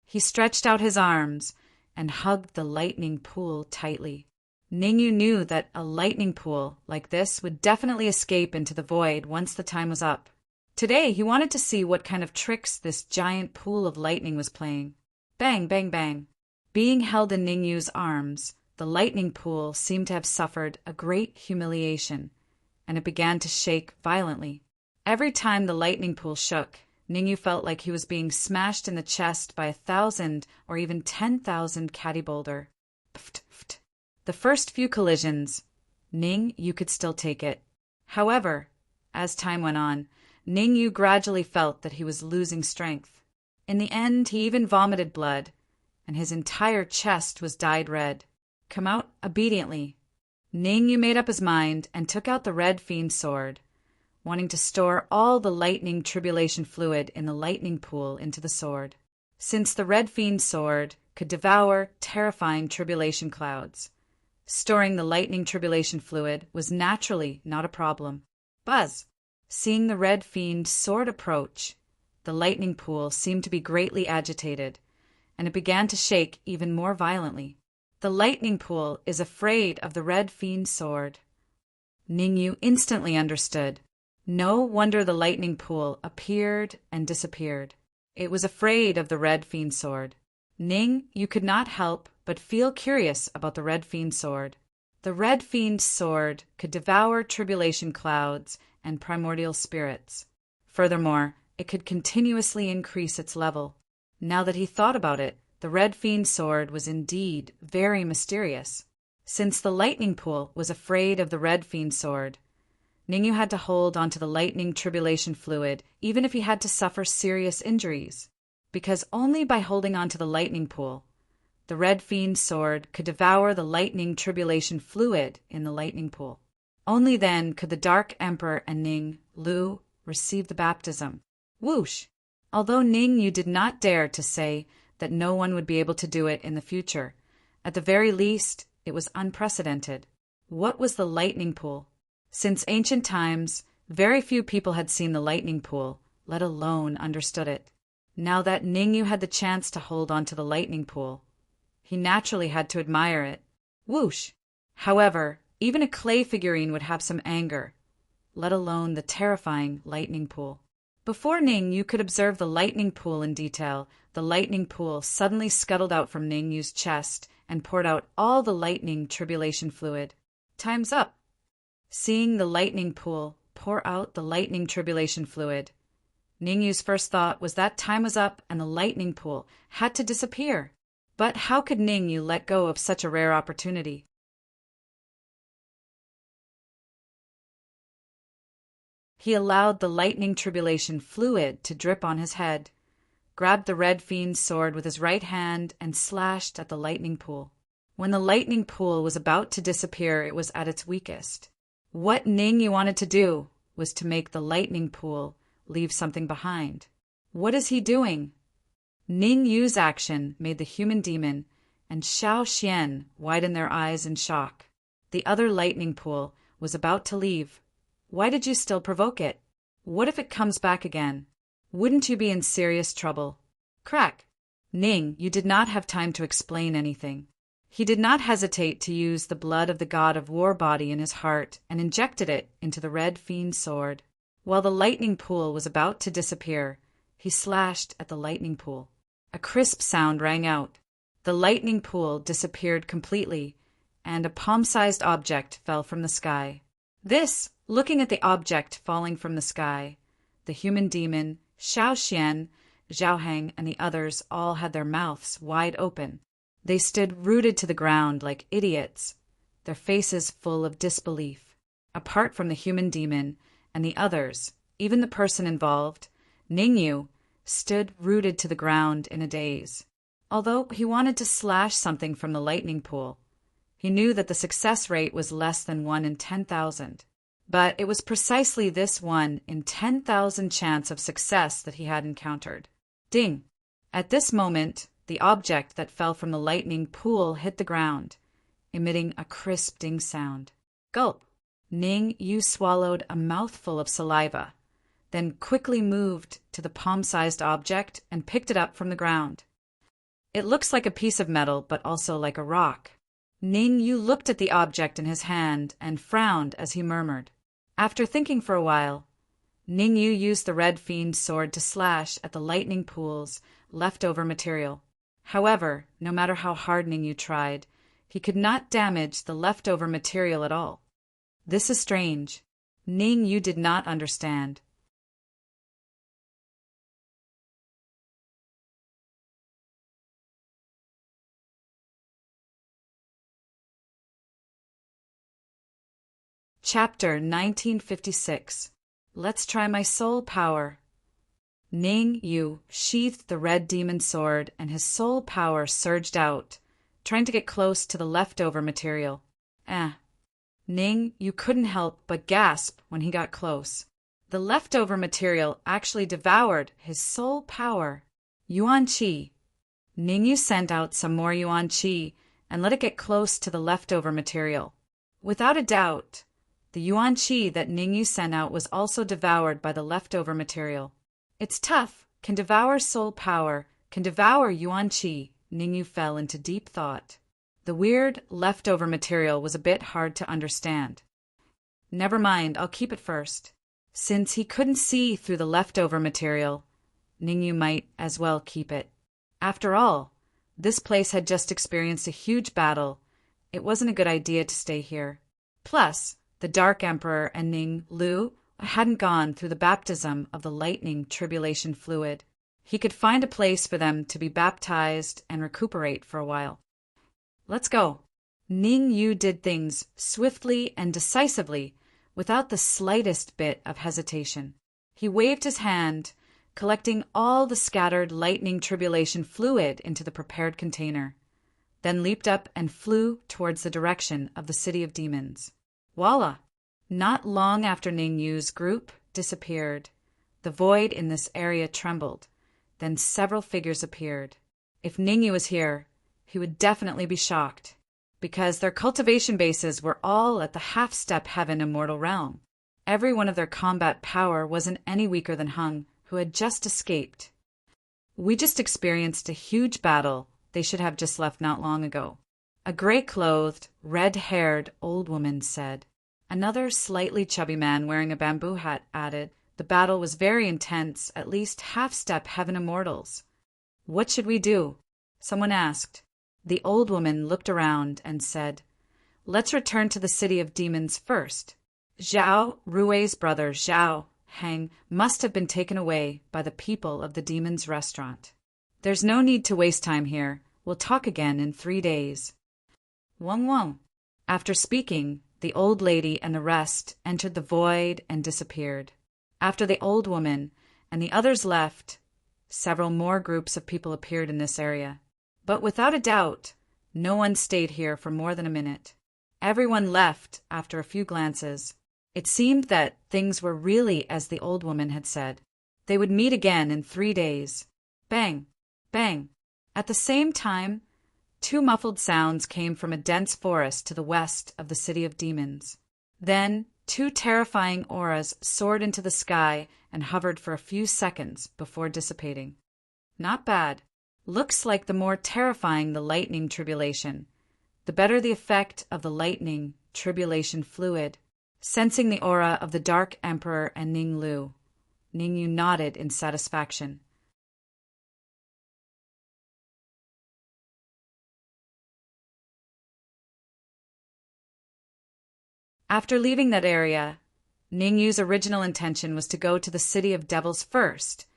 He stretched out his arms and hugged the lightning pool tightly. Ning Yu knew that a lightning pool like this would definitely escape into the void once the time was up. Today, he wanted to see what kind of tricks this giant pool of lightning was playing. Bang, bang, bang. Being held in Ning Yu's arms, the lightning pool seemed to have suffered a great humiliation, and it began to shake violently. Every time the lightning pool shook, Ning Yu felt like he was being smashed in the chest by 1,000 or even 10,000 catty boulder. Pft, pft. The first few collisions, Ning Yu could still take it. However, as time went on, Ning Yu gradually felt that he was losing strength. In the end, he even vomited blood, and his entire chest was dyed red. Come out obediently. Ning Yu made up his mind and took out the red fiend sword, wanting to store all the lightning tribulation fluid in the lightning pool into the sword. Since the red fiend sword could devour terrifying tribulation clouds, storing the lightning tribulation fluid was naturally not a problem. Buzz! Seeing the red fiend sword approach, the lightning pool seemed to be greatly agitated, and it began to shake even more violently. The lightning pool is afraid of the red fiend sword. Ning Yu instantly understood. No wonder the lightning pool appeared and disappeared. It was afraid of the red fiend sword. Ning Yu could not help but feel curious about the red fiend sword. The red fiend sword could devour tribulation clouds and primordial spirits. Furthermore, it could continuously increase its level. Now that he thought about it, the red fiend sword was indeed very mysterious. Since the lightning pool was afraid of the red fiend sword, Ningyu had to hold onto the lightning tribulation fluid even if he had to suffer serious injuries, because only by holding onto the lightning pool, the red fiend sword could devour the lightning tribulation fluid in the lightning pool. Only then could the Dark Emperor and Ning Lu receive the baptism. Whoosh! Although Ningyu did not dare to say that no one would be able to do it in the future, at the very least, it was unprecedented. What was the lightning pool? Since ancient times, very few people had seen the lightning pool, let alone understood it. Now that Ningyu had the chance to hold onto the lightning pool, he naturally had to admire it. Whoosh! However, even a clay figurine would have some anger, let alone the terrifying lightning pool. Before Ningyu could observe the lightning pool in detail, the lightning pool suddenly scuttled out from Ningyu's chest and poured out all the lightning tribulation fluid. Time's up! Seeing the lightning pool pour out the lightning tribulation fluid, Ningyu's first thought was that time was up and the lightning pool had to disappear. But how could Ningyu let go of such a rare opportunity? He allowed the lightning tribulation fluid to drip on his head, grabbed the red fiend's sword with his right hand, and slashed at the lightning pool. When the lightning pool was about to disappear, it was at its weakest. What Ningyu wanted to do was to make the lightning pool leave something behind. What is he doing? Ningyu's action made the human demon and Xiao Xian widen their eyes in shock. The other lightning pool was about to leave. Why did you still provoke it? What if it comes back again? Wouldn't you be in serious trouble? Crack! Ningyu did not have time to explain anything. He did not hesitate to use the blood of the god of war body in his heart and injected it into the red fiend sword. While the lightning pool was about to disappear, he slashed at the lightning pool. A crisp sound rang out. The lightning pool disappeared completely, and a palm-sized object fell from the sky. Looking at the object falling from the sky, the human demon, Xiao Xian, Zhao Heng, and the others all had their mouths wide open. They stood rooted to the ground like idiots, their faces full of disbelief. Apart from the human demon and the others, even the person involved, Ningyu, stood rooted to the ground in a daze. Although he wanted to slash something from the lightning pool, he knew that the success rate was less than 1 in 10,000. But it was precisely this 1 in 10,000 chance of success that he had encountered. Ding! At this moment, the object that fell from the lightning pool hit the ground, emitting a crisp ding sound. Gulp! Ningyu swallowed a mouthful of saliva, then quickly moved to the palm-sized object and picked it up from the ground. It looks like a piece of metal, but also like a rock. Ningyu looked at the object in his hand and frowned as he murmured. After thinking for a while, Ningyu used the red fiend's sword to slash at the lightning pool's leftover material. However, no matter how hard Ningyu tried, he could not damage the leftover material at all. This is strange. Ningyu did not understand. Chapter 1956. Let's try my soul power. Ningyu sheathed the red demon sword and his soul power surged out, trying to get close to the leftover material. Ningyu couldn't help but gasp when he got close. The leftover material actually devoured his soul power. Yuan Qi. Ningyu sent out some more Yuan Qi and let it get close to the leftover material. Without a doubt, the Yuan Qi that Ningyu sent out was also devoured by the leftover material. It's tough, can devour soul power, can devour Yuan Qi. Ningyu fell into deep thought. The weird leftover material was a bit hard to understand. Never mind, I'll keep it first. Since he couldn't see through the leftover material, Ningyu might as well keep it. After all, this place had just experienced a huge battle. It wasn't a good idea to stay here. Plus, the Dark Emperor and Ning Lu hadn't gone through the baptism of the lightning tribulation fluid. He could find a place for them to be baptized and recuperate for a while. Let's go. Ning Yu did things swiftly and decisively, without the slightest bit of hesitation. He waved his hand, collecting all the scattered lightning tribulation fluid into the prepared container, then leaped up and flew towards the direction of the city of demons. Voila! Not long after Ning Yu's group disappeared, the void in this area trembled. Then several figures appeared. If Ning Yu was here, he would definitely be shocked, because their cultivation bases were all at the half-step heaven immortal realm. Every one of their combat power wasn't any weaker than Hung, who had just escaped. We just experienced a huge battle they should have just left not long ago, a gray-clothed, red-haired old woman said. Another slightly chubby man wearing a bamboo hat added, the battle was very intense, at least half-step heaven immortals. What should we do? Someone asked. The old woman looked around and said, let's return to the city of demons first. Zhao Rui's brother Zhao Heng must have been taken away by the people of the demons' restaurant. There's no need to waste time here. We'll talk again in 3 days. Wang Wang. After speaking, the old lady and the rest entered the void and disappeared. After the old woman and the others left, several more groups of people appeared in this area. But without a doubt, no one stayed here for more than a minute. Everyone left after a few glances. It seemed that things were really as the old woman had said. They would meet again in 3 days. Bang! Bang! At the same time, 2 muffled sounds came from a dense forest to the west of the city of demons. Then 2 terrifying auras soared into the sky and hovered for a few seconds before dissipating. Not bad. Looks like the more terrifying the lightning tribulation, the better the effect of the lightning tribulation fluid. Sensing the aura of the Dark Emperor and Ning Lu, Ning Yu nodded in satisfaction. After leaving that area, Ning Yu's original intention was to go to the City of Devils first,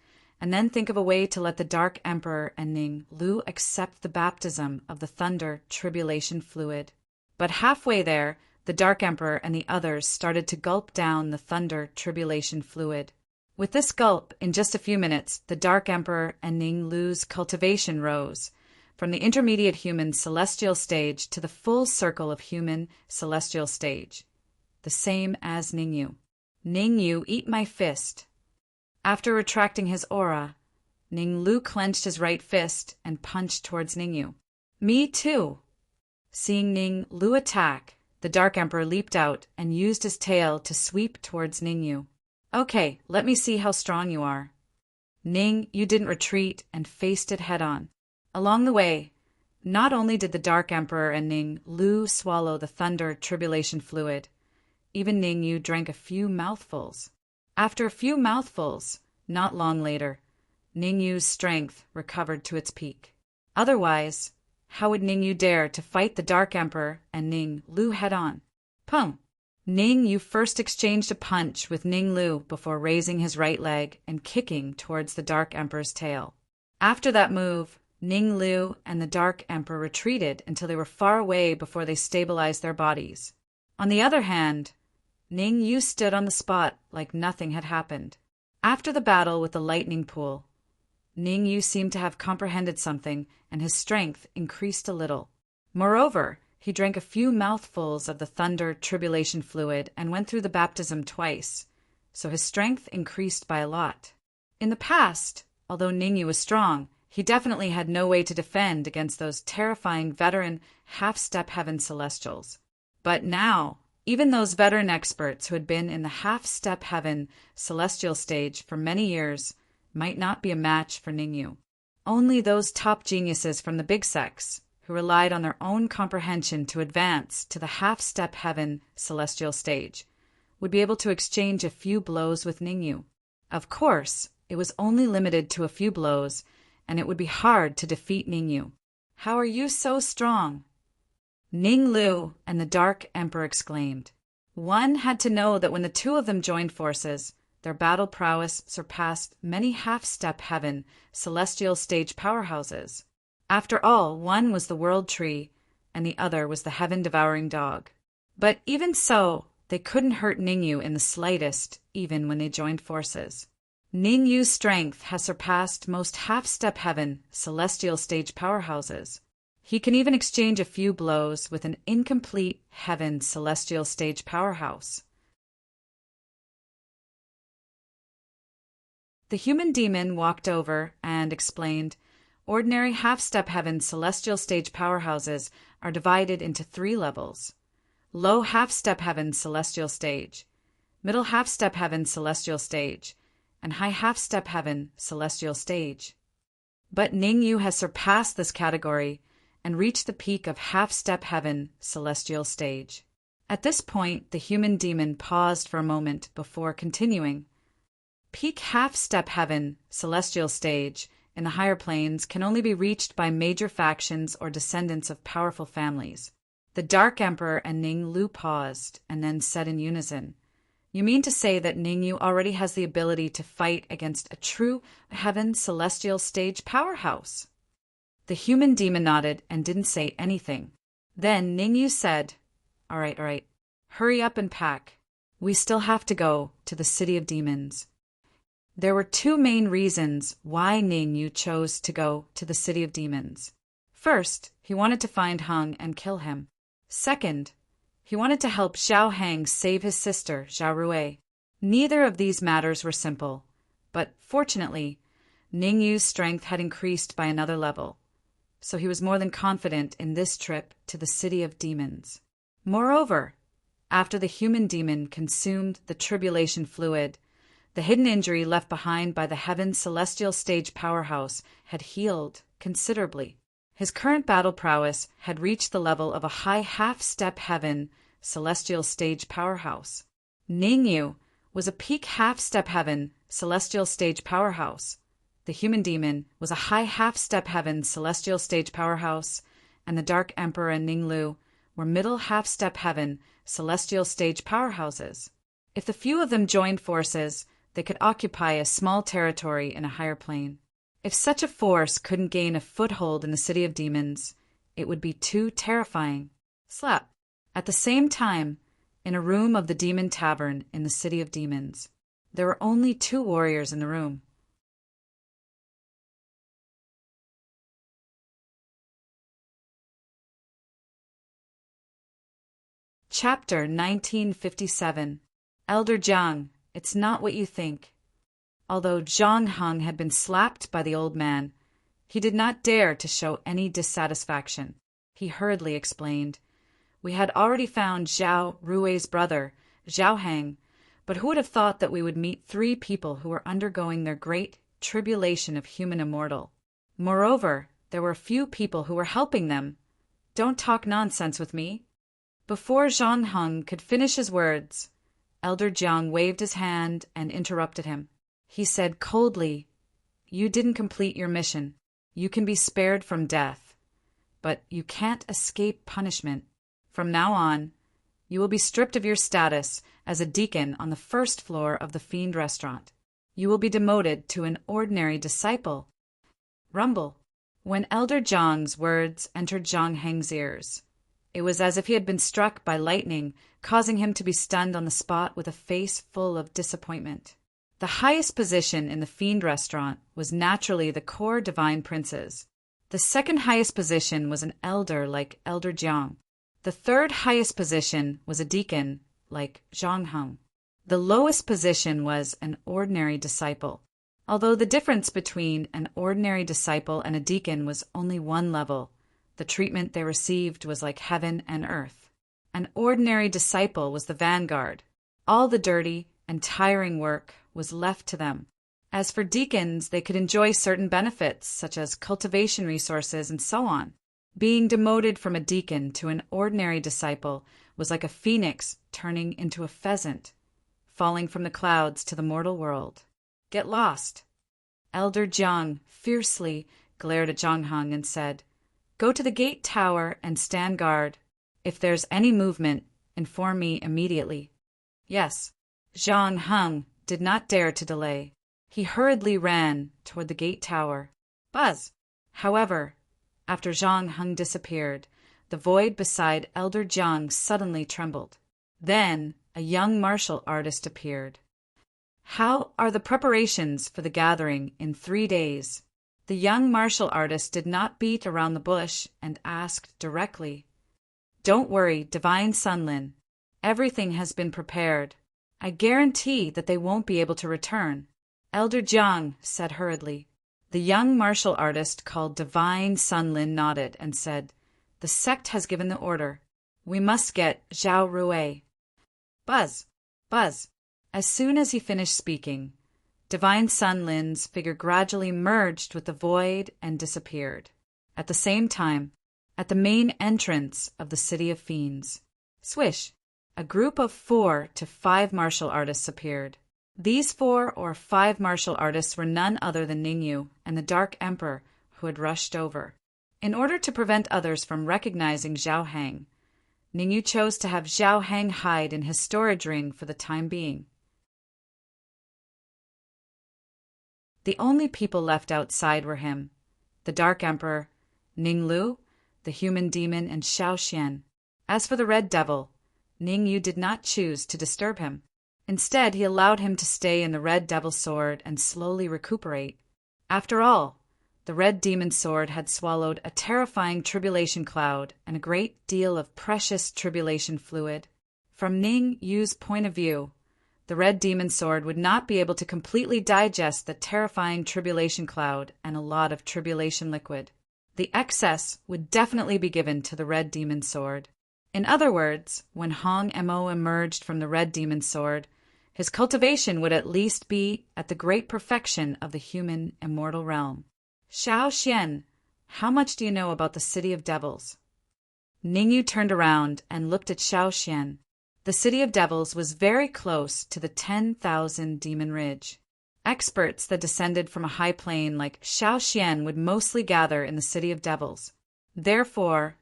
and then think of a way to let the Dark Emperor and Ning Lu accept the baptism of the Thunder Tribulation fluid. But halfway there, the Dark Emperor and the others started to gulp down the Thunder Tribulation fluid. With this gulp, in just a few minutes, the Dark Emperor and Ning Lu's cultivation rose, from the intermediate human celestial stage to the full circle of human celestial stage, the same as Ning Yu. Ning Yu, eat my fist. After retracting his aura, Ning Lu clenched his right fist and punched towards Ning Yu. Me too. Seeing Ning Lu attack, the Dark Emperor leaped out and used his tail to sweep towards Ning Yu. Okay, let me see how strong you are. Ning Yu didn't retreat and faced it head-on. Along the way, not only did the Dark Emperor and Ning Lu swallow the Thunder Tribulation fluid, even Ning Yu drank a few mouthfuls. After a few mouthfuls, not long later, Ning Yu's strength recovered to its peak. Otherwise, how would Ning Yu dare to fight the Dark Emperor and Ning Lu head-on? Pum! Ning Yu first exchanged a punch with Ning Lu before raising his right leg and kicking towards the Dark Emperor's tail. After that move, Ning Lu and the Dark Emperor retreated until they were far away before they stabilized their bodies. On the other hand, Ning Yu stood on the spot like nothing had happened. After the battle with the lightning pool, Ning Yu seemed to have comprehended something, and his strength increased a little. Moreover, he drank a few mouthfuls of the Thunder Tribulation fluid and went through the baptism twice, so his strength increased by a lot. In the past, although Ning Yu was strong, he definitely had no way to defend against those terrifying veteran half-step heaven celestials. But now, even those veteran experts who had been in the half-step heaven celestial stage for many years might not be a match for Ning Yu. Only those top geniuses from the big sects, who relied on their own comprehension to advance to the half-step heaven celestial stage, would be able to exchange a few blows with Ning Yu. Of course, it was only limited to a few blows, and it would be hard to defeat Ning Yu. How are you so strong? Ning Lu and the Dark Emperor exclaimed. One had to know that when the two of them joined forces, their battle prowess surpassed many half-step heaven celestial stage powerhouses. After all, one was the world tree, and the other was the heaven-devouring dog. But even so, they couldn't hurt Ningyu in the slightest, even when they joined forces. Ningyu's strength has surpassed most half-step heaven celestial stage powerhouses. He can even exchange a few blows with an incomplete heaven celestial stage powerhouse. The human demon walked over and explained, ordinary half-step heaven celestial stage powerhouses are divided into 3 levels. Low half-step heaven celestial stage, middle half-step heaven celestial stage, and high half-step heaven celestial stage. But Ningyu has surpassed this category and reached the peak of half-step heaven celestial stage. At this point, the human demon paused for a moment before continuing. Peak half-step heaven celestial stage in the higher planes can only be reached by major factions or descendants of powerful families. The Dark Emperor and Ning Lu paused and then said in unison, "You mean to say that Ningyu already has the ability to fight against a true heaven celestial stage powerhouse?" The human demon nodded and didn't say anything. Then Ningyu said, all right. Hurry up and pack. We still have to go to the City of Demons." There were 2 main reasons why Ningyu chose to go to the City of Demons. First, he wanted to find Heng and kill him. Second, he wanted to help Zhao Heng save his sister, Zhao Rui. Neither of these matters were simple, but fortunately, Ningyu's strength had increased by another level, so he was more than confident in this trip to the City of Demons. Moreover, after the human demon consumed the tribulation fluid, the hidden injury left behind by the heaven celestial stage powerhouse had healed considerably. His current battle prowess had reached the level of a high half-step heaven celestial stage powerhouse. Ningyu was a peak half-step heaven celestial stage powerhouse. The human demon was a high half-step heaven celestial stage powerhouse, and the Dark Emperor and Ning Lu were middle half-step heaven celestial stage powerhouses. If the few of them joined forces, they could occupy a small territory in a higher plane. If such a force couldn't gain a foothold in the City of Demons, it would be too terrifying. Slap. At the same time, in a room of the Demon Tavern in the City of Demons, there were only 2 warriors in the room. Chapter 1957. Elder Jiang, it's not what you think. Although Zhang Heng had been slapped by the old man, he did not dare to show any dissatisfaction. He hurriedly explained, "We had already found Zhao Rui's brother, Zhao Heng, but who would have thought that we would meet 3 people who were undergoing their great tribulation of human immortal? Moreover, there were a few people who were helping them. Don't talk nonsense with me." Before Zhang Heng could finish his words, Elder Jiang waved his hand and interrupted him. He said coldly, "You didn't complete your mission. You can be spared from death, but you can't escape punishment. From now on, you will be stripped of your status as a deacon on the 1st floor of the Fiend Restaurant. You will be demoted to an ordinary disciple." Rumble. When Elder Jiang's words entered Zhang Heng's ears, it was as if he had been struck by lightning, causing him to be stunned on the spot with a face full of disappointment. The highest position in the Fiend Restaurant was naturally the core divine princes. The second highest position was an elder like Elder Jiang. The third highest position was a deacon like Zhang Heng. The lowest position was an ordinary disciple. Although the difference between an ordinary disciple and a deacon was only 1 level, the treatment they received was like heaven and earth. An ordinary disciple was the vanguard. All the dirty and tiring work was left to them. As for deacons, they could enjoy certain benefits, such as cultivation resources and so on. Being demoted from a deacon to an ordinary disciple was like a phoenix turning into a pheasant, falling from the clouds to the mortal world. Get lost. Elder Jiang fiercely glared at Zhang Heng and said, "Go to the gate tower and stand guard. If there's any movement, inform me immediately." "Yes." Zhang Heng did not dare to delay. He hurriedly ran toward the gate tower. Buzz! However, after Zhang Heng disappeared, the void beside Elder Jiang suddenly trembled. Then a young martial artist appeared. How are the preparations for the gathering in 3 days? The young martial artist did not beat around the bush and asked directly. Don't worry, Divine Sunlin. Everything has been prepared. I guarantee that they won't be able to return. Elder Jiang said hurriedly. The young martial artist called Divine Sunlin nodded and said, The sect has given the order. We must get Zhao Rui. Buzz! Buzz! As soon as he finished speaking, Divine Sunlin's figure gradually merged with the void and disappeared. At the same time, at the main entrance of the City of Fiends, swish! A group of 4 to 5 martial artists appeared. These 4 or 5 martial artists were none other than Ningyu and the Dark Emperor who had rushed over. In order to prevent others from recognizing Zhao Hang, Ningyu chose to have Zhao Hang hide in his storage ring for the time being. The only people left outside were him, the Dark Emperor, Ning Lu, the human demon, and Xiao Xian. As for the Red Devil, Ning Yu did not choose to disturb him. Instead, he allowed him to stay in the Red Devil's sword and slowly recuperate. After all, the Red Demon's sword had swallowed a terrifying tribulation cloud and a great deal of precious tribulation fluid. From Ning Yu's point of view, the Red Demon's sword would not be able to completely digest the terrifying tribulation cloud and a lot of tribulation liquid. The excess would definitely be given to the Red Demon's sword. In other words, when Hong Mo emerged from the Red Demon's sword, his cultivation would at least be at the great perfection of the human immortal realm. Xiao Xian, how much do you know about the City of Devils? Ningyu turned around and looked at Xiao Xian. The City of Devils was very close to the 10,000 Demon Ridge. Experts that descended from a high plane like Xiao Xian would mostly gather in the City of Devils. Therefore,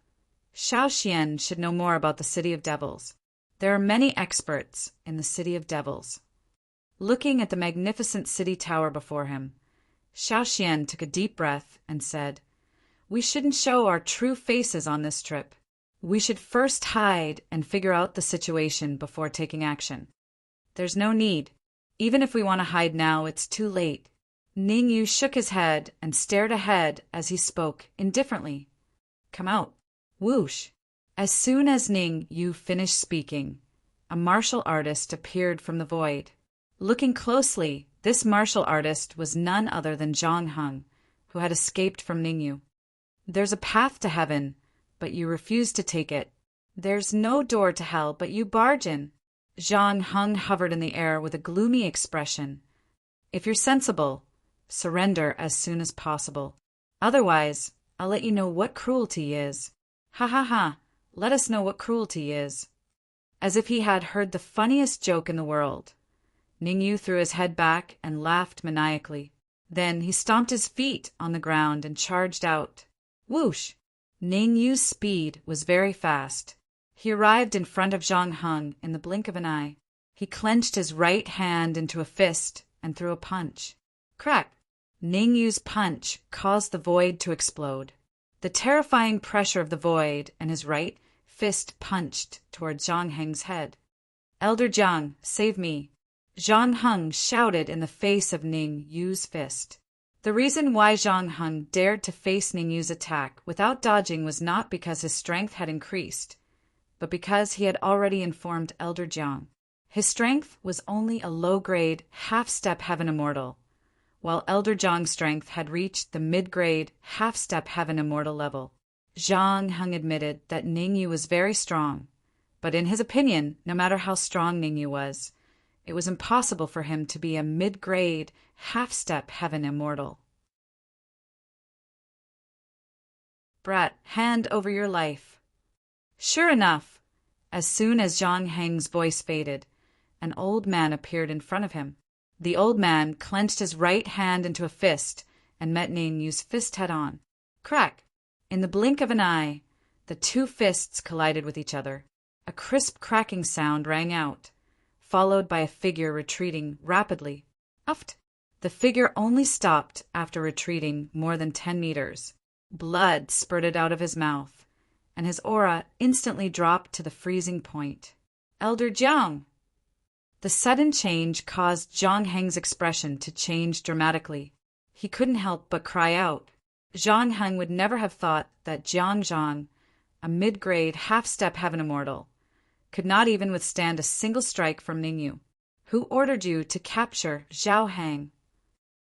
Xiao Xian should know more about the City of Devils. There are many experts in the City of Devils. Looking at the magnificent city tower before him, Xiao Xian took a deep breath and said, We shouldn't show our true faces on this trip. We should first hide and figure out the situation before taking action. There's no need. Even if we want to hide now, it's too late. Ningyu shook his head and stared ahead as he spoke indifferently. Come out. Whoosh! As soon as Ningyu finished speaking, a martial artist appeared from the void. Looking closely, this martial artist was none other than Zhang Heng, who had escaped from Ningyu. There's a path to heaven, but you refuse to take it. There's no door to hell, but you barge in. Zhang Heng hovered in the air with a gloomy expression. If you're sensible, surrender as soon as possible. Otherwise, I'll let you know what cruelty is. Ha ha ha, let us know what cruelty is. As if he had heard the funniest joke in the world, Ningyu threw his head back and laughed maniacally. Then he stomped his feet on the ground and charged out. Whoosh! Ningyu's speed was very fast. He arrived in front of Zhang Heng in the blink of an eye. He clenched his right hand into a fist and threw a punch. Crack! Ningyu's punch caused the void to explode. The terrifying pressure of the void and his right fist punched toward Zhang Heng's head. Elder Jiang, save me! Zhang Heng shouted in the face of Ningyu's fist. The reason why Zhang Heng dared to face Ningyu's attack without dodging was not because his strength had increased, but because he had already informed Elder Jiang. His strength was only a low-grade, half-step heaven immortal, while Elder Jiang's strength had reached the mid-grade, half-step heaven immortal level. Zhang Heng admitted that Ningyu was very strong, but in his opinion, no matter how strong Ningyu was, it was impossible for him to be a mid-grade, half-step heaven immortal. Brat, hand over your life. Sure enough, as soon as Zhang Heng's voice faded, an old man appeared in front of him. The old man clenched his right hand into a fist and met Ningyu's fist head-on. Crack! In the blink of an eye, the two fists collided with each other. A crisp cracking sound rang out. followed by a figure retreating rapidly. Uft! The figure only stopped after retreating more than 10 meters. Blood spurted out of his mouth, and his aura instantly dropped to the freezing point. Elder Jiang! The sudden change caused Zhang Heng's expression to change dramatically. He couldn't help but cry out. Zhang Heng would never have thought that Jiang Zhang, a mid-grade half-step heaven immortal, could not even withstand a single strike from Ningyu. Who ordered you to capture Zhao Heng?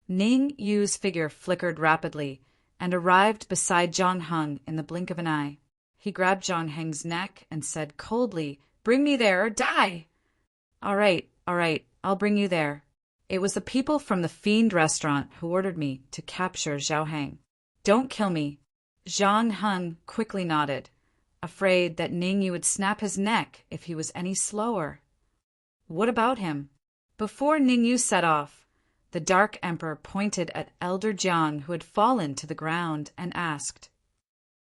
Ning Yu's figure flickered rapidly and arrived beside Zhang Heng in the blink of an eye. He grabbed Zhang Heng's neck and said coldly, "Bring me there or die!" All right, I'll bring you there. It was the people from the Fiend restaurant who ordered me to capture Zhao Heng. Don't kill me." Zhang Heng quickly nodded, afraid that Ningyu would snap his neck if he was any slower. What about him? Before Ningyu set off, the Dark Emperor pointed at Elder Jiang, who had fallen to the ground, and asked,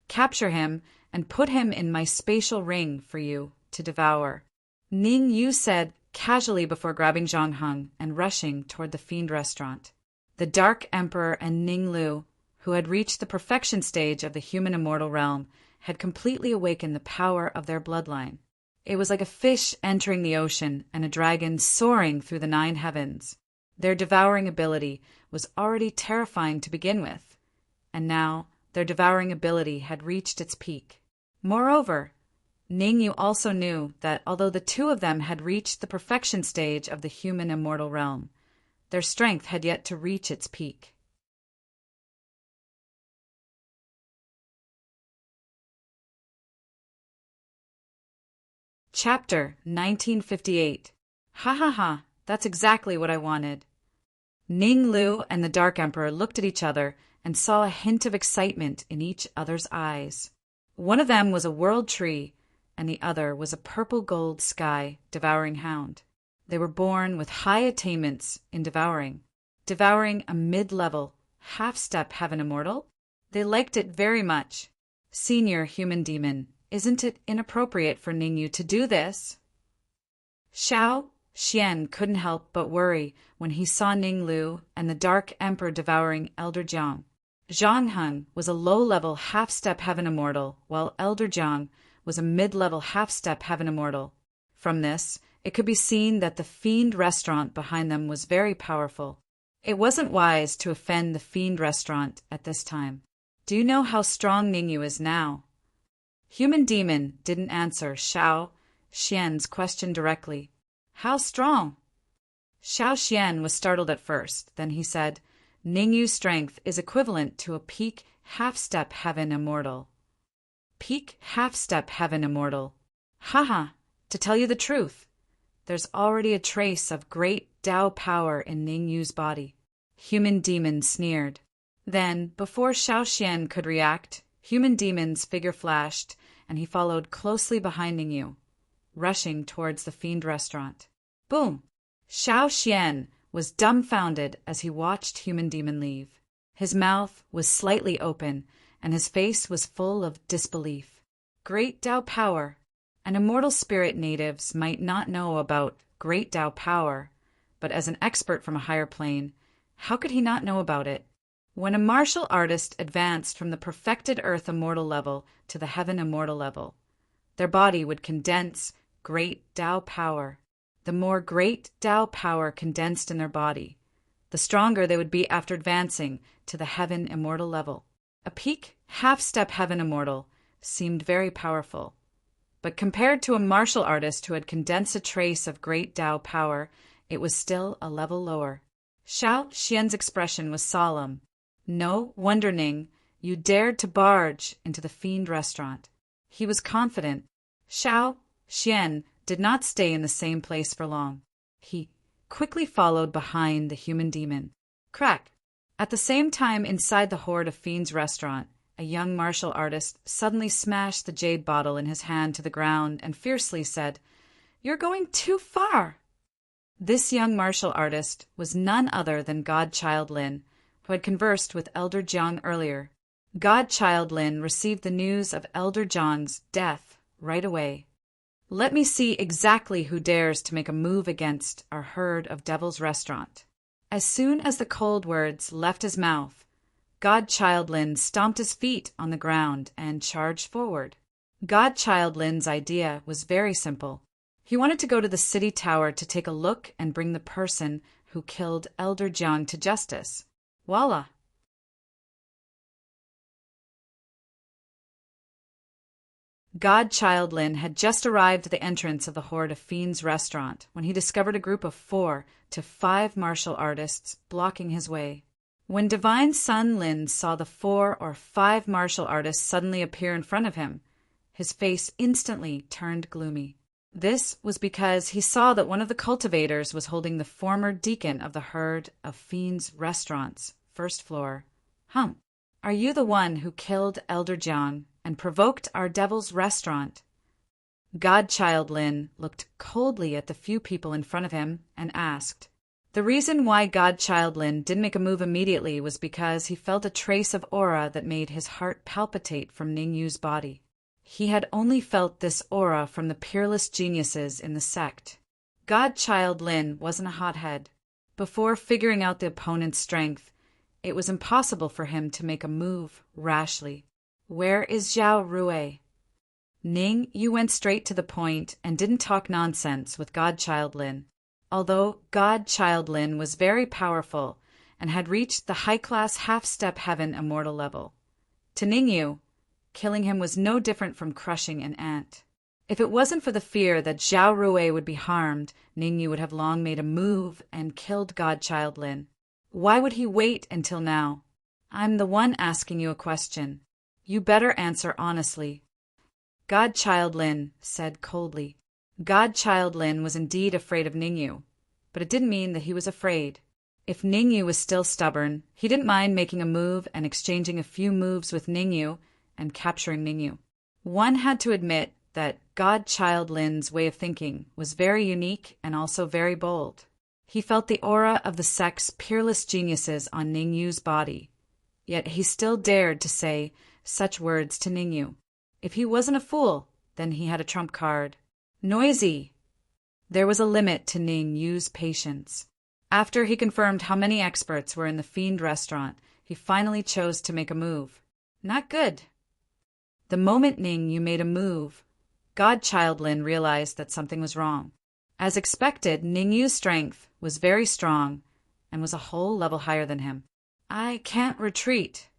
"Capture him and put him in my spatial ring for you to devour," Ningyu said casually before grabbing Zhang Heng and rushing toward the Fiend restaurant. The Dark Emperor and Ning Lu, who had reached the perfection stage of the human immortal realm, had completely awakened the power of their bloodline. It was like a fish entering the ocean and a dragon soaring through the 9 heavens. Their devouring ability was already terrifying to begin with, and now their devouring ability had reached its peak. Moreover, Ningyu also knew that although the two of them had reached the perfection stage of the human immortal realm, their strength had yet to reach its peak. Chapter 1958. Ha ha ha, that's exactly what I wanted. Ning Lu and the Dark Emperor looked at each other and saw a hint of excitement in each other's eyes. One of them was a world tree, and the other was a purple-gold sky devouring hound. They were born with high attainments in devouring a mid-level, half-step heaven immortal. They liked it very much. Senior human demon, isn't it inappropriate for Ningyu to do this? Xiao Xian couldn't help but worry when he saw Ning Lu and the Dark Emperor devouring Elder Jiang. Zhang Heng was a low-level half-step heaven immortal, while Elder Jiang was a mid-level half-step heaven immortal. From this, it could be seen that the Fiend restaurant behind them was very powerful. It wasn't wise to offend the Fiend restaurant at this time. Do you know how strong Ningyu is now? Human Demon didn't answer Xiao Xian's question directly. How strong? Xiao Xian was startled at first. Then he said, Ningyu's strength is equivalent to a peak half-step heaven immortal. Peak half-step heaven immortal. Haha, to tell you the truth, there's already a trace of great Tao power in Ningyu's body. Human Demon sneered. Then, before Xiao Xian could react, Human Demon's figure flashed, and he followed closely behind Ningyu, rushing towards the Fiend restaurant. Boom! Xiao Xian was dumbfounded as he watched Human Demon leave. His mouth was slightly open, and his face was full of disbelief. Great Tao power. An immortal spirit natives might not know about great Tao power, but as an expert from a higher plane, how could he not know about it? When a martial artist advanced from the perfected earth immortal level to the heaven immortal level, their body would condense great Tao power. The more great Tao power condensed in their body, the stronger they would be after advancing to the heaven immortal level. A peak half-step heaven immortal seemed very powerful, but compared to a martial artist who had condensed a trace of great Tao power, it was still a level lower. Xiao Xian's expression was solemn. No wonder, Ning, you dared to barge into the Fiend restaurant. He was confident. Xiao Xian did not stay in the same place for long. He quickly followed behind the Human Demon. Crack! At the same time, inside the horde of Fiend's restaurant, a young martial artist suddenly smashed the jade bottle in his hand to the ground and fiercely said, "You're going too far!" This young martial artist was none other than Godchild Lin, who had conversed with Elder Jiang earlier. Godchild Lin received the news of Elder Jiang's death right away. Let me see exactly who dares to make a move against our herd of Devil's Restaurant." As soon as the cold words left his mouth, Godchild Lin stomped his feet on the ground and charged forward. Godchild Lin's idea was very simple. He wanted to go to the city tower to take a look and bring the person who killed Elder Jiang to justice. Voila! Godchild Lin had just arrived at the entrance of the Horde of Fiends restaurant when he discovered a group of 4 to 5 martial artists blocking his way. When Divine Sun Lin saw the 4 or 5 martial artists suddenly appear in front of him, his face instantly turned gloomy. This was because he saw that one of the cultivators was holding the former deacon of the Herd of Fiends restaurant's first floor. Are you the one who killed Elder Jiang and provoked our Devil's Restaurant?" Godchild Lin looked coldly at the few people in front of him and asked. The reason why Godchild Lin didn't make a move immediately was because he felt a trace of aura that made his heart palpitate from Ningyu's body. He had only felt this aura from the peerless geniuses in the sect. Godchild Lin wasn't a hothead. Before figuring out the opponent's strength, it was impossible for him to make a move rashly. "Where is Zhao Rui?" Ningyu went straight to the point and didn't talk nonsense with Godchild Lin. Although Godchild Lin was very powerful and had reached the high-class half-step heaven immortal level, to Ningyu, killing him was no different from crushing an ant. If it wasn't for the fear that Zhao Rui would be harmed, Ningyu would have long made a move and killed Godchild Lin. Why would he wait until now? I'm the one asking you a question. You better answer honestly. Godchild Lin said coldly. Godchild Lin was indeed afraid of Ningyu, but it didn't mean that he was afraid. If Ningyu was still stubborn, he didn't mind making a move and exchanging a few moves with Ningyu and capturing Ningyu. One had to admit that Godchild Lin's way of thinking was very unique and also very bold. He felt the aura of the sect's peerless geniuses on Ningyu's body, yet he still dared to say such words to Ningyu. If he wasn't a fool, then he had a trump card. Noisy! There was a limit to Ningyu's patience. After he confirmed how many experts were in the Fiend restaurant, he finally chose to make a move. Not good. The moment Ningyu made a move, Godchild Lin realized that something was wrong. As expected, Ningyu's strength was very strong and was a whole level higher than him. I can't retreat.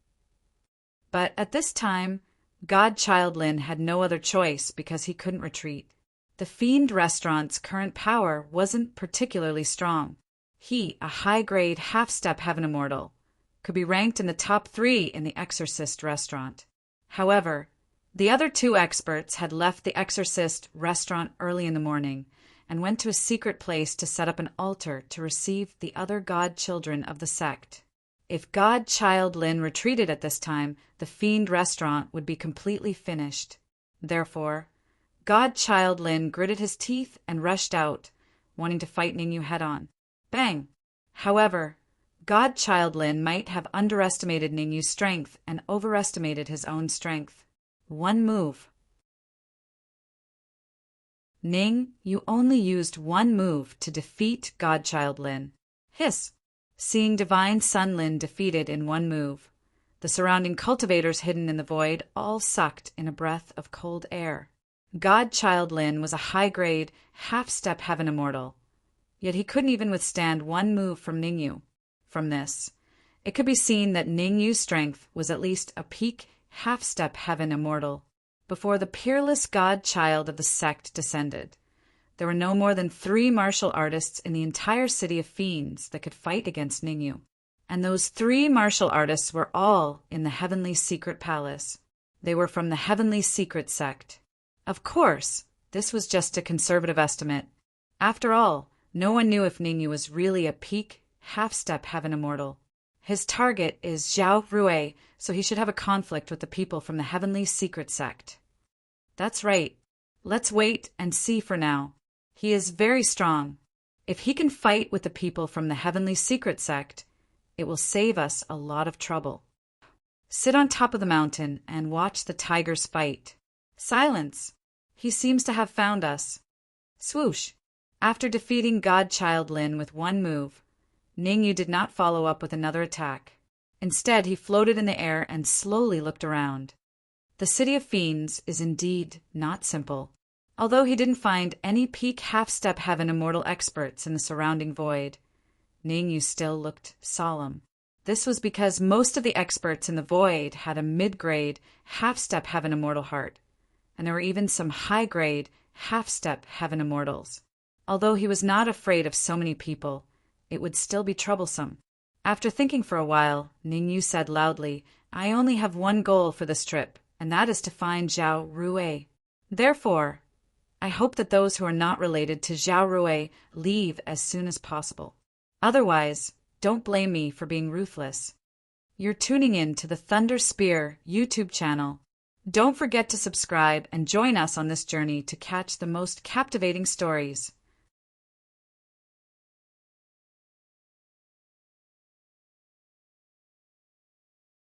But at this time, Godchild Lin had no other choice because he couldn't retreat. The Fiend restaurant's current power wasn't particularly strong. He, a high-grade half-step heaven immortal, could be ranked in the top 3 in the Exorcist restaurant. However, the other 2 experts had left the Exorcist restaurant early in the morning and went to a secret place to set up an altar to receive the other god children of the sect. If Godchild Lin retreated at this time, the Fiend restaurant would be completely finished. Therefore, Godchild Lin gritted his teeth and rushed out, wanting to fight Ningyu head-on. Bang! However, Godchild Lin might have underestimated Ningyu's strength and overestimated his own strength. One move. Ning, you only used one move to defeat Godchild Lin. Hiss! Seeing Divine Sun Lin defeated in one move, the surrounding cultivators hidden in the void all sucked in a breath of cold air. Godchild Lin was a high-grade, half-step heaven immortal, yet he couldn't even withstand one move from Ningyu. From this, it could be seen that Ningyu's strength was at least a peak half-step heaven immortal. Before the peerless godchild of the sect descended, there were no more than 3 martial artists in the entire city of fiends that could fight against Ningyu. And those 3 martial artists were all in the Heavenly Secret Palace. They were from the Heavenly Secret sect. Of course, this was just a conservative estimate. After all, no one knew if Ningyu was really a peak, half-step heaven immortal. His target is Zhao Rui, so he should have a conflict with the people from the Heavenly Secret sect. That's right. Let's wait and see for now. He is very strong. If he can fight with the people from the Heavenly Secret sect, it will save us a lot of trouble. Sit on top of the mountain and watch the tigers fight. Silence! He seems to have found us. Swoosh! After defeating Godchild Lin with one move, Ningyu did not follow up with another attack. Instead, he floated in the air and slowly looked around. The City of Fiends is indeed not simple. Although he didn't find any peak half-step heaven immortal experts in the surrounding void, Ningyu still looked solemn. This was because most of the experts in the void had a mid-grade half-step heaven immortal heart, and there were even some high-grade half-step heaven immortals. Although he was not afraid of so many people, it would still be troublesome. After thinking for a while, Ningyu said loudly, "I only have one goal for this trip, and that is to find Zhao Rue. Therefore, I hope that those who are not related to Zhao Rue leave as soon as possible. Otherwise, don't blame me for being ruthless." You're tuning in to the Thunder Spear YouTube channel. Don't forget to subscribe and join us on this journey to catch the most captivating stories.